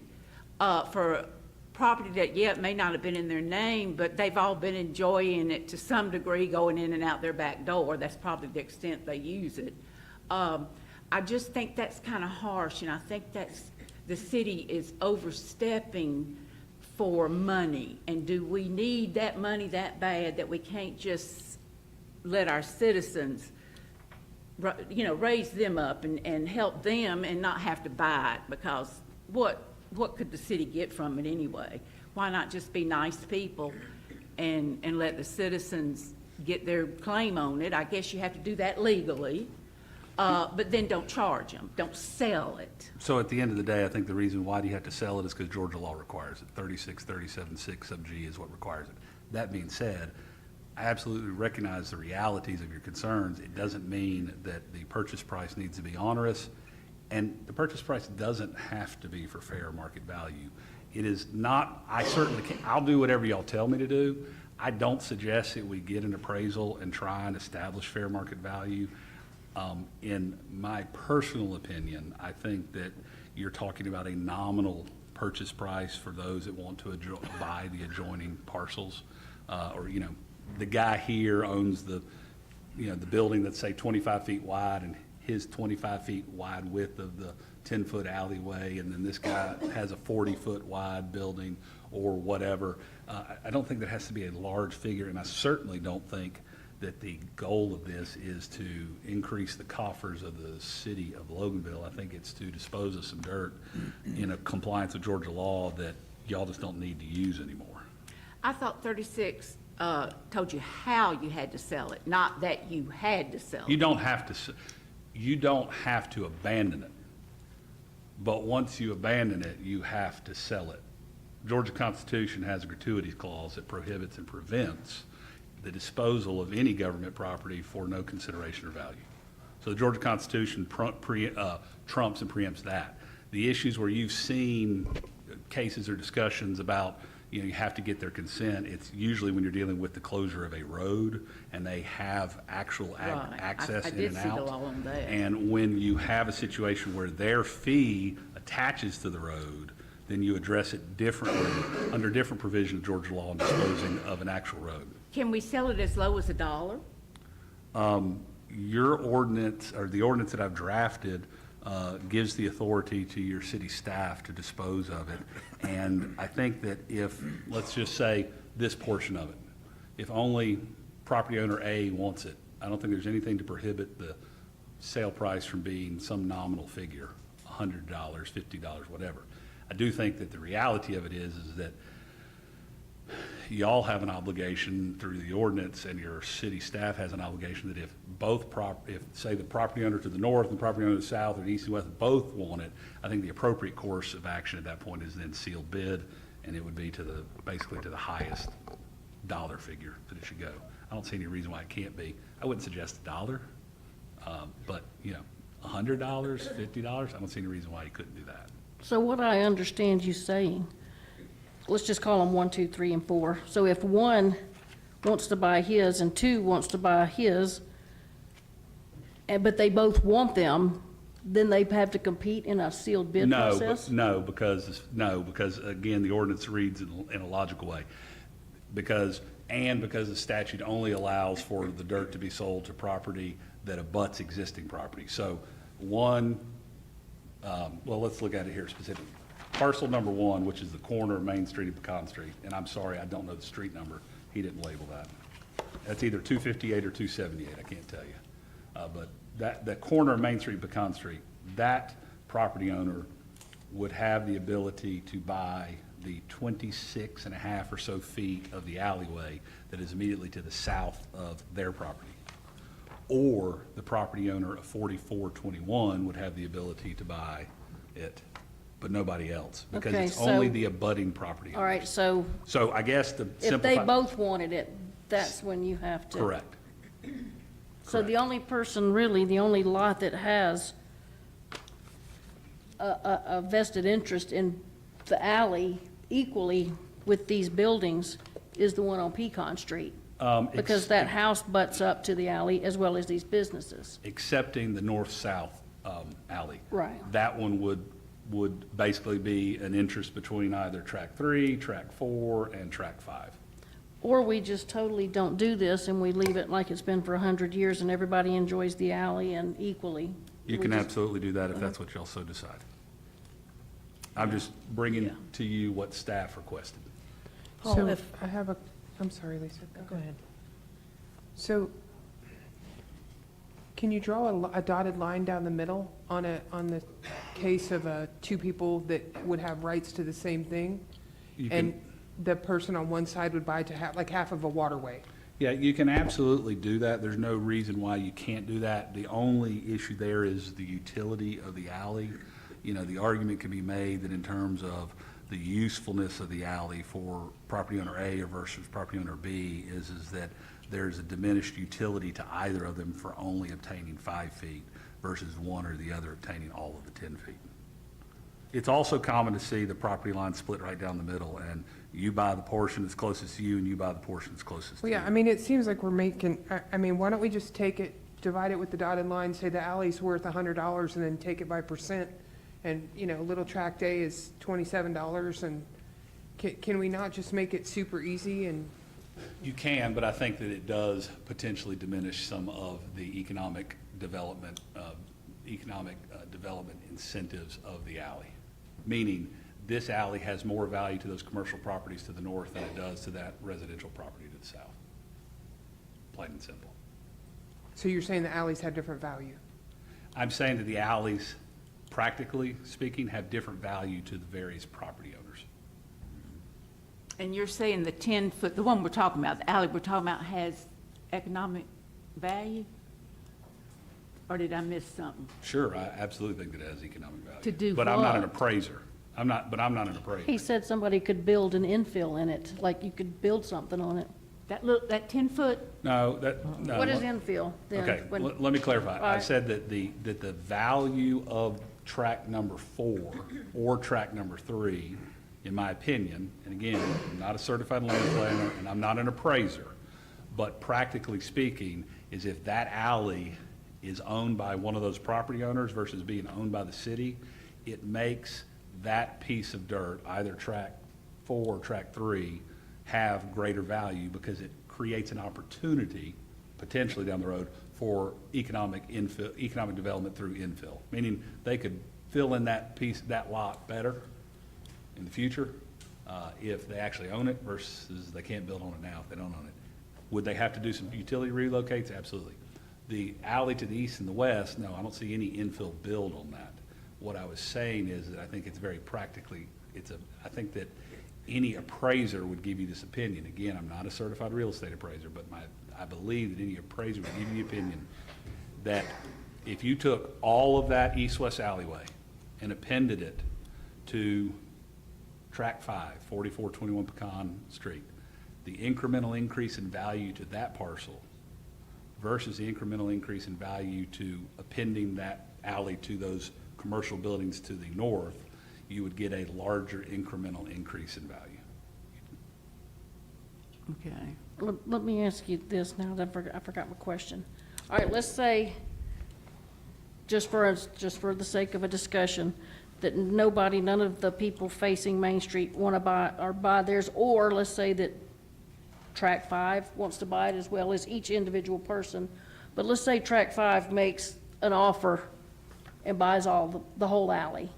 for property that, yeah, it may not have been in their name, but they've all been enjoying it to some degree, going in and out their back door. That's probably the extent they use it. I just think that's kind of harsh, and I think that's, the city is overstepping for money. And do we need that money that bad that we can't just let our citizens, you know, raise them up and help them and not have to buy it? Because what could the city get from it anyway? Why not just be nice people and let the citizens get their claim on it? I guess you have to do that legally, but then don't charge them, don't sell it. So at the end of the day, I think the reason why you have to sell it is because Georgia law requires it. 3637(6) sub G is what requires it. That being said, I absolutely recognize the realities of your concerns. It doesn't mean that the purchase price needs to be onerous, and the purchase price doesn't have to be for fair market value. It is not, I certainly can't, I'll do whatever y'all tell me to do. I don't suggest that we get an appraisal and try and establish fair market value. In my personal opinion, I think that you're talking about a nominal purchase price for those that want to buy the adjoining parcels. Or, you know, the guy here owns the, you know, the building that's, say, 25 feet wide, and his 25 feet wide width of the 10-foot alleyway, and then this guy has a 40-foot wide building or whatever. I don't think that has to be a large figure, and I certainly don't think that the goal of this is to increase the coffers of the city of Loganville. I think it's to dispose of some dirt in a compliance with Georgia law that y'all just don't need to use anymore. I thought 36 told you how you had to sell it, not that you had to sell it. You don't have to abandon it, but once you abandon it, you have to sell it. Georgia Constitution has a gratuity clause that prohibits and prevents the disposal of any government property for no consideration or value. So the Georgia Constitution trumps and preempts that. The issues where you've seen cases or discussions about, you know, you have to get their consent, it's usually when you're dealing with the closure of a road and they have actual access I in did and see the out. law on that. And when you have a situation where their fee attaches to the road, then you address it differently under different provision of Georgia law in disposing of an actual road. Can we sell it as low as $1? Your ordinance, or the ordinance that I've drafted, gives the authority to your city staff to dispose of it. And I think that if, let's just say, this portion of it, if only property owner A wants it, I don't think there's anything to prohibit the sale price from being some nominal figure, $100, $50, whatever. I do think that the reality of it is that y'all have an obligation through the ordinance, and your city staff has an obligation, that if if, say, the property owner to the north and the property owner to the south, or the east and west, both want it, I think the appropriate course of action at that point is then sealed bid, and it would be to basically to the highest dollar figure that it should go. I don't see any reason why it can't be. I wouldn't suggest $1, but, $100, $50, I don't see any reason why you couldn't do that. So what I understand you saying, let's just call them 1, 2, 3, and 4. So if 1 wants to buy his and 2 wants to buy his, but they both want them, then they have to compete in a sealed bid process? No, because again, the ordinance reads in a logical way. Because the statute only allows for the dirt to be sold to property that abuts existing property. So well, let's look at it here specifically. Parcel number 1, which is the corner of Main Street and Pecan Street, and I'm sorry, I don't know the street number. He didn't label that. That's either 258 or 278, I can't tell you. But that corner of Main Street and Pecan Street, that property owner would have the ability to buy the 26 and a half or so feet of the alleyway that is immediately to the south of their property. Or the property owner of 4421 would have the ability to buy it, but nobody else, because Okay, it's only so- the abutting property All owner. right, so So I guess to if they simplify. both wanted it, that's when you have to. Correct. So the only person, really, the only lot that has a vested interest in the alley equally with these buildings is the one on Pecan Street. Because that house butts up to the alley as well as these businesses. Excepting the north-south alley. Right. That one would basically be an interest between either track 3, track 4, and track 5. Or we just totally don't do this and we leave it like it's been for 100 years and everybody enjoys the alley and equally. You We can just- absolutely do that if that's what y'all so decide. I'm just bringing to you what staff requested. Paul, So if- I have I'm sorry, Lisa. Go ahead. So can you draw a dotted line down the middle on the case of 2 people that would have rights to the same thing? You And can- the person on one side would buy to have, like, half of a waterway? Yeah, you can absolutely do that. There's no reason why you can't do that. The only issue there is the utility of the alley. The argument can be made that in terms of the usefulness of the alley for property owner A versus property owner B is that there's a diminished utility to either of them for only obtaining 5 feet versus one or the other obtaining all of the 10 feet. It's also common to see the property line split right down the middle, and you buy the portion that's closest to you, and you buy the portion that's closest to Well, you. yeah, I mean, it seems like we're making, I mean, why don't we just take it, divide it with the dotted line, say the alley's worth $100, and then take it by percent? And, little tract A is $27, and can we not just make it super easy and? You can, but I think that it does potentially diminish some of the economic development incentives of the alley. Meaning, this alley has more value to those commercial properties to the north than it does to that residential property to the south. Plain and simple. So you're saying the alleys have different value? I'm saying that the alleys, practically speaking, have different value to the various property owners. And you're saying the 10-foot, the one we're talking about, the alley we're talking about has economic value? Or did I miss something? Sure, I absolutely think that it has economic value. To do But I'm not an what? appraiser. I'm not an appraiser. He said somebody could build an infill in it, like you could build something on it. That 10-foot? No. What is infill then? Okay, When- let me clarify. All I right. said that the value of track number 4 or track number 3, in my opinion, and again, I'm not a certified land planner and I'm not an appraiser, but practically speaking, is if that alley is owned by one of those property owners versus being owned by the city, it makes that piece of dirt, either track 4 or track 3, have greater value because it creates an opportunity potentially down the road for economic development through infill, meaning they could fill in that piece, that lot better in the future if they actually own it versus they can't build on it now if they don't own it. Would they have to do some utility relocates? Absolutely. The alley to the east and the west, no, I don't see any infill build on that. What I was saying is that I think it's very practically, I think that any appraiser would give you this opinion. Again, I'm not a certified real estate appraiser, but I believe that any appraiser would give you the opinion that if you took all of that east-west alleyway and appended it to track 5, 4421 Pecan Street, the incremental increase in value to that parcel versus the incremental increase in value to appending that alley to those commercial buildings to the north, you would get a larger incremental increase in value. Okay. Let me ask you this now that I forgot my question. All right, let's say, just for the sake of a discussion, that none of the people facing Main Street want to buy theirs, or let's say that Track 5 wants to buy it as well as each individual person. But let's say Track 5 makes an offer and buys the whole alley.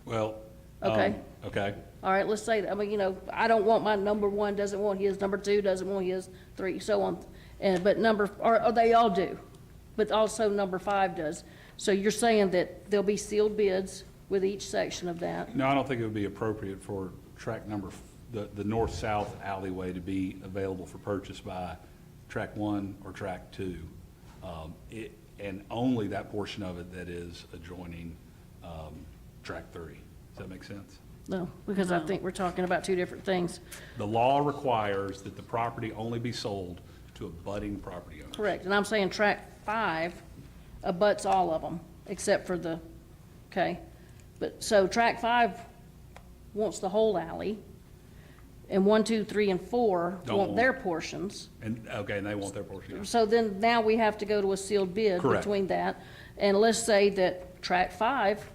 Well, Okay. Okay. All right, let's say that, I mean, I don't want my number 1 doesn't want his, number 2 doesn't want his, 3, so on. But or they all do, but also number 5 does. So you're saying that there'll be sealed bids with each section of that? No, I don't think it would be appropriate for track the north-south alleyway to be available for purchase by track 1 or track 2. And only that portion of it that is adjoining track 3. Does that make sense? No, because I think we're talking about 2 different things. The law requires that the property only be sold to a budding property owner. Correct, and I'm saying track 5 abuts all of them, except for okay? But, so track 5 wants the whole alley, and 1, 2, 3, and 4 want their portions. And they want their portion. Yeah. So then now we have to go to a sealed bid Correct. between that. And let's say that track 5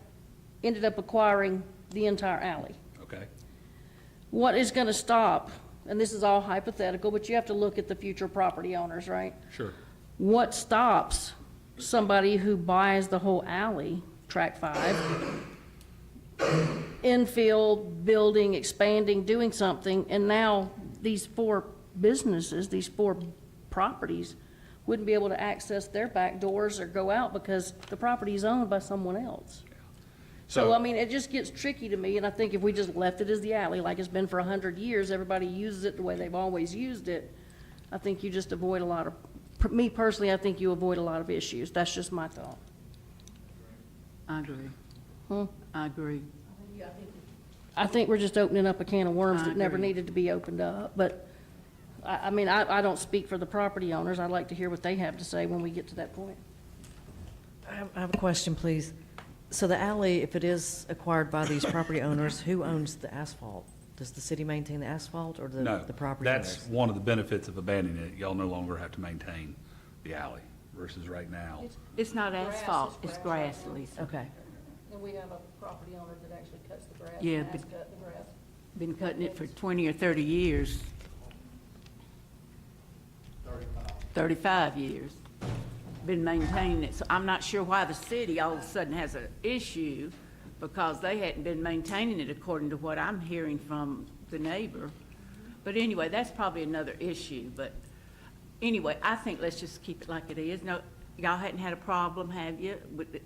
ended up acquiring the entire alley. Okay. What is going to stop, and this is all hypothetical, but you have to look at the future property owners, right? Sure. What stops somebody who buys the whole alley, track 5, infill, building, expanding, doing something, and now these 4 businesses, these 4 properties wouldn't be able to access their back doors or go out because the property is owned by someone else? So, I mean, it just gets tricky to me, and I think if we just left it as the alley, like it's been for 100 years, everybody uses it the way they've always used it, I think you just avoid a lot of, me personally, I think you avoid a lot of issues. That's just my thought. I agree. I agree. I think we're just opening up a can of worms I that never agree. needed to be opened up, but, I mean, I don't speak for the property owners. I'd like to hear what they have to say when we get to that point. I have a question, please. So the alley, if it is acquired by these property owners, who owns the asphalt? Does the city maintain the asphalt or No, the property owners? that's one of the benefits of abandoning it. Y'all no longer have to maintain the alley versus right now. It's not asphalt, it's grass, Lisa. Okay. And we have a property owner that actually cuts the grass. Yeah, has but- cut the grass. Been cutting it for 20 or 30 years. 35 years. Been maintaining it. So I'm not sure why the city all of a sudden has an issue, because they hadn't been maintaining it according to what I'm hearing from the neighbor. But anyway, that's probably another issue. But anyway, I think let's just keep it like it is. No, y'all hadn't had a problem, have you,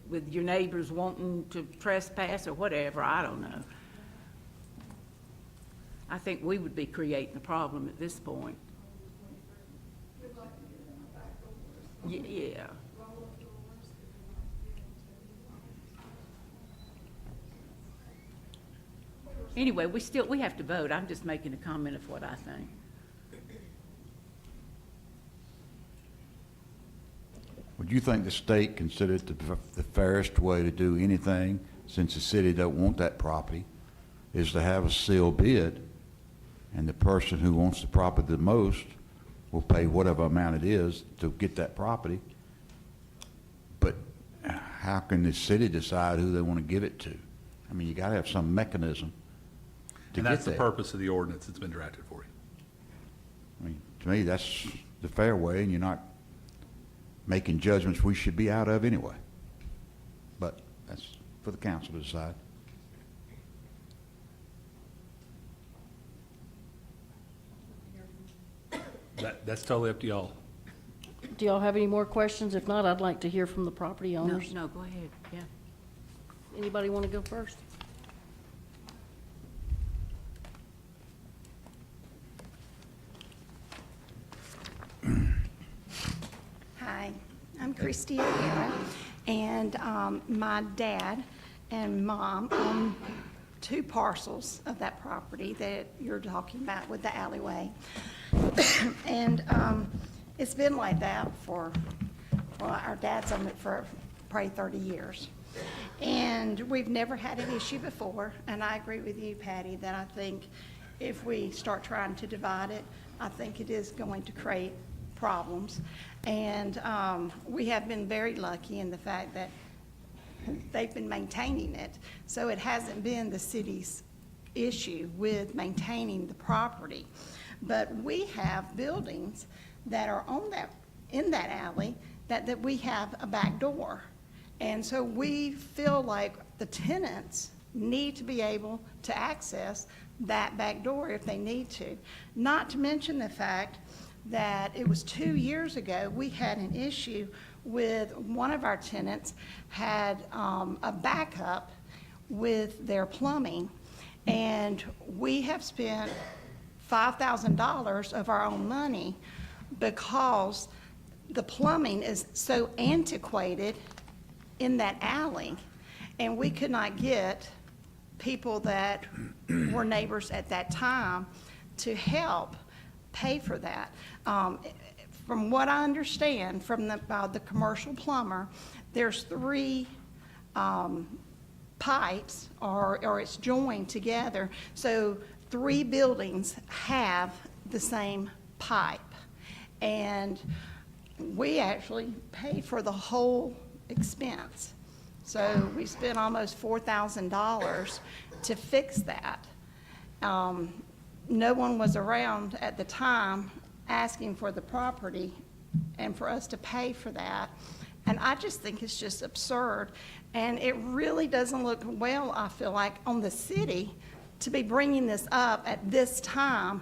with your neighbors wanting to trespass or whatever? I don't know. I think we would be creating a problem at this point. Yeah. Anyway, we have to vote. I'm just making a comment of what I think. Would you think the state considered the fairest way to do anything, since the city don't want that property, is to have a sealed bid, and the person who wants the property the most will pay whatever amount it is to get that property? But how can the city decide who they want to give it to? I mean, you gotta have some mechanism to And get that's the there. purpose of the ordinance that's been drafted for you. I mean, to me, that's the fair way, and you're not making judgments we should be out of anyway. But that's for the council to decide. That's totally up to y'all. Do y'all have any more questions? If not, I'd like to hear from the property No, owners. no, go ahead, yeah. Anybody want to go first? Hi, I'm Christy O'Hara, and my dad and mom own 2 parcels of that property that you're talking about with the alleyway. And it's been like that for, well, our dad's owned it for probably 30 years. And we've never had an issue before, and I agree with you, Patty, that I think if we start trying to divide it, I think it is going to create problems. And we have been very lucky in the fact that they've been maintaining it. So it hasn't been the city's issue with maintaining the property. But we have buildings that are on that, in that alley, that we have a back door. And so we feel like the tenants need to be able to access that back door if they need to. Not to mention the fact that it was 2 years ago, we had an issue with one of our tenants had a backup with their plumbing, and we have spent $5,000 of our own money because the plumbing is so antiquated in that alley, and we could not get people that were neighbors at that time to help pay for that. From what I understand from the commercial plumber, there's 3 pipes, or it's joined together, so 3 buildings have the same pipe. And we actually pay for the whole expense. So we spent almost $4,000 to fix that. No one was around at the time asking for the property and for us to pay for that. And I just think it's just absurd. And it really doesn't look well, I feel like, on the city to be bringing this up at this time.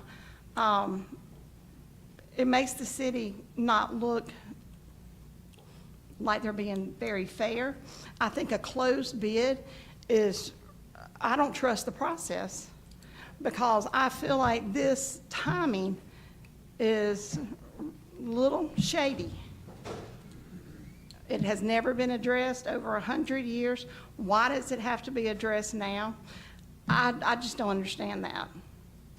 It makes the city not look like they're being very fair. I think a closed bid is, I don't trust the process, because I feel like this timing is a little shady. It has never been addressed over 100 years. Why does it have to be addressed now? I just don't understand that.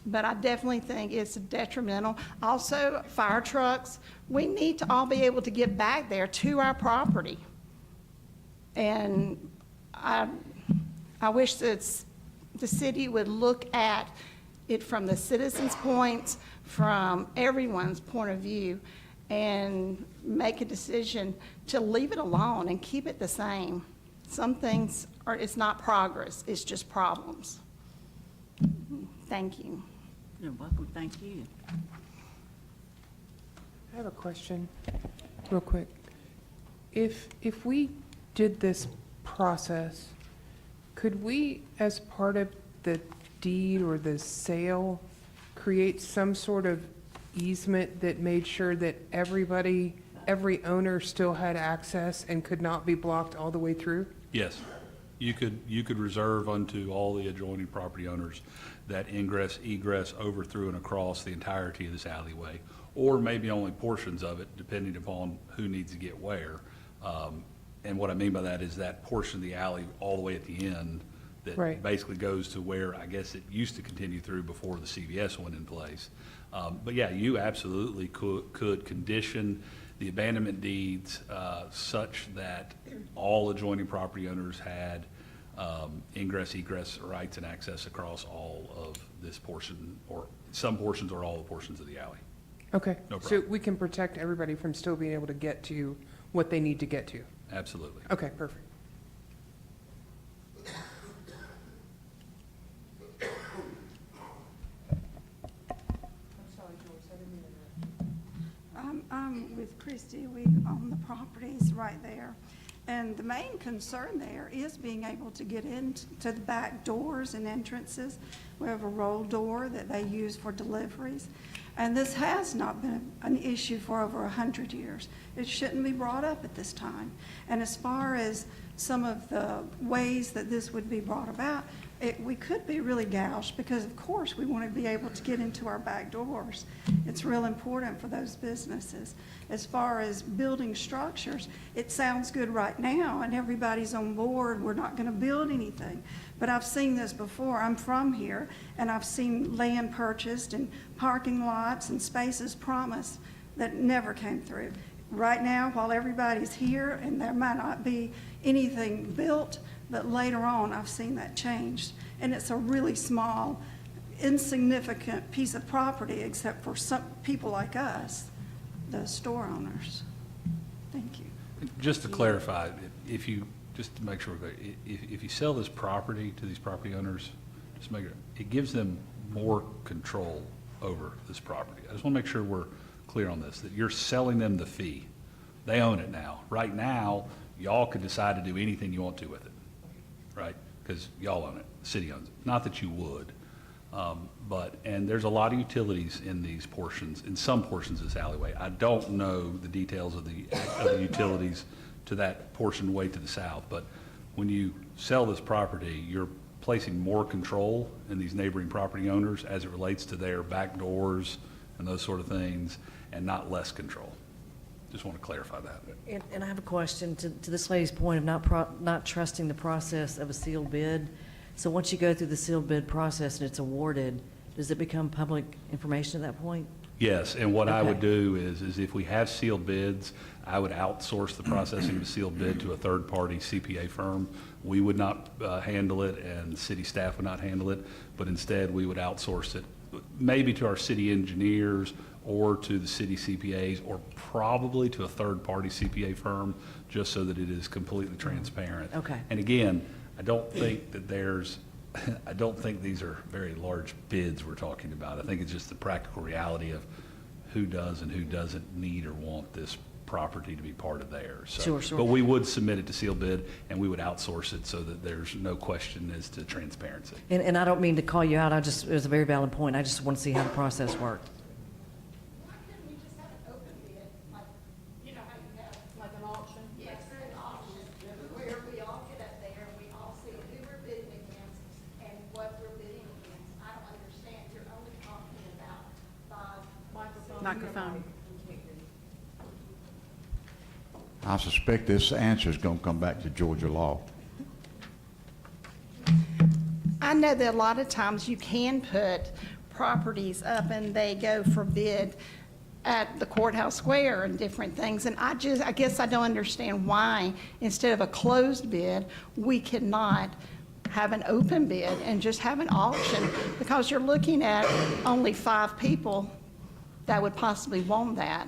But I definitely think it's detrimental. Also, fire trucks, we need to all be able to get back there to our property. And I wish that the city would look at it from the citizens' points, from everyone's point of view, and make a decision to leave it alone and keep it the same. Some things are, it's not progress, it's just problems. Thank you. You're welcome, thank you. I have a question, real quick. If we did this process, could we, as part of the deed or the sale, create some sort of easement that made sure that everybody, every owner still had access and could not be blocked all the way through? Yes. You could reserve unto all the adjoining property owners that ingress, egress over, through, and across the entirety of this alleyway, or maybe only portions of it, depending upon who needs to get where. And what I mean by that is that portion of the alley all the way at the end that Right. basically goes to where I guess it used to continue through before the CVS went in place. But yeah, you absolutely could condition the abandonment deeds such that all adjoining property owners had ingress, egress rights and access across all of this portion, or some portions or all the portions of the alley. Okay, No so problem. we can protect everybody from still being able to get to what they need to get to? Absolutely. Okay, perfect. Christie, we own the properties right there. And the main concern there is being able to get into the back doors and entrances. We have a roll door that they use for deliveries. And this has not been an issue for over 100 years. It shouldn't be brought up at this time. And as far as some of the ways that this would be brought about, we could be really gouged because, of course, we want to be able to get into our back doors. It's real important for those businesses. As far as building structures, it sounds good right now, and everybody's on board. We're not going to build anything. But I've seen this before. I'm from here, and I've seen land purchased and parking lots and spaces promised that never came through. Right now, while everybody's here, and there might not be anything built, but later on, I've seen that changed. And it's a really small, insignificant piece of property, except for some people like us, the store owners. Thank you. Just to clarify, if you, just to make sure, we're clear, if you sell this property to these property owners, just make it gives them more control over this property. I just want to make sure we're clear on this, that you're selling them the fee. They own it now. Right now, y'all could decide to do anything you want to with it, right? Because y'all own it, the city owns it. Not that you would, and there's a lot of utilities in these portions, in some portions of this alleyway. I don't know the details of the utilities to that portion way to the south, but when you sell this property, you're placing more control in these neighboring property owners as it relates to their back doors and those sort of things, and not less control. Just want to clarify that. And I have a question to this lady's point of not trusting the process of a sealed bid. So once you go through the sealed bid process and it's awarded, does it become public information at that point? Yes, and what I would Okay. do is if we have sealed bids, I would outsource the processing of a sealed bid to a third-party CPA firm. We would not handle it, and city staff would not handle it, but instead we would outsource it, maybe to our city engineers or to the city CPAs, or probably to a third-party CPA firm, just so that it is completely transparent. Okay. And again, I don't think that I don't think these are very large bids we're talking about. I think it's just the practical reality of who does and who doesn't need or want this property to be part of theirs. So, Sure. But we would submit it to sealed bid, and we would outsource it so that there's no question as to transparency. And I don't mean to call you out, it was a very valid point. I just want to see how the process worked. Why couldn't we just have an open bid, like, you know how you have like an auction? Yes, an auction, where we all get up there and we all see who we're bidding against and what we're bidding against. I don't understand, you're only talking about the Microphone. I suspect this answer is going to come back to Georgia law. I know that a lot of times you can put properties up and they go for bid at the courthouse square and different things. And I guess I don't understand why, instead of a closed bid, we cannot have an open bid and just have an auction, because you're looking at only 5 people that would possibly want that.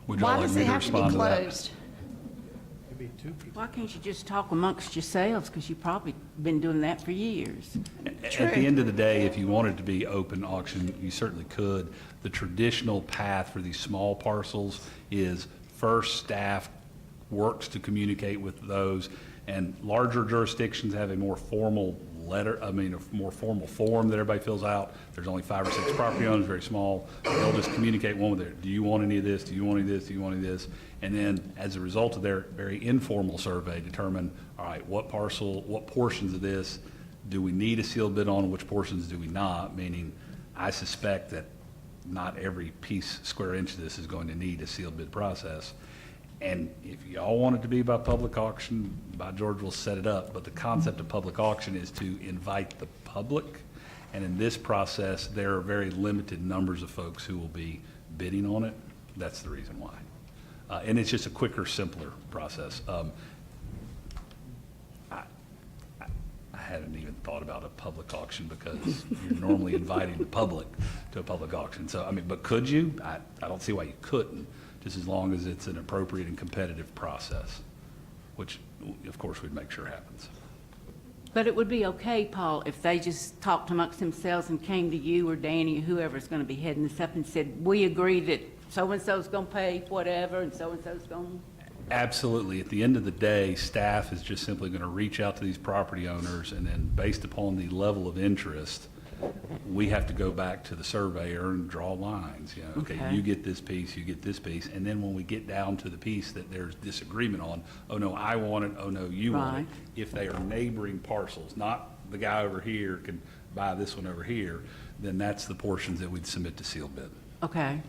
Would y'all Why like does me it to have to be respond to that? closed? Why can't you just talk amongst yourselves, because you've probably been doing that for years? At the end of the day, if you wanted to be open auction, you certainly could. The traditional path for these small parcels is first staff works to communicate with those, and larger jurisdictions have a more formal a more formal form that everybody fills out. There's only 5 or 6 property owners, very small. They'll just communicate one with their, do you want any of this? Do you want any of this? Do you want any of this? And then as a result of their very informal survey, determine, all right, what portions of this do we need a sealed bid on, which portions do we not? Meaning, I suspect that not every square inch of this is going to need a sealed bid process. And if y'all want it to be by public auction, by George, we'll set it up. But the concept of public auction is to invite the public. And in this process, there are very limited numbers of folks who will be bidding on it. That's the reason why. And it's just a quicker, simpler process. I hadn't even thought about a public auction, because you're normally inviting the public to a public auction. So, but could you? I don't see why you couldn't, just as long as it's an appropriate and competitive process, which, of course, we'd make sure happens. But it would be okay, Paul, if they just talked amongst themselves and came to you or Danny or whoever's going to be heading this up and said, we agree that so-and-so's going to pay whatever and so-and-so's going to... Absolutely. At the end of the day, staff is just simply going to reach out to these property owners, and then based upon the level of interest, we have to go back to the surveyor and draw lines. You know, okay, you get this piece, you get this piece, and then when we get down to the piece that there's disagreement on, oh no, I want it, oh no, you want it. If they are neighboring parcels, not the guy over here can buy this one over here, then that's the portions that we'd submit to sealed bid. Okay.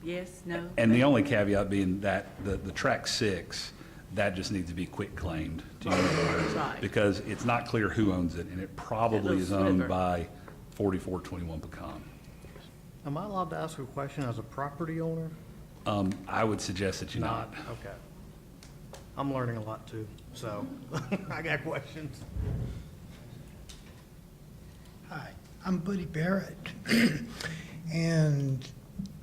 Yes, no? And the only caveat being that the track 6, that just needs to be quick claimed to use the words, because it's not clear who owns it, and it probably is owned by 4421 Pecan. Am I allowed to ask a question as a property owner? I would suggest that you not. Okay. I'm learning a lot too, so I got questions. Hi, I'm Buddy Barrett, and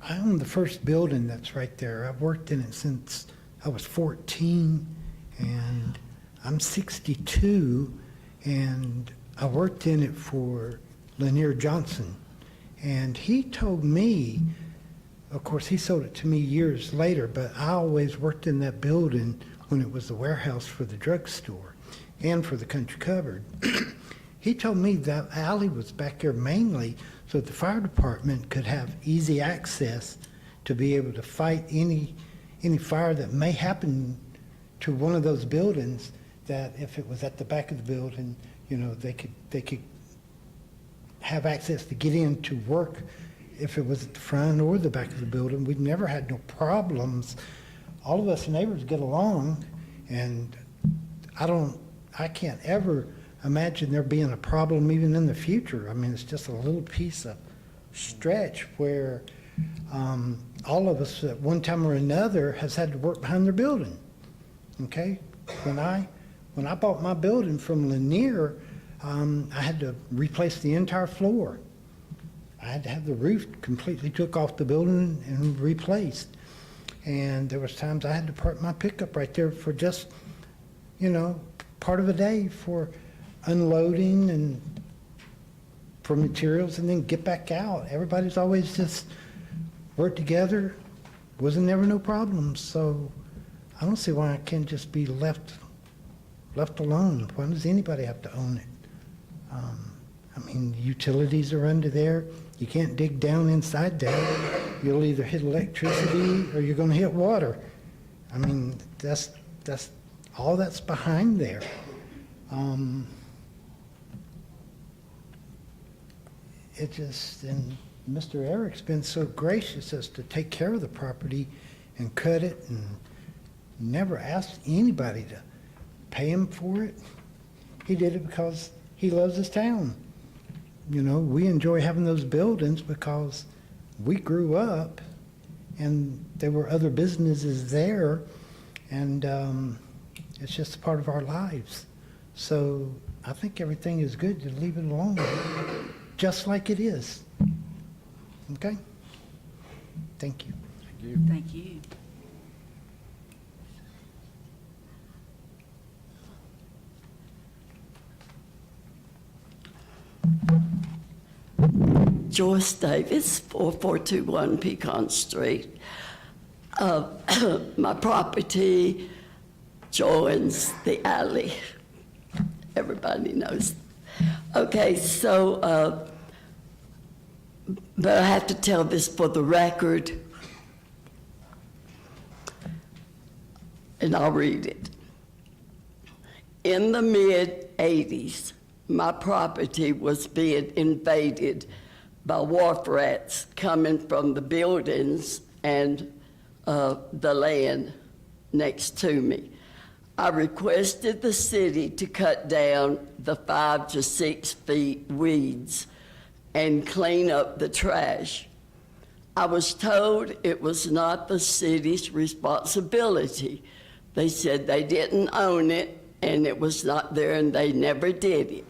I own the first building that's right there. I've worked in it since I was 14, and I'm 62, and I worked in it for Lanier Johnson. And he told me, of course, he sold it to me years later, but I always worked in that building when it was the warehouse for the drugstore and for the country cupboard. He told me that alley was back there mainly so that the fire department could have easy access to be able to fight any fire that may happen to one of those buildings, that if it was at the back of the building, you know, they could have access to get in to work if it was at the front or the back of the building. We've never had no problems. All of us neighbors get along, and I can't ever imagine there being a problem even in the future. I mean, it's just a little piece of stretch where all of us at one time or another has had to work behind their building. Okay? When I bought my building from Lanier, I had to replace the entire floor. I had to have the roof completely took off the building and replaced. And there was times I had to park my pickup right there for just, you know, part of a day for unloading and for materials, and then get back out. Everybody's always just worked together. Wasn't never no problems. So I don't see why I can't just be left alone. Why does anybody have to own it? I mean, utilities are under there. You can't dig down inside there. You'll either hit electricity or you're going to hit water. I mean, that's all that's behind there. It just, and Mr. Eric's been so gracious as to take care of the property and cut it, and never asked anybody to pay him for it. He did it because he loves his town. You know, we enjoy having those buildings because we grew up and there were other businesses there, and it's just a part of our lives. So I think everything is good to leave it alone, just like it is. Okay? Thank you. Thank you. Thank you. Joyce Davis, 4421 Pecan Street. My property joins the alley. Everybody knows. Okay, so, but I have to tell this for the record, and I'll read it. In the mid-'80s, my property was being invaded by wharf rats coming from the buildings and the land next to me. I requested the city to cut down the 5 to 6 feet weeds and clean up the trash. I was told it was not the city's responsibility. They said they didn't own it and it was not there and they never did it.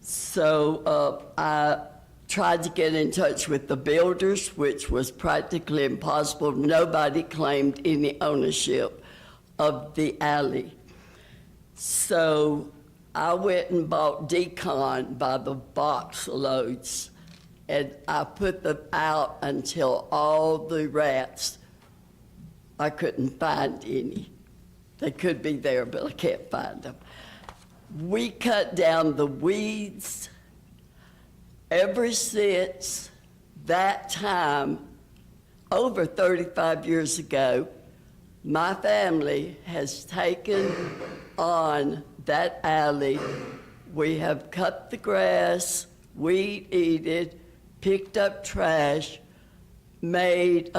So I tried to get in touch with the builders, which was practically impossible. Nobody claimed any ownership of the alley. So I went and bought decon by the box loads, and I put them out until all the rats, I couldn't find any. They could be there, but I can't find them. We cut down the weeds. Ever since that time, over 35 years ago, my family has taken on that alley. We have cut the grass, weed-eated, picked up trash, made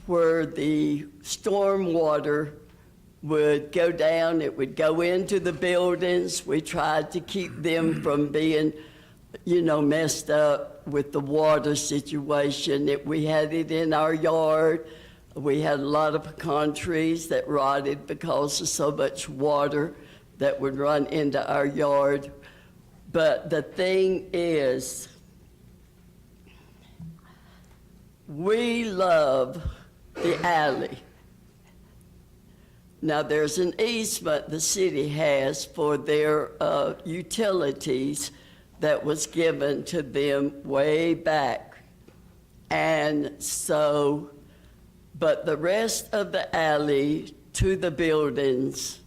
where the storm water would go down, it would go into the buildings. We tried to keep them from being, messed up with the water situation. We had it in our yard. We had a lot of pecan trees that rotted because of so much water that would run into our yard. But the thing is, we love the alley. Now, there's an easement the city has for their utilities that was given to them way back. And so, but the rest of the alley to the buildings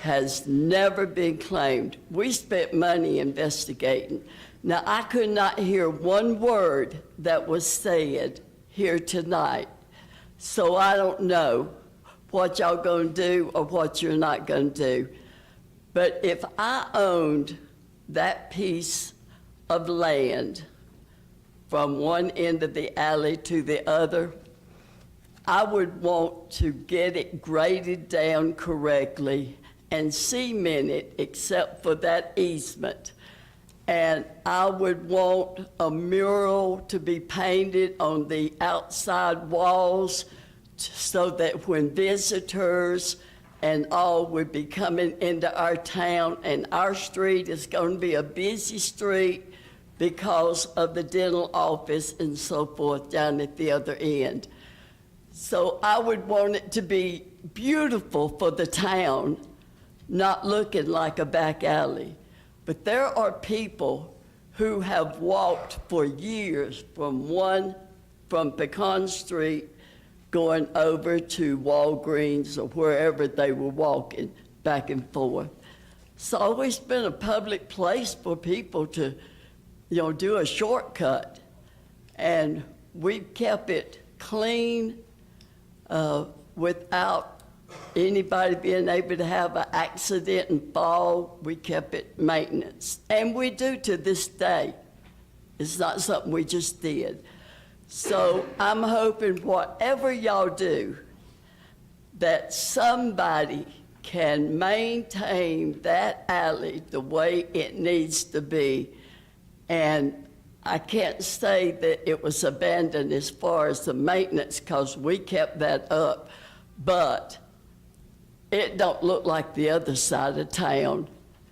has never been claimed. We spent money investigating. Now, I could not hear one word that was said here tonight, so I don't know what y'all gonna do or what you're not gonna do. But if I owned that piece of land from one end of the alley to the other, I would want to get it graded down correctly and cement it except for that easement. And I would want a mural to be painted on the outside walls so that when visitors and all would be coming into our town, and our street is going to be a busy street because of the dental office and so forth down at the other end. So I would want it to be beautiful for the town, not looking like a back alley. But there are people who have walked for years from Pecan Street going over to Walgreens or wherever they were walking back and forth. It's always been a public place for people to, do a shortcut. And we've kept it clean without anybody being able to have an accident and fall. We kept it maintenance. And we do to this day. It's not something we just did. So I'm hoping whatever y'all do, that somebody can maintain that alley the way it needs to be. And I can't say that it was abandoned as far as the maintenance, because we kept that up. But it don't look like the other side of town.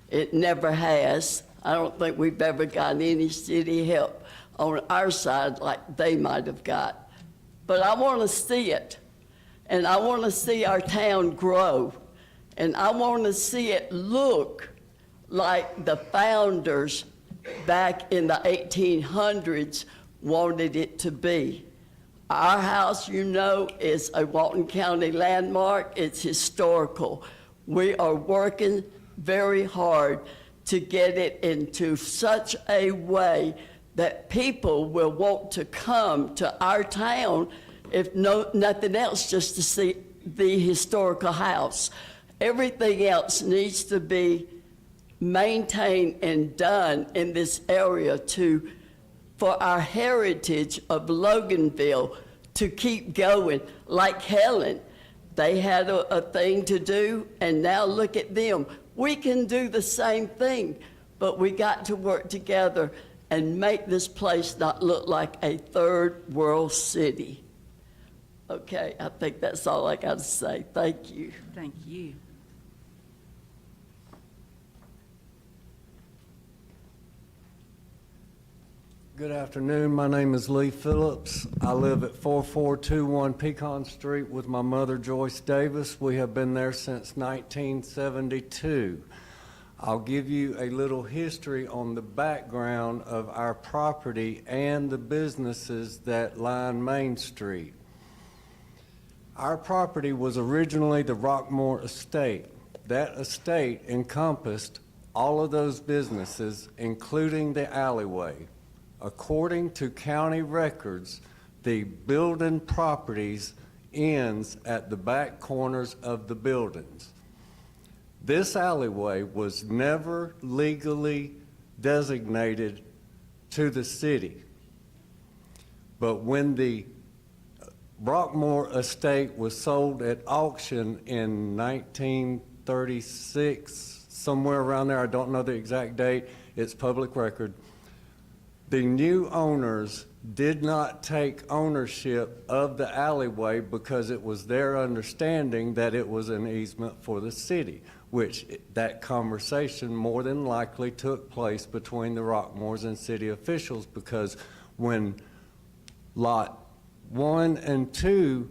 It never has. I don't think we've ever gotten any city help on our side like they might have got. But I want to see it, and I want to see our town grow, and I want to see it look like the founders back in the 1800s wanted it to be. Our house, is a Walton County landmark. It's historical. We are working very hard to get it into such a way that people will want to come to our town, if nothing else, just to see the historical house. Everything else needs to be maintained and done in this area for our heritage of Loganville to keep going. Like Helen, they had a thing to do, and now look at them. We can do the same thing, but we got to work together and make this place not look like a third world city. Okay, I think that's all I got to say. Thank you. Thank you. Good afternoon. My name is Lee Phillips. I live at 4421 Pecan Street with my mother, Joyce Davis. We have been there since 1972. I'll give you a little history on the background of our property and the businesses that line Main Street. Our property was originally the Rockmore Estate. That estate encompassed all of those businesses, including the Alleyway. According to county records, the building properties ends at the back corners of the buildings. This alleyway was never legally designated to the city. But when the Rockmore Estate was sold at auction in 1936, somewhere around there, I don't know the exact date, it's public record, the new owners did not take ownership of the alleyway because it was their understanding that it was an easement for the city, which that conversation more than likely took place between the Rockmores and city officials, because when Lot 1 and 2,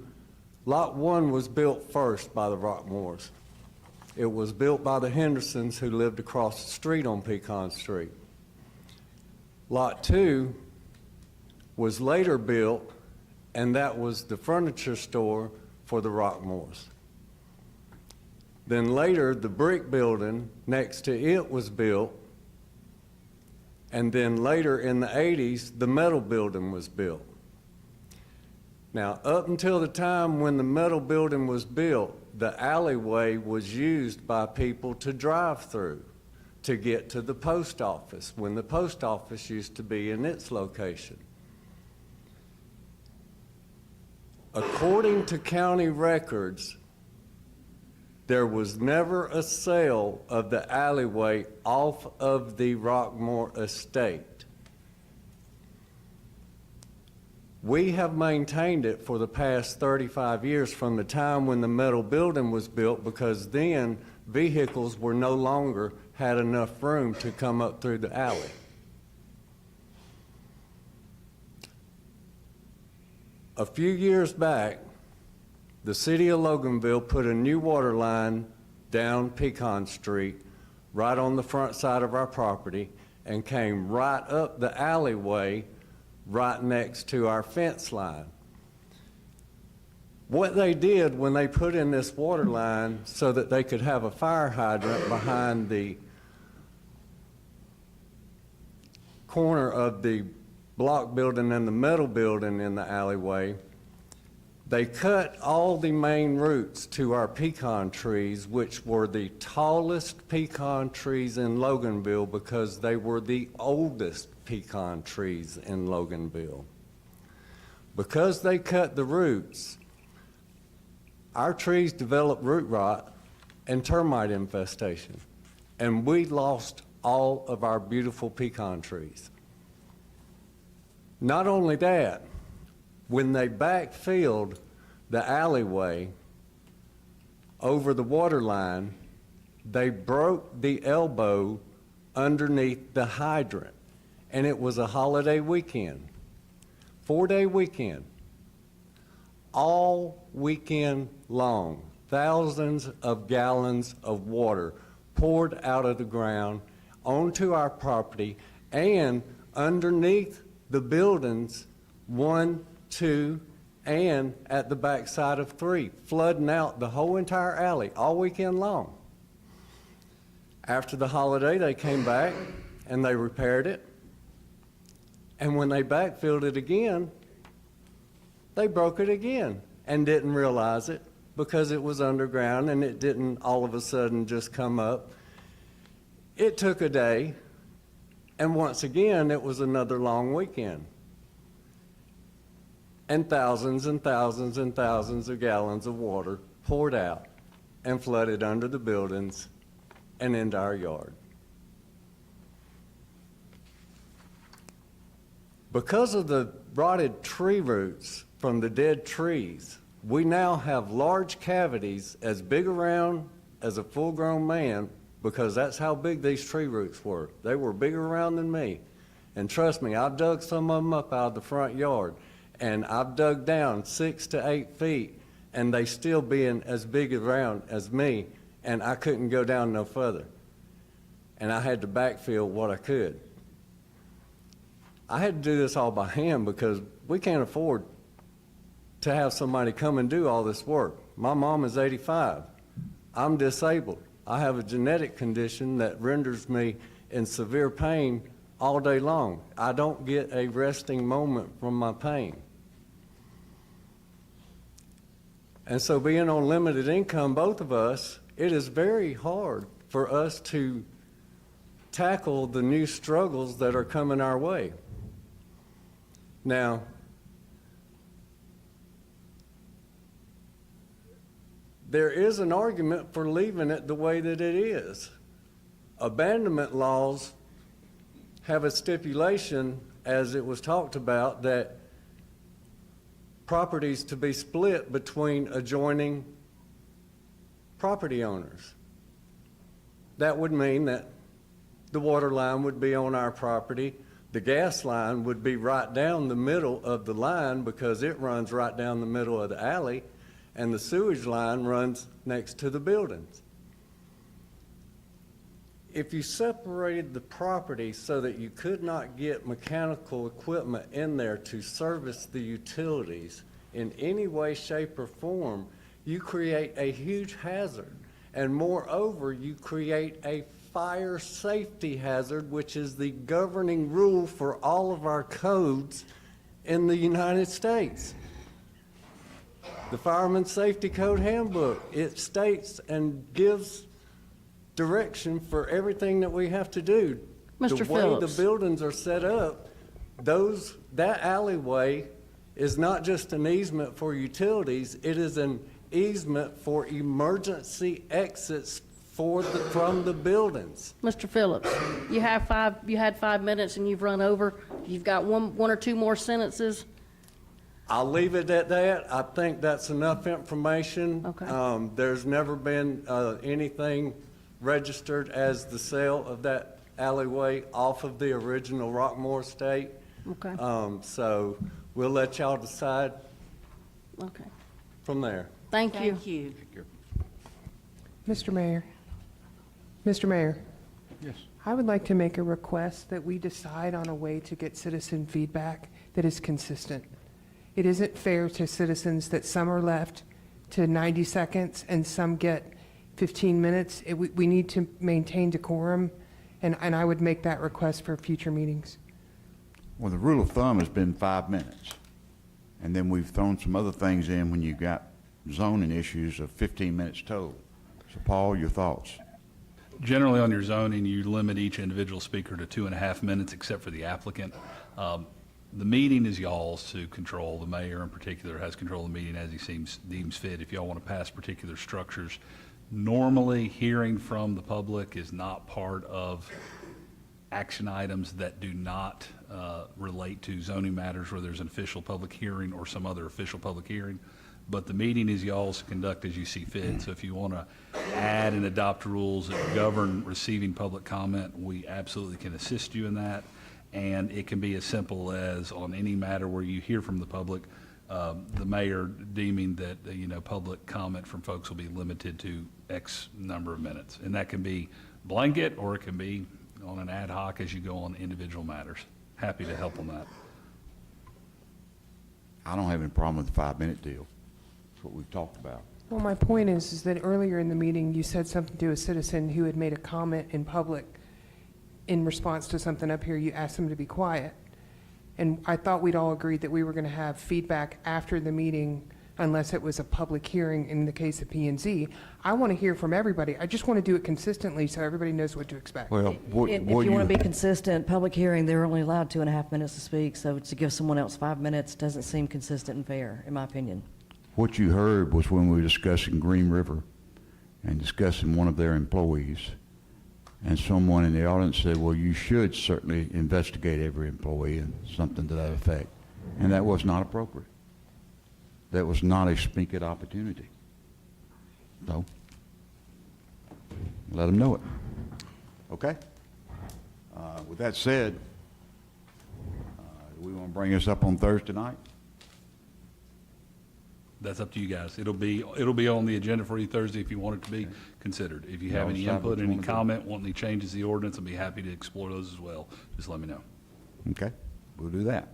Lot 1 was built first by the Rockmores. It was built by the Hendersons, who lived across the street on Pecan Street. Lot 2 was later built, and that was the furniture store for the Rockmores. Then later, the brick building next to it was built, and then later in the 80s, the metal building was built. Now, up until the time when the metal building was built, the alleyway was used by people to drive through to get to the post office, when the post office used to be in its location. According to county records, there was never a sale of the alleyway off of the Rockmore Estate. We have maintained it for the past 35 years from the time when the metal building was built, because then vehicles were no longer had enough room to come up through the alley. A few years back, the city of Loganville put a new water line down Pecan Street, right on the front side of our property, and came right up the alleyway right next to our fence line. What they did when they put in this water line so that they could have a fire hydrant behind the corner of the block building and the metal building in the alleyway, they cut all the main roots to our pecan trees, which were the tallest pecan trees in Loganville because they were the oldest pecan trees in Loganville. Because they cut the roots, our trees developed root rot and termite infestation, and we lost all of our beautiful pecan trees. Not only that, when they backfilled the alleyway over the water line, they broke the elbow underneath the hydrant, and it was a holiday weekend, 4-day weekend. All weekend long, thousands of gallons of water poured out of the ground onto our property and underneath the buildings 1, 2, and at the backside of 3, flooding out the whole entire alley all weekend long. After the holiday, they came back and they repaired it. And when they backfilled it again, they broke it again and didn't realize it because it was underground and it didn't all of a sudden just come up. It took a day, and once again, it was another long weekend. And thousands and thousands and thousands of gallons of water poured out and flooded under the buildings and into our yard. Because of the rotted tree roots from the dead trees, we now have large cavities as big around as a full-grown man, because that's how big these tree roots were. They were bigger around than me. And trust me, I've dug some of them up out of the front yard, and I've dug down 6 to 8 feet, and they still being as big around as me, and I couldn't go down no further. And I had to backfill what I could. I had to do this all by hand because we can't afford to have somebody come and do all this work. My mom is 85. I'm disabled. I have a genetic condition that renders me in severe pain all day long. I don't get a resting moment from my pain. And so being on limited income, both of us, it is very hard for us to tackle the new struggles that are coming our way. Now, there is an argument for leaving it the way that it is. Abandonment laws have a stipulation, as it was talked about, that properties to be split between adjoining property owners. That would mean that the water line would be on our property, the gas line would be right down the middle of the line because it runs right down the middle of the alley, and the sewage line runs next to the buildings. If you separated the property so that you could not get mechanical equipment in there to service the utilities in any way, shape, or form, you create a huge hazard. And moreover, you create a fire safety hazard, which is the governing rule for all of our codes in the United States. The Fireman's Safety Code Handbook, it states and gives direction for everything that we have to do. Mr. The way Phillips. the buildings are set up, that alleyway is not just an easement for utilities, it is an easement for emergency exits from the buildings. Mr. Phillips, you had 5 minutes and you've run over. You've got one or two more sentences. I'll leave it at that. I think that's enough information. Okay. There's never been anything registered as the sale of that alleyway off of the original Rockmore estate. Okay. So we'll let y'all decide Okay. from there. Thank you. Thank you. Mr. Mayor. Mr. Mayor, Yes. I would like to make a request that we decide on a way to get citizen feedback that is consistent. It isn't fair to citizens that some are left to 90 seconds and some get 15 minutes. We need to maintain decorum, and I would make that request for future meetings. Well, the rule of thumb has been 5 minutes. And then we've thrown some other things in when you've got zoning issues of 15 minutes total. So Paul, your thoughts? Generally, on your zoning, you limit each individual speaker to 2.5 minutes, except for the applicant. The meeting is y'all's to control. The mayor in particular has control of the meeting as he deems fit. If y'all want to pass particular structures, normally hearing from the public is not part of action items that do not relate to zoning matters where there's an official public hearing or some other official public hearing. But the meeting is y'all's to conduct as you see fit. So if you want to add and adopt rules that govern receiving public comment, we absolutely can assist you in that. And it can be as simple as on any matter where you hear from the public, the mayor deeming that, public comment from folks will be limited to X number of minutes. And that can be blanket or it can be on an ad hoc as you go on individual matters. Happy to help on that. I don't have any problem with the 5-minute deal. That's what we've talked about. Well, my point is that earlier in the meeting, you said something to a citizen who had made a comment in public in response to something up here. You asked them to be quiet. And I thought we'd all agreed that we were going to have feedback after the meeting unless it was a public hearing in the case of P&Z. I want to hear from everybody. I just want to do it consistently so everybody knows what to expect. Well, If you want to be consistent, public hearing, they're only allowed 2.5 minutes to speak, so to give someone else 5 minutes doesn't seem consistent and fair, in my opinion. What you heard was when we were discussing Green River and discussing one of their employees, and someone in the audience said, well, you should certainly investigate every employee, and something to that effect. And that was not appropriate. That was not a speak-it opportunity. So, let them know it. Okay? With that said, We want to bring this up on Thursday night? That's up to you guys. It'll be on the agenda for you Thursday if you want it to be considered. If you have Y'all any decide what input, you any wanna do. comment, want any changes to the ordinance, I'll be happy to explore those as well. Just let me know. Okay, we'll do that.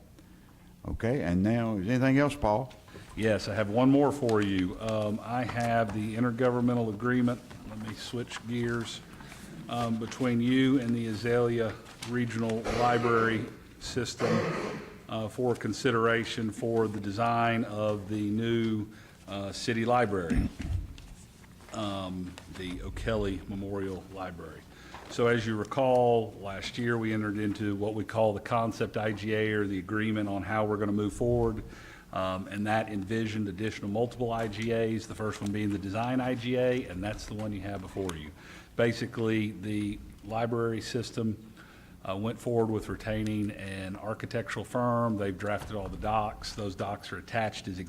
Okay, and now, is anything else, Paul? Yes, I have one more for you. I have the intergovernmental agreement. Let me switch gears between you and the Azalea Regional Library System for consideration for the design of the new city library, the O'Kelly Memorial Library. So as you recall, last year we entered into what we call the concept IGA, or the agreement on how we're going to move forward. And that envisioned additional multiple IGAs, the first one being the design IGA, and that's the one you have before you. Basically, the library system went forward with retaining an architectural firm. They've drafted all the docs. Those docs are attached as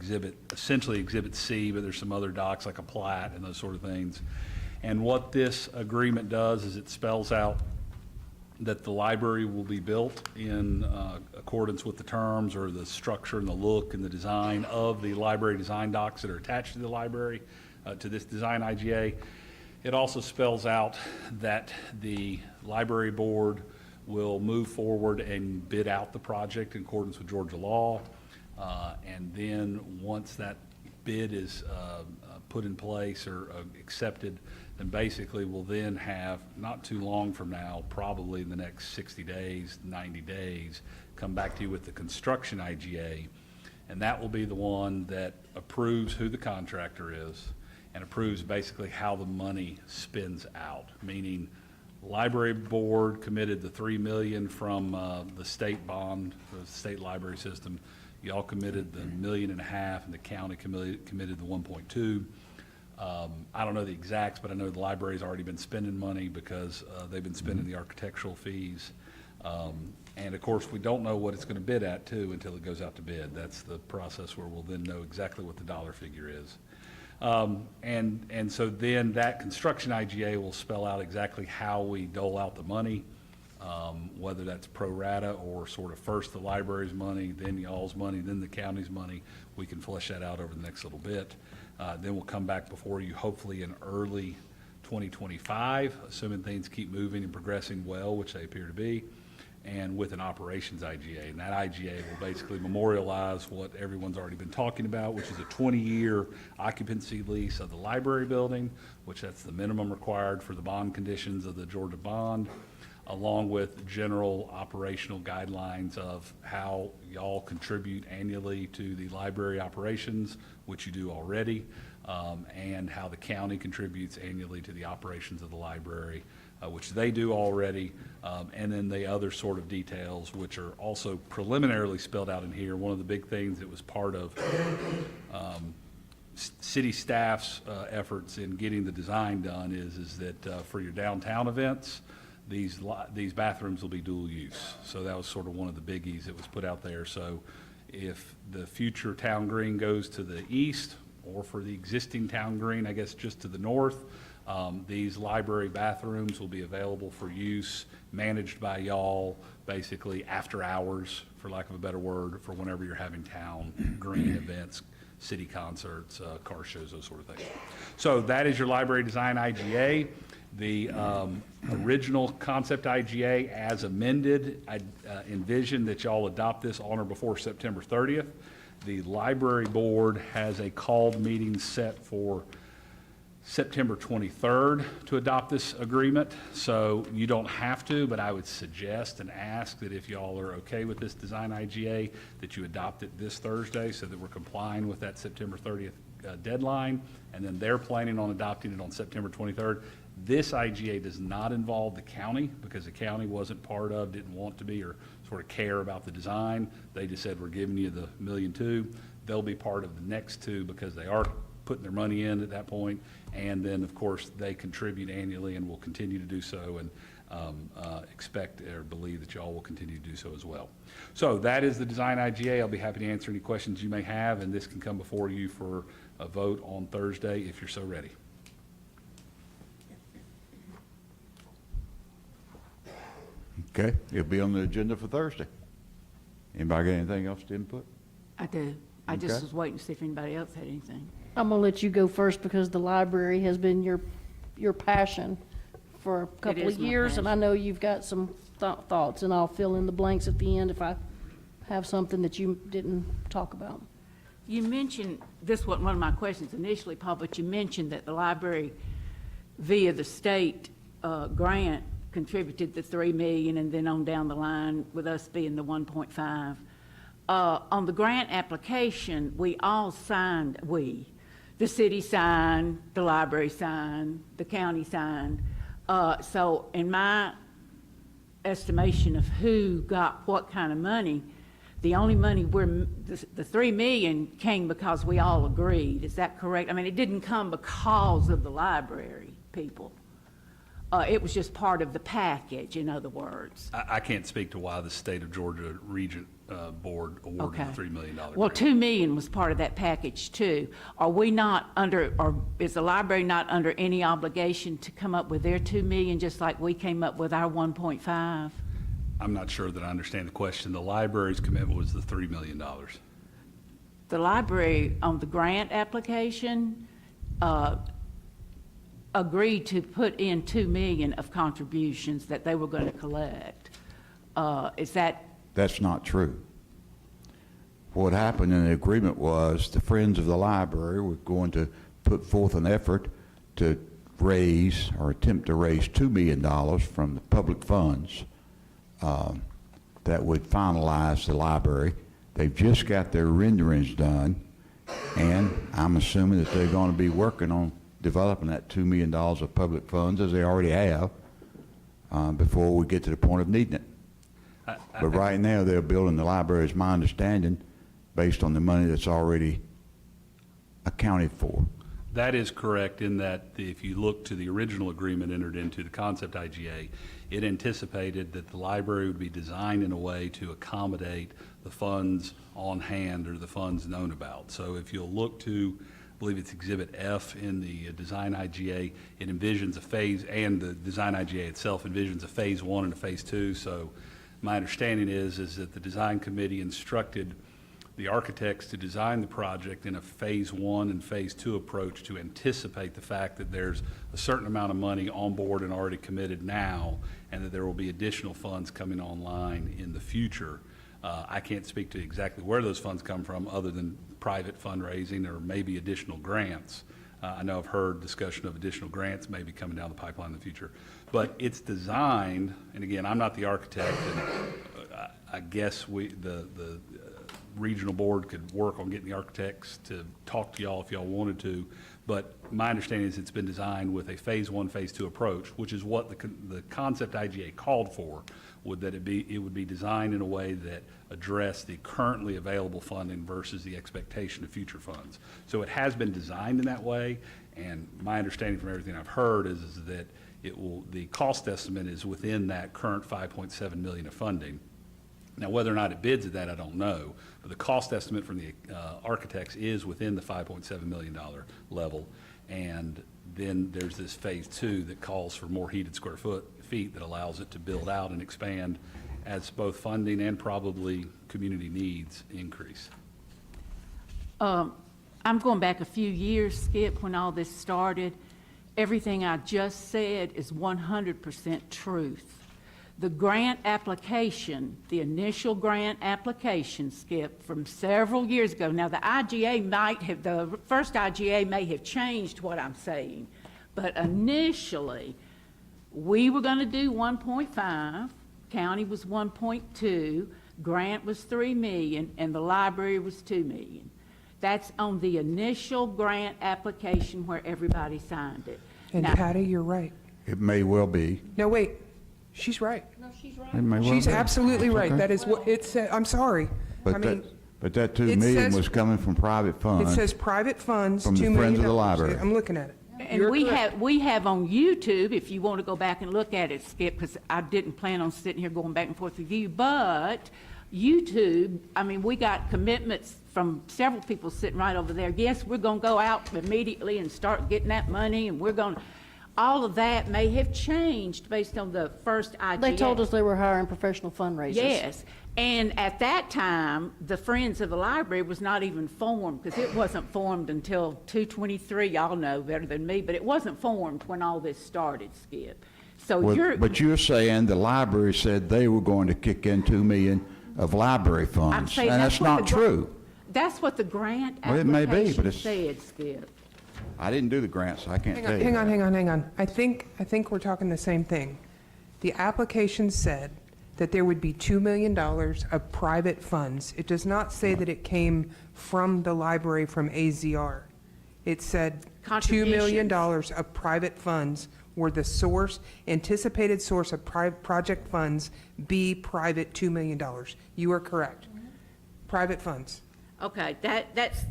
essentially Exhibit C, but there's some other docs like a plat and those sort of things. And what this agreement does is it spells out that the library will be built in accordance with the terms or the structure and the look and the design of the library design docs that are attached to the library, to this design IGA. It also spells out that the library board will move forward and bid out the project in accordance with Georgia law. And then once that bid is put in place or accepted, then basically we'll then have, not too long from now, probably in the next 60 days, 90 days, come back to you with the construction IGA. And that will be the one that approves who the contractor is and approves basically how the money spins out, meaning library board committed the $3 million from the state bond, the state library system. Y'all committed the $1.5 million, and the county committed the 1.2. I don't know the exacts, but I know the library's already been spending money because they've been spending the architectural fees. And of course, we don't know what it's going to bid at too until it goes out to bid. That's the process where we'll then know exactly what the dollar figure is. And so then that construction IGA will spell out exactly how we dole out the money, whether that's pro rata or sort of first the library's money, then y'all's money, then the county's money. We can flesh that out over the next little bit. Then we'll come back before you hopefully in early 2025, assuming things keep moving and progressing well, which they appear to be, and with an operations IGA. And that IGA will basically memorialize what everyone's already been talking about, which is a 20-year occupancy lease of the library building, which that's the minimum required for the bond conditions of the Georgia bond, along with general operational guidelines of how y'all contribute annually to the library operations, which you do already, and how the county contributes annually to the operations of the library, which they do already, and then the other sort of details, which are also preliminarily spelled out in here. One of the big things that was part of city staff's efforts in getting the design done is that for your downtown events, these bathrooms will be dual use. So that was sort of one of the biggies that was put out there. So if the future town green goes to the east, or for the existing town green, I guess just to the north, these library bathrooms will be available for use, managed by y'all, basically after hours, for lack of a better word, for whenever you're having town green events, city concerts, car shows, those sort of things. So that is your library design IGA. The original concept IGA, as amended, I envision that y'all adopt this on or before September 30th. The library board has a called meeting set for September 23rd to adopt this agreement. So you don't have to, but I would suggest and ask that if y'all are okay with this design IGA, that you adopt it this Thursday so that we're complying with that September 30th deadline. And then they're planning on adopting it on September 23rd. This IGA does not involve the county because the county wasn't part of, didn't want to be, or sort of care about the design. They just said, we're giving you the $1.2 million. They'll be part of the next two because they are putting their money in at that point. And then, of course, they contribute annually and will continue to do so, and expect or believe that y'all will continue to do so as well. So that is the design IGA. I'll be happy to answer any questions you may have, and this can come before you for a vote on Thursday if you're so ready. Okay, it'll be on the agenda for Thursday. Anybody got anything else to input? I do. I just Okay. was waiting to see if anybody else had anything. I'm gonna let you go first because the library has been your passion for a couple is of my years, and I passion. know you've got some thoughts, and I'll fill in the blanks at the end if I have something that you didn't talk about. You mentioned, this wasn't one of my questions initially, Paul, but you mentioned that the library via the state grant contributed the 3 million and then on down the line with us being the 1.5. On the grant application, we all signed, the city signed, the library signed, the county signed. So in my estimation of who got what kind of money, the only money the 3 million came because we all agreed. Is that correct? I mean, it didn't come because of the library people. It was just part of the package, in other words. I can't speak to why the State of Georgia Regent Board awarded Okay. the $3 million Well, grant. 2 million was part of that package too. Are we not under, or is the library not under any obligation to come up with their 2 million, just like we came up with our 1.5? I'm not sure that I understand the question. The library's commitment was the $3 million. The library, on the grant application, agreed to put in 2 million of contributions that they were going to collect. Is that, That's not true. What happened in the agreement was the Friends of the Library were going to put forth an effort to raise or attempt to raise $2 million from the public funds that would finalize the library. They've just got their renderings done, and I'm assuming that they're going to be working on developing that $2 million of public funds, as they already have, before we get to the point of needing it. But right now, they're building the library, is my understanding, based on the money that's already accounted for. That is correct in that if you look to the original agreement entered into the concept IGA, it anticipated that the library would be designed in a way to accommodate the funds on hand or the funds known about. So if you'll look to, I believe it's Exhibit F in the design IGA, it envisions a phase, and the design IGA itself envisions a phase 1 and a phase 2. So my understanding is that the design committee instructed the architects to design the project in a phase 1 and phase 2 approach to anticipate the fact that there's a certain amount of money on board and already committed now, and that there will be additional funds coming online in the future. I can't speak to exactly where those funds come from other than private fundraising or maybe additional grants. I know I've heard discussion of additional grants maybe coming down the pipeline in the future. But it's designed, and again, I'm not the architect, and I guess the regional board could work on getting the architects to talk to y'all if y'all wanted to, but my understanding is it's been designed with a phase 1, phase 2 approach, which is what the concept IGA called for, it would be designed in a way that addressed the currently available funding versus the expectation of future funds. So it has been designed in that way, and my understanding from everything I've heard is that the cost estimate is within that current 5.7 million of funding. Now, whether or not it bids at that, I don't know, but the cost estimate from the architects is within the $5.7 million level. And then there's this phase 2 that calls for more heated square feet that allows it to build out and expand as both funding and probably community needs increase. I'm going back a few years, Skip, when all this started. Everything I just said is 100% truth. The grant application, the initial grant application, Skip, from several years ago. Now, the first IGA may have changed what I'm saying, but initially, we were going to do 1.5, county was 1.2, grant was 3 million, and the library was 2 million. That's on the initial grant application where everybody signed it. And Now, Patty, you're right. It may well be. No, wait, she's right. No, she's right. It may well She's be. absolutely That's right. okay. That is what it said. I'm sorry. But I mean, that 2 it million says- was coming from private it funds. says private funds, From the $2 million. Friends of the Library. I'm looking at it. and You're we correct. have on YouTube, if you want to go back and look at it, Skip, because I didn't plan on sitting here going back and forth with you, but YouTube, I mean, we got commitments from several people sitting right over there. Yes, we're going to go out immediately and start getting that money, and we're going to, all of that may have changed based on the first IGA. They told us they were hiring professional fundraisers. Yes, and at that time, the Friends of the Library was not even formed, because it wasn't formed until 2/23, y'all know better than me, but it wasn't formed when all this started, Skip. So But you're saying the library said they were going to kick in $2 million of library I'm funds, saying and that's what not the gra- true. That's what the grant Well, it may be, but application it's- said, Skip. I didn't do the grant, so I can't tell you. Hang on, that. hang on. I think we're talking the same thing. The application said that there would be $2 million of private funds. It does not say that it came from the library from AZR. It said $2 million of private funds were the source, anticipated source of project funds, be private $2 million. You are correct. Private funds. Okay, that's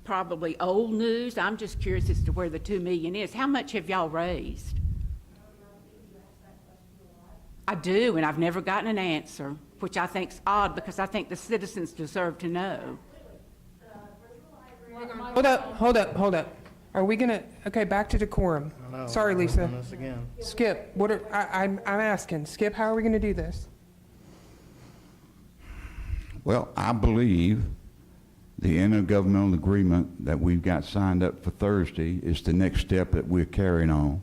probably old news. I'm just curious as to where the 2 million is. How much have y'all raised? I do, and I've never gotten an answer, which I think's odd, because I think the citizens deserve to know. Hold up. Are we gonna, okay, back to decorum. Sorry, Lisa. Skip, I'm asking, Skip, how are we gonna do this? Well, I believe the intergovernmental agreement that we've got signed up for Thursday is the next step that we're carrying on.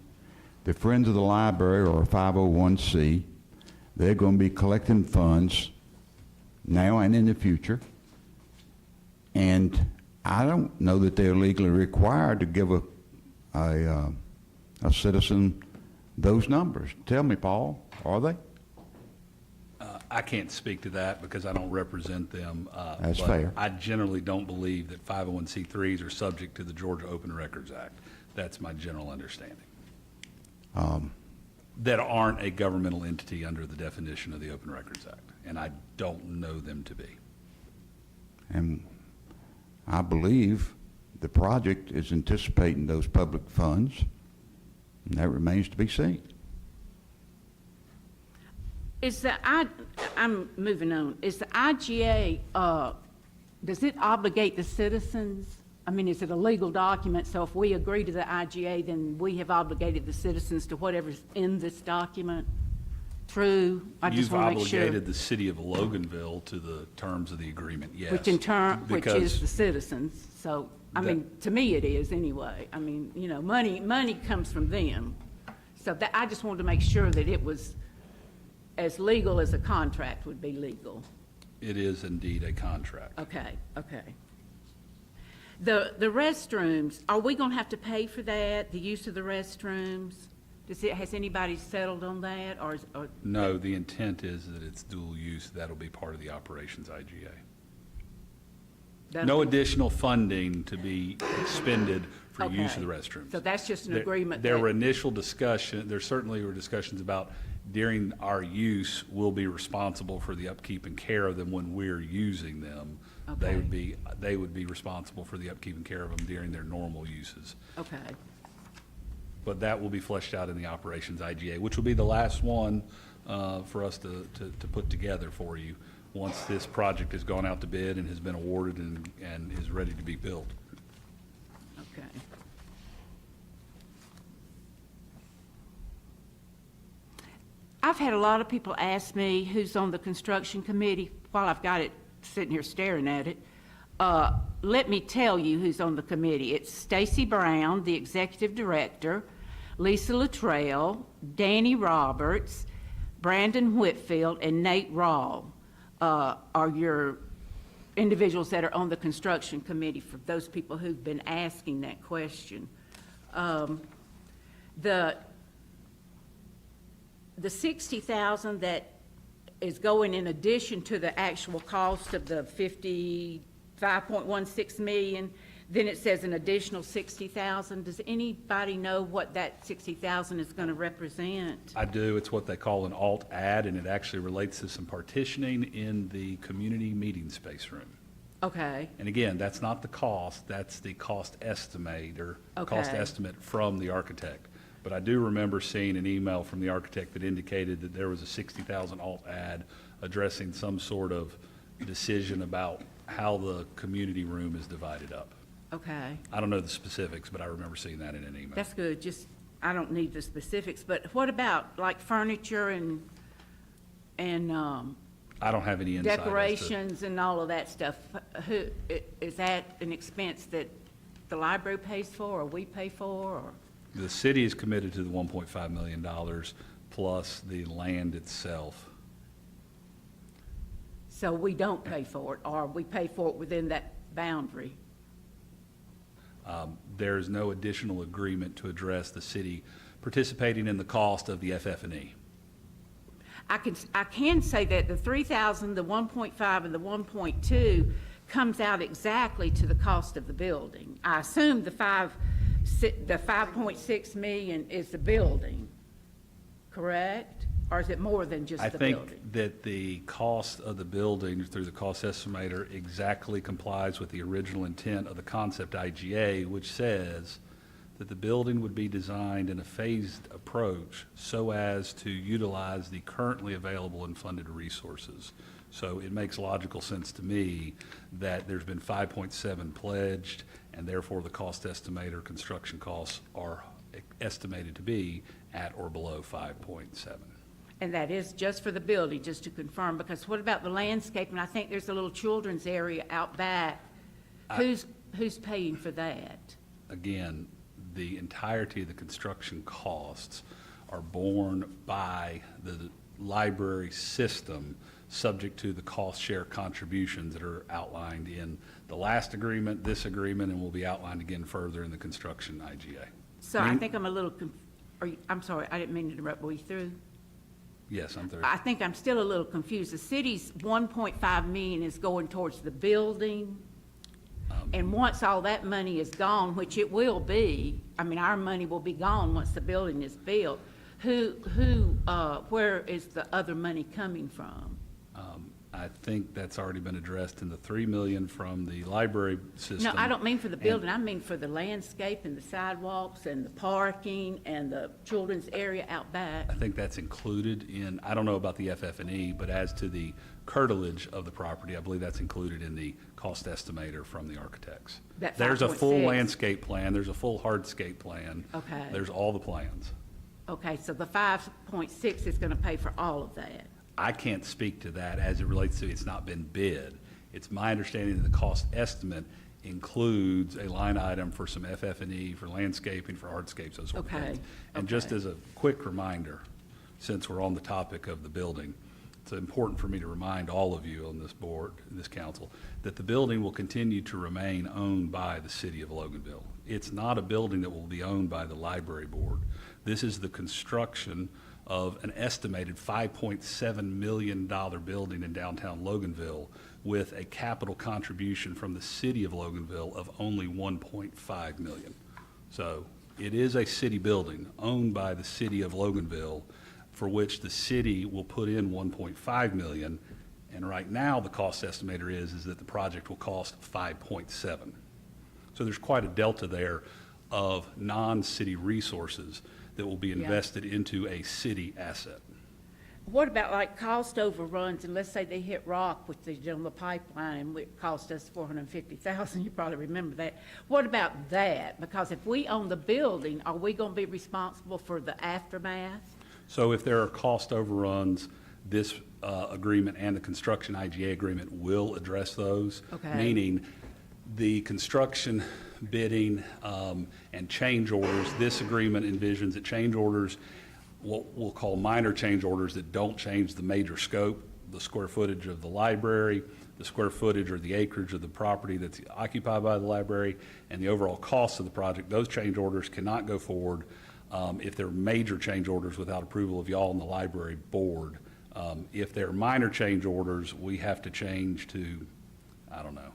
The Friends of the Library are a 501c. They're going to be collecting funds now and in the future. And I don't know that they're legally required to give a citizen those numbers. Tell me, Paul, are they? I can't speak to that because I don't represent them. That's but fair. I generally don't believe that 501c3s are subject to the Georgia Open Records Act. That's my general understanding. That aren't a governmental entity under the definition of the Open Records Act, and I don't know them to be. And I believe the project is anticipating those public funds, and that remains to be seen. I'm moving on. Is the IGA, does it obligate the citizens? I mean, is it a legal document? So if we agree to the IGA, then we have obligated the citizens to whatever's in this document? True? I just You've want to make sure. obligated the city of Loganville to the terms of the agreement, yes. Which in turn, which is Because the citizens. So, I mean, to me it is anyway. I mean, you know, money comes from them. So that, I just wanted to make sure that it was as legal as a contract would be legal. it is indeed a contract. Okay. The restrooms, are we gonna have to pay for that, the use of the restrooms? Has anybody settled on that, or? No, the intent is that it's dual use. That'll be part of the operations IGA. No additional funding to be expended for use of the restrooms. So that's just an agreement There that- were initial discussion, there certainly were discussions about during our use, we'll be responsible for the upkeep and care of them when we're using them. They would be responsible for the upkeep and care of them during their normal uses. Okay. But that will be fleshed out in the operations IGA, which will be the last one for us to put together for you once this project has gone out to bid and has been awarded and is ready to be built. Okay. I've had a lot of people ask me who's on the construction committee while I've got it sitting here staring at it. Let me tell you who's on the committee. It's Stacy Brown, the executive director, Lisa Luttrell, Danny Roberts, Brandon Whitfield, and Nate Rawl are your individuals that are on the construction committee, for those people who've been asking that question. The $60,000 that is going in addition to the actual cost of the $55.16 million, then it says an additional $60,000. Does anybody know what that $60,000 is going to represent? I do. It's what they call an alt ad, and it actually relates to some partitioning in the community meeting space room. Okay. And again, that's not the cost, that's the cost estimator, cost Okay. estimate from the architect. But I do remember seeing an email from the architect that indicated that there was a 60,000 alt ad addressing some sort of decision about how the community room is divided up. Okay. I don't know the specifics, but I remember seeing that in an email. That's good. I don't need the specifics, but what about like furniture and I don't have any insight as to- decorations and all of that stuff? Is that an expense that the library pays for, or we pay for, or? The city is committed to the $1.5 million plus the land itself. So we don't pay for it, or we pay for it within that boundary? There's no additional agreement to address the city participating in the cost of the FF&E. I can say that the 3,000, the 1.5, and the 1.2 comes out exactly to the cost of the building. I assume the 5.6 million is the building, correct? Or is it more than just I the building? think that the cost of the building through the cost estimator exactly complies with the original intent of the concept IGA, which says that the building would be designed in a phased approach so as to utilize the currently available and funded resources. So it makes logical sense to me that there's been 5.7 pledged, and therefore the cost estimator construction costs are estimated to be at or below 5.7. And that is just for the building, just to confirm, because what about the landscaping? I think there's a little children's area out back. Who's paying for that? Again, the entirety of the construction costs are borne by the library system, subject to the cost share contributions that are outlined in the last agreement, this agreement, and will be outlined again further in the construction IGA. So I think I'm a little, I'm sorry, I didn't mean to interrupt. Were you through? Yes, I'm through. I think I'm still a little confused. The city's 1.5 million is going towards the building. And once all that money is gone, which it will be, I mean, our money will be gone once the building is built. Where is the other money coming from? I think that's already been addressed in the $3 million from the library system. No, I don't mean for the building. I mean for the landscape and the sidewalks and the parking and the children's area out back. I think that's included in, I don't know about the FF&E, but as to the curtilage of the property, I believe that's included in the cost estimator from the architects. That There's a full 5.6. landscape plan, there's a full hardscape plan. Okay. There's all the plans. Okay, so the 5.6 is going to pay for all of that. I can't speak to that as it relates to, it's not been bid. It's my understanding that the cost estimate includes a line item for some FF&E, for landscaping, for hardscapes, those sort of Okay, things. And just as a quick reminder, since we're on the topic of the building, it's important for me to remind all of you on this board, this council, that the building will continue to remain owned by the city of Loganville. It's not a building that will be owned by the library board. This is the construction of an estimated $5.7 million building in downtown Loganville with a capital contribution from the city of Loganville of only $1.5 million. So it is a city building owned by the city of Loganville, for which the city will put in $1.5 million. And right now, the cost estimator is that the project will cost $5.7. So there's quite a delta there of non-city resources that will be invested into a city asset. What about like cost overruns, and let's say they hit rock with the pipeline and it cost us $450,000, you probably remember that. What about that? Because if we own the building, are we going to be responsible for the aftermath? So if there are cost overruns, this agreement and the construction IGA agreement will address those. Okay. Meaning the construction bidding and change orders, this agreement envisions that change orders, what we'll call minor change orders that don't change the major scope, the square footage of the library, the square footage or the acreage of the property that's occupied by the library, and the overall cost of the project, those change orders cannot go forward if they're major change orders without approval of y'all and the library board. If they're minor change orders, we have to change to, I don't know,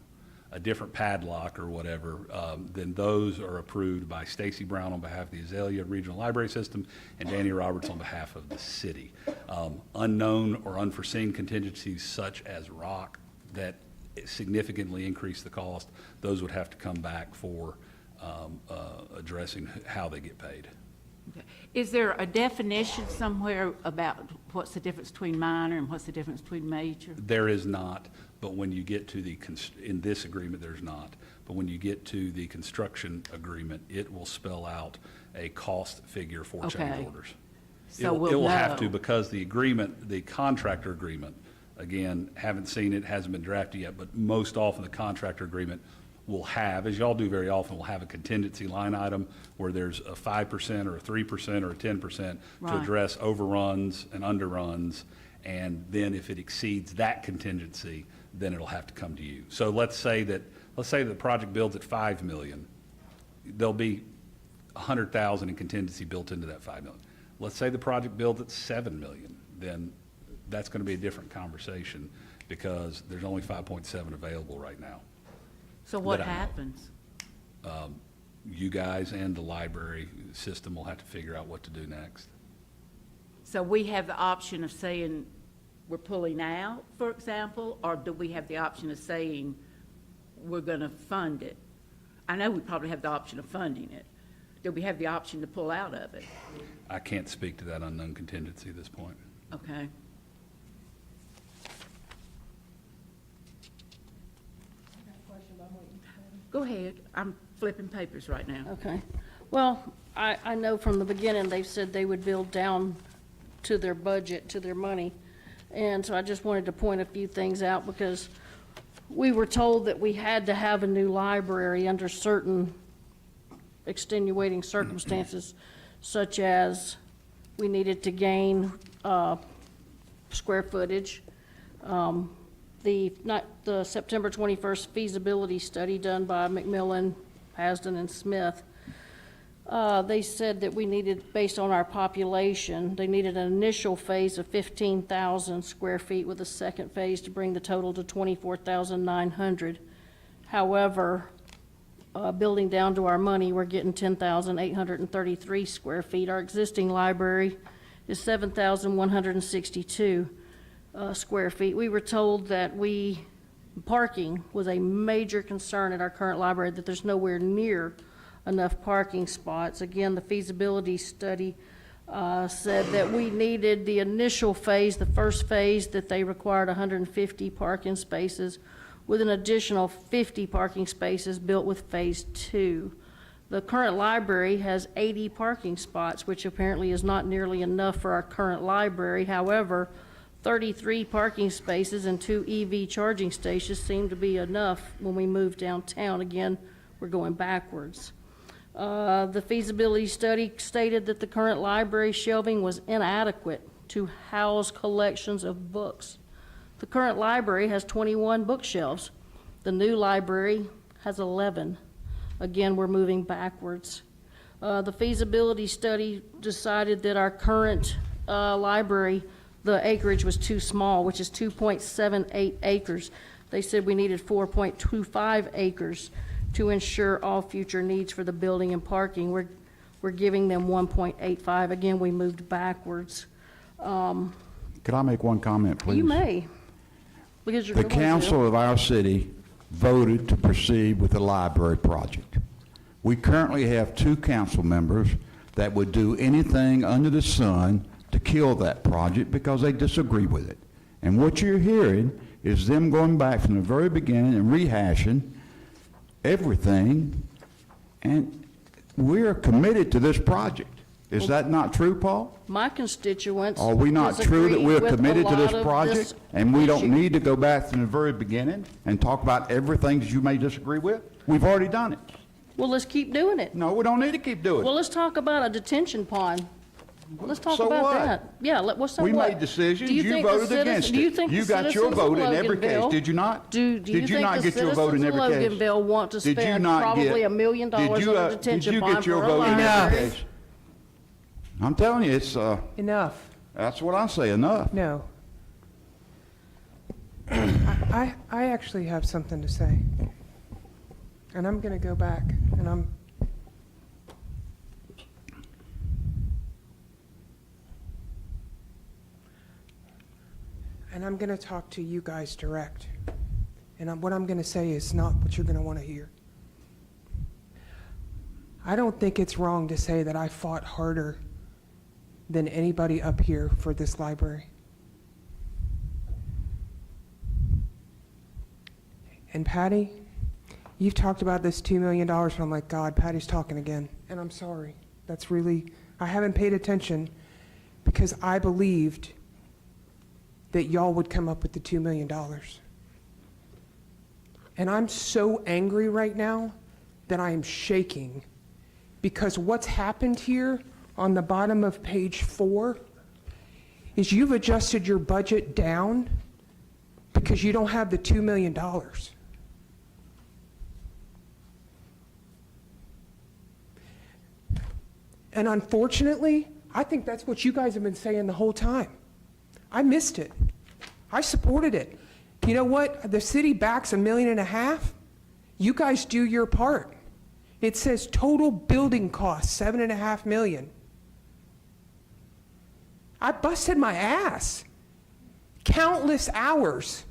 a different padlock or whatever, then those are approved by Stacy Brown on behalf of the Azalea Regional Library System and Danny Roberts on behalf of the city. Unknown or unforeseen contingencies such as rock that significantly increase the cost, those would have to come back for addressing how they get paid. Okay. Is there a definition somewhere about what's the difference between minor and what's the difference between major? There is not. But when you get to in this agreement, there's not. But when you get to the construction agreement, it will spell out a cost figure for change Okay. orders. So It we'll will have to, know. because the agreement, the contractor agreement, again, haven't seen it, hasn't been drafted yet, but most often the contractor agreement will have, as y'all do very often, will have a contingency line item where there's a 5% or a 3% or a 10% to Right. address overruns and underruns. And then if it exceeds that contingency, then it'll have to come to you. So let's say that the project builds at 5 million. There'll be 100,000 in contingency built into that 5 million. Let's say the project builds at 7 million, then that's going to be a different conversation because there's only 5.7 available right now. So what That I know. happens? You guys and the library system will have to figure out what to do next. So we have the option of saying we're pulling out, for example, or do we have the option of saying we're going to fund it? I know we probably have the option of funding it. Do we have the option to pull out of it? I can't speak to that unknown contingency at this point. Okay. Go ahead. I'm flipping papers right now. Okay. Well, I know from the beginning, they said they would build down to their budget, to their money. And so I just wanted to point a few things out because we were told that we had to have a new library under certain extenuating circumstances, such as we needed to gain square footage. The September 21st feasibility study done by McMillan, Hasden, and Smith, they said that we needed, based on our population, they needed an initial phase of 15,000 square feet with a second phase to bring the total to 24,900. However, building down to our money, we're getting 10,833 square feet. Our existing library is 7,162 square feet. We were told that parking was a major concern at our current library, that there's nowhere near enough parking spots. Again, the feasibility study said that we needed the initial phase, the first phase, that they required 150 parking spaces with an additional 50 parking spaces built with phase 2. The current library has 80 parking spots, which apparently is not nearly enough for our current library. However, 33 parking spaces and 2 EV charging stations seem to be enough when we move downtown. Again, we're going backwards. The feasibility study stated that the current library shelving was inadequate to house collections of books. The current library has 21 bookshelves. The new library has 11. Again, we're moving backwards. The feasibility study decided that our current library, the acreage was too small, which is 2.78 acres. They said we needed 4.25 acres to ensure all future needs for the building and parking. We're giving them 1.85. Again, we moved backwards. Could I make one comment, please? You may, because you're The going to. council of our city voted to proceed with the library project. We currently have 2 council members that would do anything under the sun to kill that project because they disagree with it. And what you're hearing is them going back from the very beginning and rehashing everything, and we're committed to this project. Is that not true, Paul? My constituents. Are we not true that disagree we're with a committed to lot this of project? And we don't issue. need to go back from the very beginning and talk about everything that you may disagree with? We've already done it. Well, let's keep doing it. No, we don't need to keep doing Well, it. let's talk about a detention pond. Let's talk So about what? that. Yeah, what's that? We what? made decisions, Do you think the voted citizens- against Do you it. think You the got your citizens vote of in every case, Loganville- did you not? Do you Did you think not the get your vote in citizens of every case? Loganville want to Did you spend not probably get- $1 million did on you, a detention Did you pond get your for a vote in every library? case? I'm telling you, it's, Enough. that's what I say, enough. No. I actually have something to say. And I'm going to go back, and I'm going to talk to you guys direct. And what I'm going to say is not what you're going to want to hear. I don't think it's wrong to say that I fought harder than anybody up here for this library. And Patty, you've talked about this $2 million, and I'm like, God, Patty's talking again. And I'm sorry. That's really, I haven't paid attention because I believed that y'all would come up with the $2 million. And I'm so angry right now that I am shaking because what's happened here on the bottom of page 4 is you've adjusted your budget down because you don't have the $2 million. And unfortunately, I think that's what you guys have been saying the whole time. I missed it. I supported it. You know what? The city backs $1.5 million. You guys do your part. It says total building costs, $7.5 million. I busted my ass. Countless hours.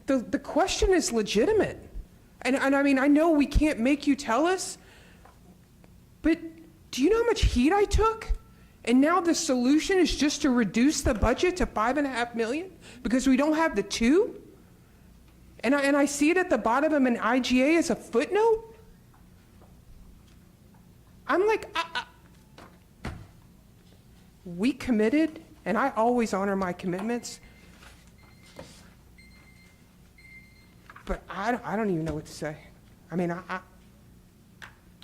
The question is legitimate. And I mean, I know we can't make you tell us, but do you know how much heat I took? And now the solution is just to reduce the budget to $5.5 million because we don't have the 2? And I see it at the bottom of an IGA as a footnote? I'm like, we committed, and I always honor my commitments, but I don't even know what to say. I mean,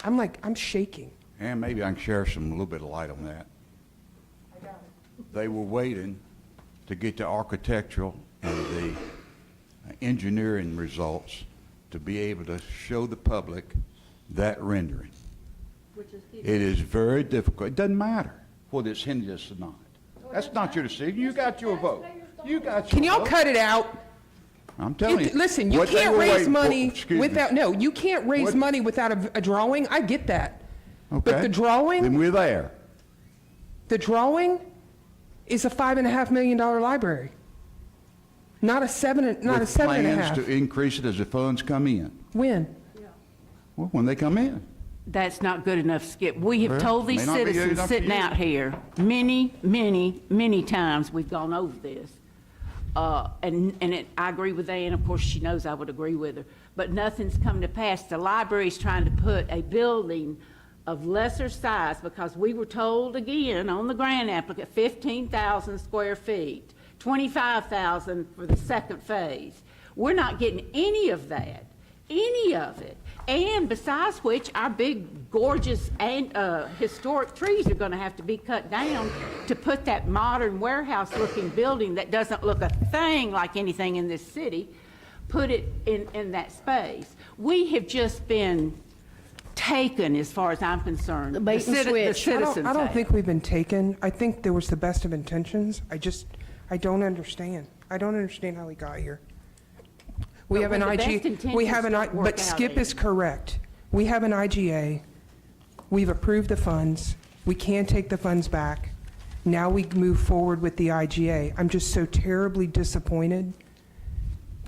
I'm like, I'm shaking. And maybe I can share a little bit of light on that. They were waiting to get the architectural and the engineering results to be able to show the public that rendering. It is very difficult. It doesn't matter whether it's Hindus or not. That's not your decision. You got your vote. You got your Can y'all vote. cut it out? I'm telling you. Listen, you what they can't were raise waiting for- money excuse me. without, no, you can't raise What- money without a drawing. I get that. Okay. But the drawing, Then we're there. the drawing is a $5.5 million library. Not a seven and a With plans to half. increase it as the funds come in. When? Well, when they come in. That's not good enough, Skip. We have Well, told these may not be good citizens enough for sitting you. out here many times, we've gone over this. I agree with Ann, of course, she knows I would agree with her, but nothing's come to pass. The library's trying to put a building of lesser size because we were told again on the grant applicant, 15,000 square feet, 25,000 for the second phase. We're not getting any of that, any of it. And besides which, our big, gorgeous, and historic trees are going to have to be cut down to put that modern warehouse-looking building that doesn't look a thing like anything in this city, put it in that space. We have just been taken, as far as I'm concerned. The bait and switch. citizens I don't have. think we've been taken. I think there was the best of intentions. I don't understand. I don't understand how we got here. We But have an when the best IG, we intentions have an, don't work but out, Skip Ed. is correct. We have an IGA. We've approved the funds. We can take the funds back. Now we move forward with the IGA. I'm just so terribly disappointed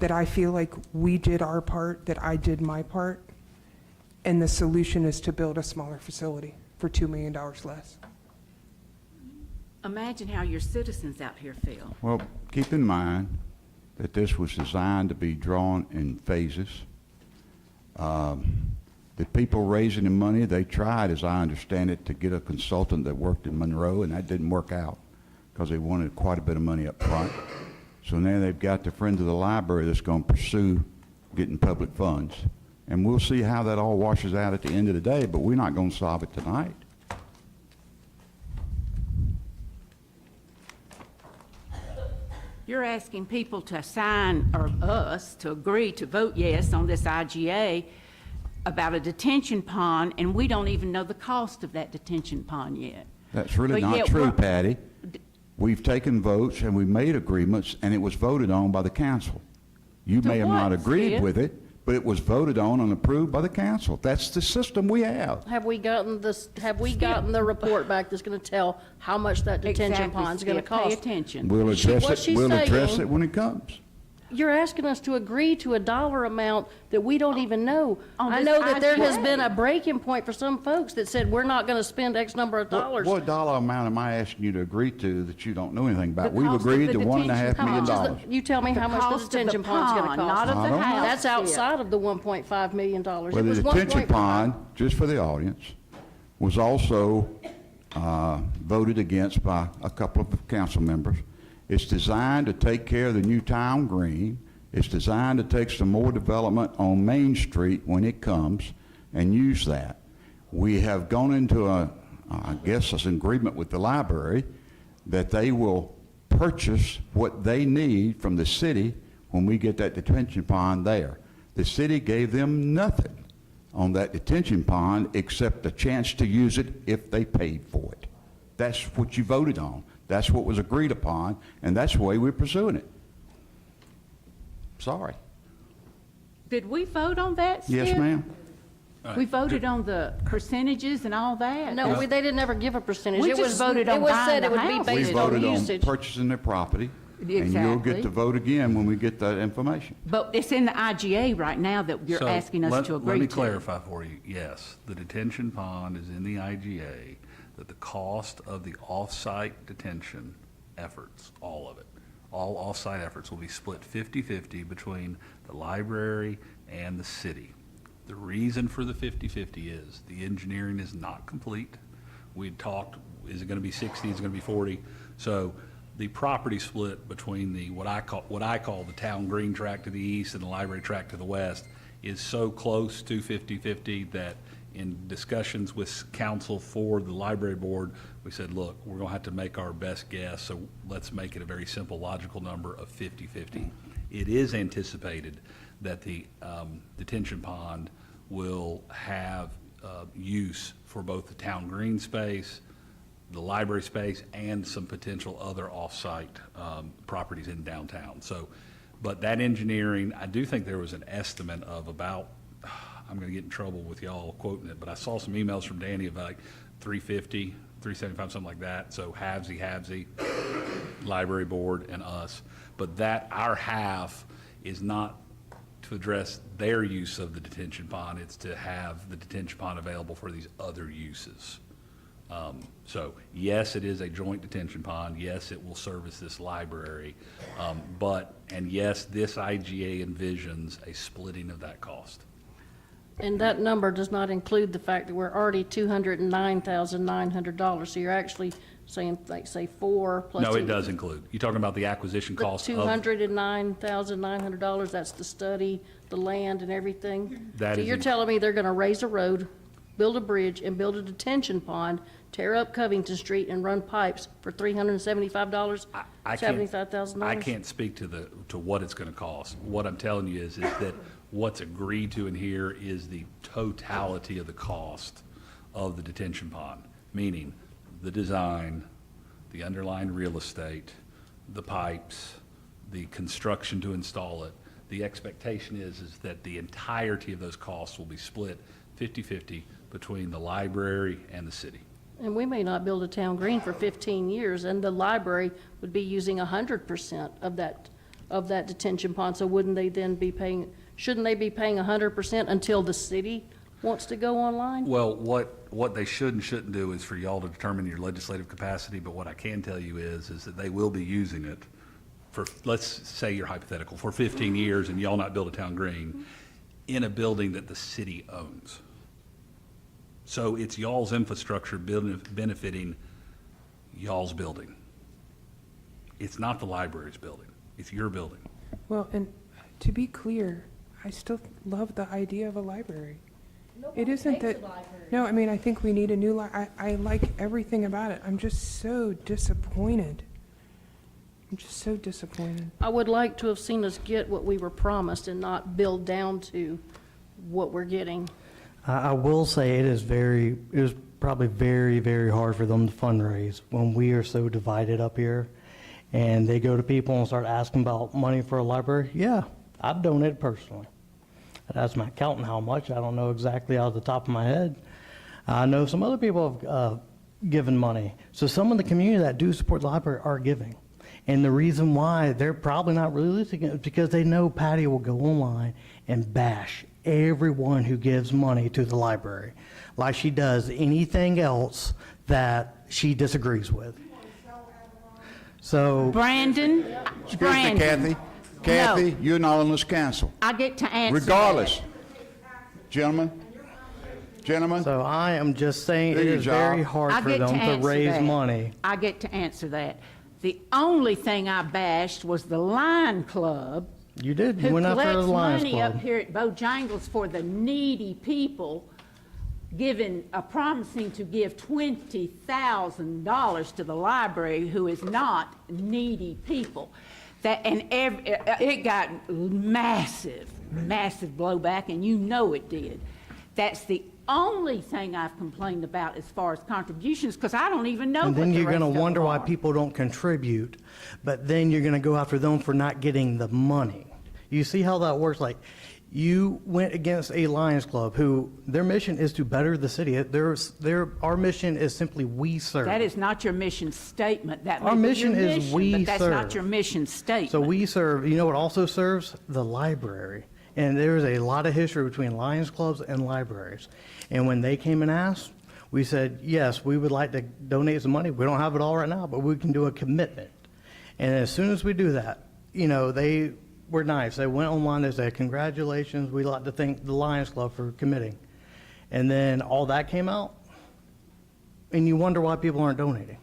that I feel like we did our part, that I did my part, and the solution is to build a smaller facility for $2 million less. Imagine how your citizens out here feel. Well, keep in mind that this was designed to be drawn in phases. The people raising the money, they tried, as I understand it, to get a consultant that worked in Monroe, and that didn't work out because they wanted quite a bit of money up front. So now they've got the friend of the library that's going to pursue getting public funds. And we'll see how that all washes out at the end of the day, but we're not going to solve it tonight. You're asking people to sign, or us, to agree to vote yes on this IGA about a detention pond, and we don't even know the cost of that detention pond yet. That's really But not yet true, we're- Patty. We've taken votes and we made agreements, and it was voted on by the council. You To may have not what, agreed Skip? with it, but it was voted on and approved by the council. That's the system we have. Have we gotten the report back that's gonna tell how much that detention Exactly, pond's gonna Skip. Pay cost? attention. We'll What address she's it, we'll address saying- it when it comes. you're asking us to agree to a dollar amount that we don't even know. On I this know that there has IGA. been a breaking point for some folks that said, we're not gonna spend X number of dollars. What dollar amount am I asking you to agree to that you don't know anything about? The We've cost of agreed the to $1.5 detention million. How much is the- You tell me The how much cost the of the detention pond's gonna pond, cost. not of I the don't know. house. That's outside of the $1.5 million. Well, It the was detention 1.5. pond, just for the audience, was also voted against by a couple of council members. It's designed to take care of the new town green. It's designed to take some more development on Main Street when it comes and use that. We have gone into I guess, an agreement with the library that they will purchase what they need from the city when we get that detention pond there. The city gave them nothing on that detention pond except a chance to use it if they paid for it. That's what you voted on. That's what was agreed upon, and that's the way we're pursuing it. Sorry. Did we vote on that, Skip? Yes, ma'am. We voted on the percentages and all that? No, they didn't ever give a percentage. We It just was- voted on It was buying said it the would be house. We based on voted on usage. purchasing their property, and you'll Exactly. get to vote again when we get that information. But it's in the IGA right now that you're So asking us to agree to. Let me clarify for you. Yes, the detention pond is in the IGA, that the cost of the off-site detention efforts, all of it, all off-site efforts will be split 50-50 between the library and the city. The reason for the 50-50 is the engineering is not complete. We talked, is it going to be 60, is it going to be 40? So the property split between the, what I call the town green tract to the east and the library tract to the west is so close to 50-50 that in discussions with council for the library board, we said, look, we're going to have to make our best guess, so let's make it a very simple, logical number of 50-50. It is anticipated that the detention pond will have use for both the town green space, the library space, and some potential other off-site properties in downtown. So, but that engineering, I do think there was an estimate of about, I'm going to get in trouble with y'all quoting it, but I saw some emails from Danny of like 350, 375, something like that. So halvesy, library board and us. But that, our half is not to address their use of the detention pond. It's to have the detention pond available for these other uses. So yes, it is a joint detention pond. Yes, it will service this library. And yes, this IGA envisions a splitting of that cost. And that number does not include the fact that we're already $209,900. So you're actually saying, like, say, 4 plus. No, it does include. You're talking about the acquisition The cost of. $209,900, that's the study, the land and everything? That So is you're in- telling me they're gonna raise a road, build a bridge, and build a detention pond, tear up Covington Street and run pipes for $375? I can't- $75,000? I can't speak to what it's gonna cost. What I'm telling you is that what's agreed to in here is the totality of the cost of the detention pond, meaning the design, the underlying real estate, the pipes, the construction to install it. The expectation is that the entirety of those costs will be split 50-50 between the library and the city. And we may not build a town green for 15 years, and the library would be using 100% of that detention pond. So wouldn't they then be paying, shouldn't they be paying 100% until the city wants to go online? Well, what they should and shouldn't do is for y'all to determine your legislative capacity, but what I can tell you is that they will be using it for, let's say you're hypothetical, for 15 years and y'all not build a town green in a building that the city owns. So it's y'all's infrastructure benefiting y'all's building. It's not the library's building, it's your building. Well, and to be clear, I still love the idea of a library. It isn't that, no, I mean, I think we need a new I like everything about it. I'm just so disappointed. I'm just so disappointed. I would like to have seen us get what we were promised and not build down to what we're getting. I will say it is probably very, very hard for them to fundraise when we are so divided up here. And they go to people and start asking about money for a library. Yeah, I've donated personally. I'd ask my accountant how much. I don't know exactly out of the top of my head. I know some other people have given money. So some of the community that do support the library are giving. And the reason why they're probably not releasing it is because they know Patty will go online and bash everyone who gives money to the library, like she does anything else that she disagrees with. So, Brandon, Excuse me, Brandon. Kathy. Kathy, you're not on this council. I get to answer Regardless. that. Gentlemen, so I am just saying Do it your is very job. hard I for get to them to answer raise that. money. I get to answer that. The only thing I bashed was the Lion Club, You did. You who went after collects the Lions money up Club. here at Bojangles for the needy people, promising to give $20,000 to the library, who is not needy people. It got massive blowback, and you know it did. That's the only thing I've complained about as far as contributions, because I don't even know And what then the you're rest going of to wonder them why are. people don't contribute, but then you're going to go after them for not getting the money. You see how that works? Like, you went against a Lions Club who their mission is to better the city. Our mission is simply we serve. That is not your mission statement. That Our may be your mission is mission, we but that's not serve. your mission statement. So we serve, you know what also serves? The library. And there's a lot of history between Lions Clubs and libraries. And when they came and asked, we said, yes, we would like to donate some money. We don't have it all right now, but we can do a commitment. And as soon as we do that, they were nice. They went online, they said, congratulations, we'd like to thank the Lions Club for committing. And then all that came out, and you wonder why people aren't donating.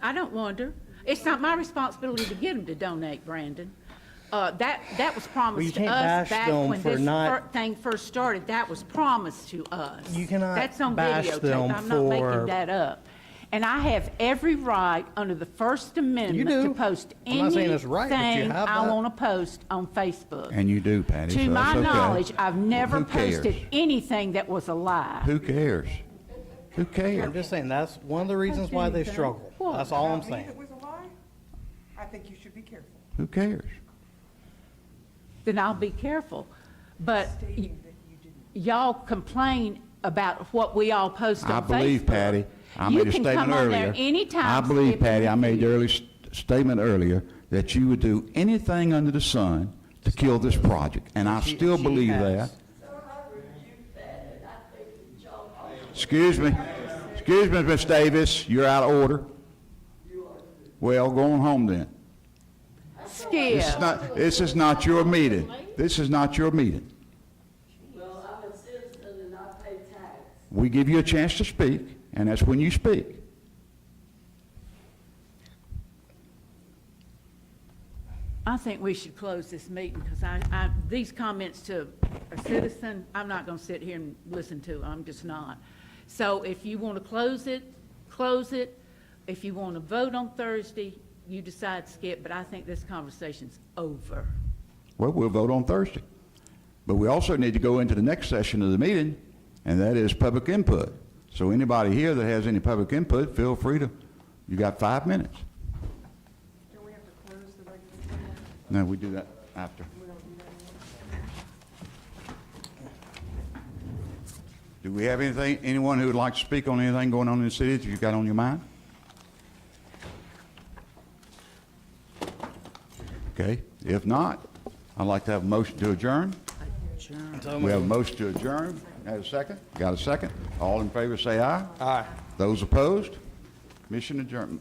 I don't wonder. It's not my responsibility to get them to donate, Brandon. That was Well, you promised to can't us bash back them when for this not- thing first started. That was promised to us. You cannot That's on bash videotape. them I'm not making for- that up. And I have every right under the First Amendment do. to post I'm not saying it's right, but you anything have I that. want to post on Facebook. and you do, Patty, To so my that's okay. knowledge, I've never Who cares? posted anything that was a lie. Who cares? Who cares? I'm just saying, that's one of the reasons why they struggle. That's all I'm saying. I think you should be careful. Who cares? Then I'll be careful. But y'all complain about what we all post on I Facebook. believe, Patty, I made a statement You can come on there earlier. anytime. I believe, Skip, Patty, I and made the early statement earlier that you would do anything under the sun to kill this project, and I still believe that. Excuse me, Miss Davis, you're out of order. Well, go on home then. Skip. This is not your meeting. This is not your meeting. Well, I'm a citizen and I pay tax. We give you a chance to speak, and that's when you speak. I think we should close this meeting because these comments to a citizen, I'm not going to sit here and listen to. I'm just not. So if you want to close it, close it. If you want to vote on Thursday, you decide, Skip, but I think this conversation's over. Well, we'll vote on Thursday. But we also need to go into the next session of the meeting, and that is public input. So anybody here that has any public input, feel free to, you got 5 minutes. Don't we have to close the regular meeting? No, we do that after. We don't do that anymore. Do we have anyone who would like to speak on anything going on in the city that you've got on your mind? Okay, if not, I'd like to have a motion to adjourn. We have a motion to adjourn. Have a second? Got a second? All in favor say aye. Aye. Those opposed? Meeting adjourned.